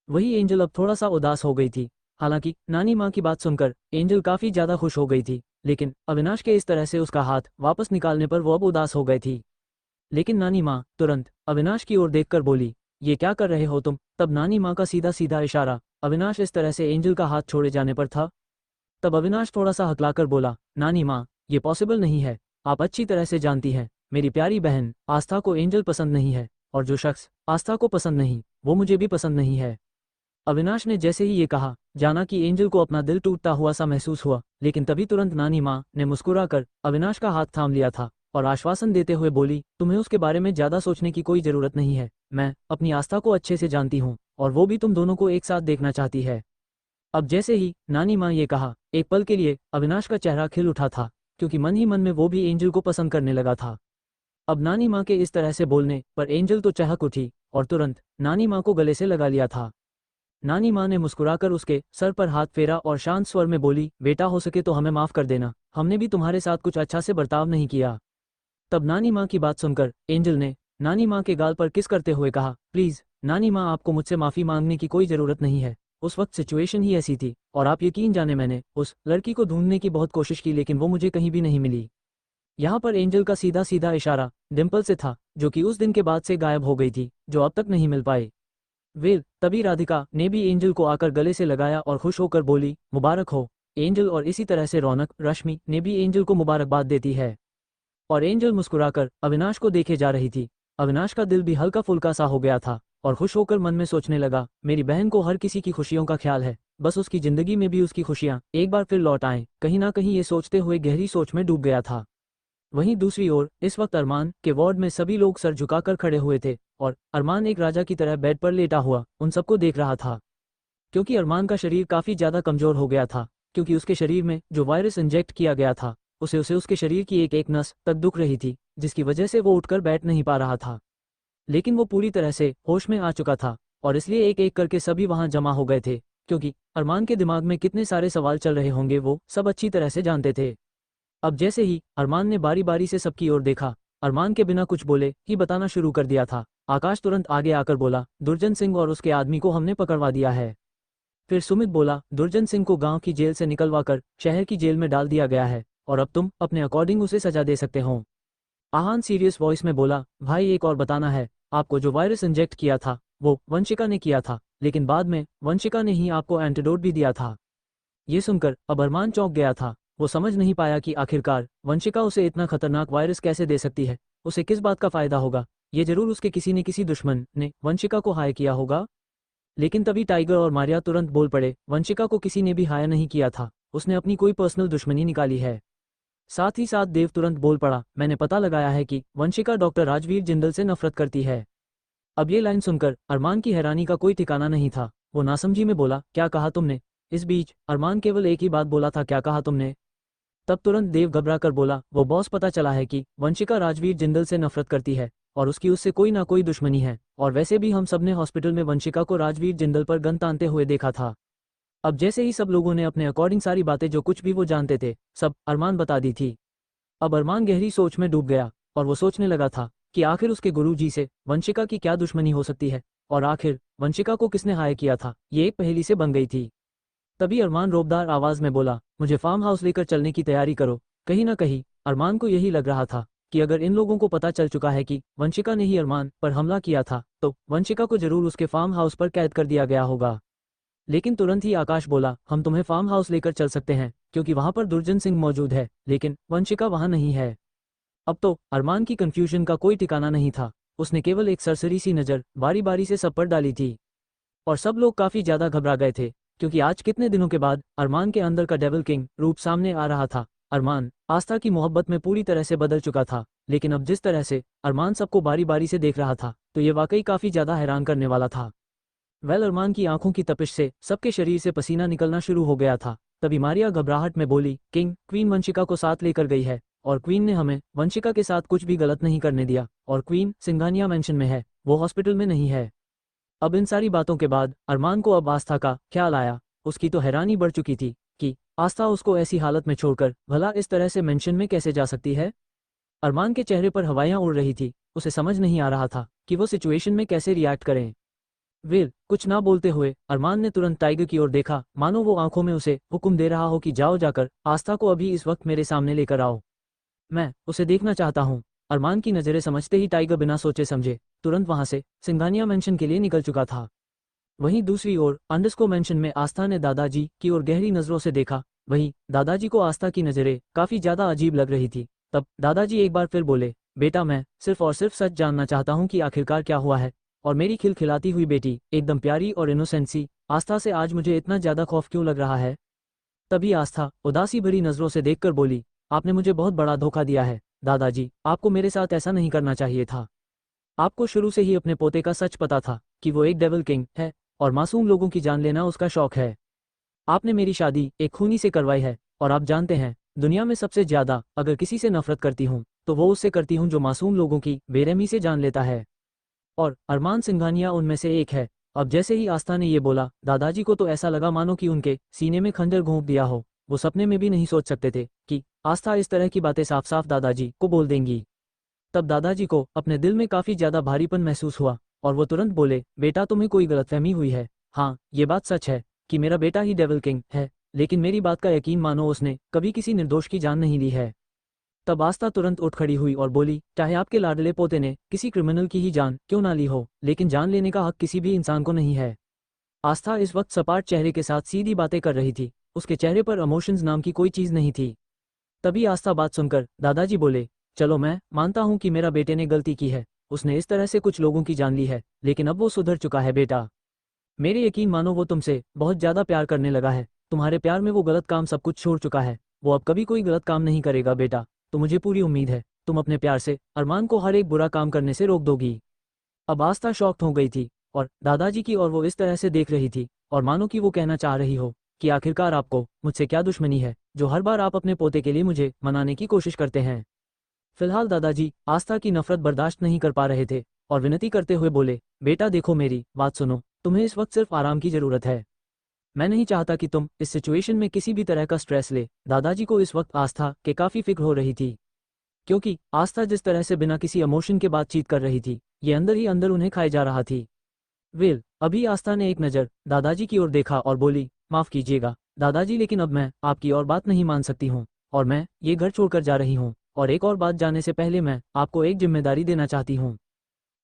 [SPEAKER 1] वही एंजल अब थोड़ा सा उदास हो गई थी। हालांकि नानी माँ की बात सुनकर एंजल काफी ज्यादा खुश हो गई थी, लेकिन अविनाश के इस तरह से उसका हाथ वापस निकालने पर वो अब उदास हो गई थी। लेकिन नानी माँ तुरंत अविनाश की ओर देखकर बोली, ये क्या कर रहे हो तुम? तब नानी माँ का सीधा सीधा इशारा अविनाश इस तरह से एंजल का हाथ छोड़े जाने पर था। तब अविनाश थोड़ा सा हकलाकर बोला, नानी माँ ये पॉसिबल नहीं है। आप अच्छी तरह से जानती हैं मेरी प्यारी बहन आस्था को एंजल पसंद नहीं है, और जो शख्स आस्था को पसंद नहीं वो मुझे भी पसंद नहीं है। अविनाश ने जैसे ही ये कहा, जाना कि एंजल को अपना दिल टूटता हुआ सा महसूस हुआ, लेकिन तभी तुरंत नानी माँ ने मुस्कुराकर अविनाश का हाथ थाम लिया था और आश्वासन देते हुए बोली, तुम्हें उसके बारे में ज्यादा सोचने की कोई जरूरत नहीं है। मैं अपनी आस्था को अच्छे से जानती हूँ और वो भी तुम दोनों को एक साथ देखना चाहती है। अब जैसे ही नानी माँ ये कहा, एक पल के लिए अविनाश का चेहरा खिल उठा था, क्योंकि मन ही मन में वो भी एंजल को पसंद करने लगा था। अब नानी माँ के इस तरह से बोलने पर एंजल तो चहक उठी और तुरंत नानी माँ को गले से लगा लिया था। नानी माँ ने मुस्कुराकर उसके सर पर हाथ फेरा और शांत स्वर में बोली, बेटा हो सके तो हमें माफ कर देना, हमने भी तुम्हारे साथ कुछ अच्छा से बर्ताव नहीं किया। तब नानी माँ की बात सुनकर एंजल ने नानी माँ के गाल पर किस करते हुए कहा, प्लीज नानी माँ आपको मुझसे माफी मांगने की कोई जरूरत नहीं है। उस वक्त सिचुएशन ही ऐसी थी और आप यकीन जाने मैंने उस लड़की को ढूंढने की बहुत कोशिश की, लेकिन वो मुझे कहीं भी नहीं मिली। यहाँ पर एंजल का सीधा सीधा इशारा डिम्पल से था, जो कि उस दिन के बाद से गायब हो गई थी, जो अब तक नहीं मिल पाए। वेल तभी राधिका ने भी एंजल को आकर गले से लगाया और खुश होकर बोली, मुबारक हो एंजल। और इसी तरह से रौनक रश्मि ने भी एंजल को मुबारकबाद देती है और एंजल मुस्कुराकर अविनाश को देखे जा रही थी। अविनाश का दिल भी हल्का फुल्का सा हो गया था और खुश होकर मन में सोचने लगा, मेरी बहन को हर किसी की खुशियों का ख्याल है, बस उसकी जिंदगी में भी उसकी खुशियां एक बार फिर लौट आएं। कहीं ना कहीं ये सोचते हुए गहरी सोच में डूब गया था। वहीं दूसरी ओर इस वक्त अरमान के वार्ड में सभी लोग सर झुकाकर खड़े हुए थे और अरमान एक राजा की तरह बेड पर लेटा हुआ उन सबको देख रहा था। क्योंकि अरमान का शरीर काफी ज्यादा कमजोर हो गया था, क्योंकि उसके शरीर में जो वायरस इंजेक्ट किया गया था उसे उसके शरीर की एक एक नस तक दुख रही थी, जिसकी वजह से वो उठकर बैठ नहीं पा रहा था। लेकिन वो पूरी तरह से होश में आ चुका था और इसलिए एक एक करके सभी वहां जमा हो गए थे, क्योंकि अरमान के दिमाग में कितने सारे सवाल चल रहे होंगे वो सब अच्छी तरह से जानते थे। अब जैसे ही अरमान ने बारी बारी से सबकी ओर देखा, अरमान के बिना कुछ बोले ही बताना शुरू कर दिया था। आकाश तुरंत आगे आकर बोला, दुर्जन सिंह और उसके आदमी को हमने पकड़वा दिया है। फिर सुमित बोला, दुर्जन सिंह को गांव की जेल से निकलवाकर शहर की जेल में डाल दिया गया है और अब तुम अपने अकॉर्डिंग उसे सजा दे सकते हो। आहान सीरियस वॉइस में बोला, भाई एक और बताना है, आपको जो वायरस इंजेक्ट किया था वो वंशिका ने किया था, लेकिन बाद में वंशिका ने ही आपको एंटीडोट भी दिया था। ये सुनकर अब अरमान चौंक गया था। वो समझ नहीं पाया कि आखिरकार वंशिका उसे इतना खतरनाक वायरस कैसे दे सकती है, उसे किस बात का फायदा होगा। ये जरूर उसके किसी न किसी दुश्मन ने वंशिका को हायर किया होगा। लेकिन तभी टाइगर और मारिया तुरंत बोल पड़े, वंशिका को किसी ने भी हायर नहीं किया था, उसने अपनी कोई पर्सनल दुश्मनी निकाली है। साथ ही साथ देव तुरंत बोल पड़ा, मैंने पता लगाया है कि वंशिका डॉक्टर राजवीर जिंदल से नफरत करती है। अब ये लाइन सुनकर अरमान की हैरानी का कोई ठिकाना नहीं था। वो नासमझी में बोला, क्या कहा तुमने? इस बीच अरमान केवल एक ही बात बोला था, क्या कहा तुमने? तब तुरंत देव घबरा कर बोला, वो बॉस पता चला है कि वंशिका राजवीर जिंदल से नफरत करती है और उसकी उससे कोई ना कोई दुश्मनी है, और वैसे भी हम सबने हॉस्पिटल में वंशिका को राजवीर जिंदल पर गन तानते हुए देखा था। अब जैसे ही सब लोगों ने अपने अकॉर्डिंग सारी बातें जो कुछ भी वो जानते थे सब अरमान बता दी थी। अब अरमान गहरी सोच में डूब गया और वो सोचने लगा था कि आखिर उसके गुरुजी से वंशिका की क्या दुश्मनी हो सकती है, और आखिर वंशिका को किसने हायर किया था, ये एक पहेली से बन गई थी। तभी अरमान रोबदार आवाज में बोला, मुझे फार्म हाउस लेकर चलने की तैयारी करो। कहीं ना कहीं अरमान को यही लग रहा था कि अगर इन लोगों को पता चल चुका है कि वंशिका ने ही अरमान पर हमला किया था, तो वंशिका को जरूर उसके फार्म हाउस पर कैद कर दिया गया होगा। लेकिन तुरंत ही आकाश बोला, हम तुम्हें फार्म हाउस लेकर चल सकते हैं क्योंकि वहां पर दुर्जन सिंह मौजूद है, लेकिन वंशिका वहां नहीं है। अब तो अरमान की कंफ्यूजन का कोई ठिकाना नहीं था। उसने केवल एक सरसरी सी नज़र बारी बारी से सब पर डाली थी और सब लोग काफी ज्यादा घबरा गए थे क्योंकि आज कितने दिनों के बाद अरमान के अंदर का डेविल किंग रूप सामने आ रहा था। अरमान आस्था की मोहब्बत में पूरी तरह से बदल चुका था, लेकिन अब जिस तरह से अरमान सबको बारी बारी से देख रहा था तो ये वाकई काफी ज्यादा हैरान करने वाला था। अरमान की आंखों की तपिश से सबके शरीर से पसीना निकलना शुरू हो गया था। तभी मारिया घबराहट में बोली, किंग, क्वीन वंशिका को साथ लेकर गई है और क्वीन ने हमें वंशिका के साथ कुछ भी गलत नहीं करने दिया और क्वीन सिंघानिया मेंशन में है, वो हॉस्पिटल में नहीं है। अब इन सारी बातों के बाद अरमान को अब आस्था का ख्याल आया। उसकी तो हैरानी बढ़ चुकी थी कि आस्था उसको ऐसी हालत में छोड़कर भला इस तरह से मेंशन में कैसे जा सकती है। अरमान के चेहरे पर हवाइयां उड़ रही थी, उसे समझ नहीं आ रहा था कि वो सिचुएशन में कैसे रिएक्ट करें। कुछ ना बोलते हुए अरमान ने तुरंत टाइगर की ओर देखा, मानो वो आंखों में उसे हुक्म दे रहा हो कि जाओ जाकर आस्था को अभी इस वक्त मेरे सामने लेकर आओ, मैं उसे देखना चाहता हूँ। अरमान की नजरें समझते ही टाइगर बिना सोचे समझे तुरंत वहां से सिंघानिया मेंशन के लिए निकल चुका था। वहीं दूसरी ओर अंडरस्को मेंशन में आस्था ने दादाजी की ओर गहरी नजरों से देखा। वहीं दादाजी को आस्था की नजरें काफी ज्यादा अजीब लग रही थी। तब दादाजी एक बार फिर बोले, बेटा, मैं सिर्फ और सिर्फ सच जानना चाहता हूँ कि आखिरकार क्या हुआ है और मेरी खिलखिलाती हुई बेटी एकदम प्यारी और इनोसेंट सी आस्था से आज मुझे इतना ज्यादा खौफ क्यों लग रहा है। तभी आस्था उदासी भरी नजरों से देखकर बोली, आपने मुझे बहुत बड़ा धोखा दिया है दादाजी, आपको मेरे साथ ऐसा नहीं करना चाहिए था। आपको शुरू से ही अपने पोते का सच पता था कि वो एक डेविल किंग है और मासूम लोगों की जान लेना उसका शौक है। आपने मेरी शादी एक खूनी से करवाई है और आप जानते हैं, दुनिया में सबसे ज्यादा अगर किसी से नफरत करती हूँ तो वो उससे करती हूँ जो मासूम लोगों की बेरहमी से जान लेता है, और अरमान सिंघानिया उनमें से एक है। अब जैसे ही आस्था ने ये बोला, दादाजी को तो ऐसा लगा मानो कि उनके सीने में खंजर घोंप दिया हो। वो सपने में भी नहीं सोच सकते थे कि आस्था इस तरह की बातें साफ साफ दादाजी को बोल देंगी। तब दादाजी को अपने दिल में काफी ज्यादा भारीपन महसूस हुआ और वो तुरंत बोले, बेटा, तुम्हें कोई गलतफहमी हुई है। हाँ, ये बात सच है कि मेरा बेटा ही डेविल किंग है, लेकिन मेरी बात का यकीन मानो, उसने कभी किसी निर्दोष की जान नहीं ली है। तब आस्था तुरंत उठ खड़ी हुई और बोली, चाहे आपके लाडले पोते ने किसी क्रिमिनल की ही जान क्यों ना ली हो, लेकिन जान लेने का हक किसी भी इंसान को नहीं है। आस्था इस वक्त सपाट चेहरे के साथ सीधी बातें कर रही थी, उसके चेहरे पर इमोशंस नाम की कोई चीज नहीं थी। तभी आस्था बात सुनकर दादाजी बोले, चलो मैं मानता हूँ कि मेरा बेटे ने गलती की है, उसने इस तरह से कुछ लोगों की जान ली है, लेकिन अब वो सुधर चुका है बेटा। मेरे यकीन मानो, वो तुमसे बहुत ज्यादा प्यार करने लगा है। तुम्हारे प्यार में वो गलत काम सब कुछ छोड़ चुका है, वो अब कभी कोई गलत काम नहीं करेगा बेटा। तो मुझे पूरी उम्मीद है तुम अपने प्यार से अरमान को हर एक बुरा काम करने से रोक दोगी। अब आस्था शॉक्ड हो गई थी और दादाजी की ओर वो इस तरह से देख रही थी और मानो कि वो कहना चाह रही हो कि आखिरकार आपको मुझसे क्या दुश्मनी है जो हर बार आप अपने पोते के लिए मुझे मनाने की कोशिश करते हैं। फिलहाल दादाजी आस्था की नफरत बर्दाश्त नहीं कर पा रहे थे और विनती करते हुए बोले, बेटा देखो, मेरी बात सुनो, तुम्हें इस वक्त सिर्फ आराम की जरूरत है। मैं नहीं चाहता कि तुम इस सिचुएशन में किसी भी तरह का स्ट्रेस ले। दादाजी को इस वक्त आस्था के काफी फिक्र हो रही थी, क्योंकि आस्था जिस तरह से बिना किसी इमोशन के बातचीत कर रही थी, ये अंदर ही अंदर उन्हें खाए जा रहा थी। अभी आस्था ने एक नज़र दादाजी की ओर देखा और बोली, माफ कीजिएगा दादाजी, लेकिन अब मैं आपकी और बात नहीं मान सकती हूँ और मैं ये घर छोड़कर जा रही हूँ। और एक और बात जाने से पहले मैं आपको एक जिम्मेदारी देना चाहती हूँ।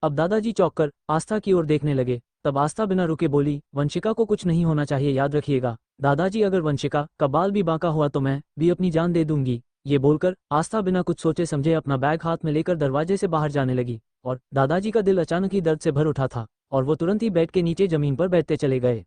[SPEAKER 1] अब दादाजी चौंककर आस्था की ओर देखने लगे। तब आस्था बिना रुके बोली, वंशिका को कुछ नहीं होना चाहिए, याद रखिएगा दादाजी, अगर वंशिका का बाल भी बांका हुआ तो मैं भी अपनी जान दे दूंगी। ये बोलकर आस्था बिना कुछ सोचे समझे अपना बैग हाथ में लेकर दरवाजे से बाहर जाने लगी और दादाजी का दिल अचानक ही दर्द से भर उठा था और वो तुरंत ही बेड के नीचे जमीन पर बैठते चले गए।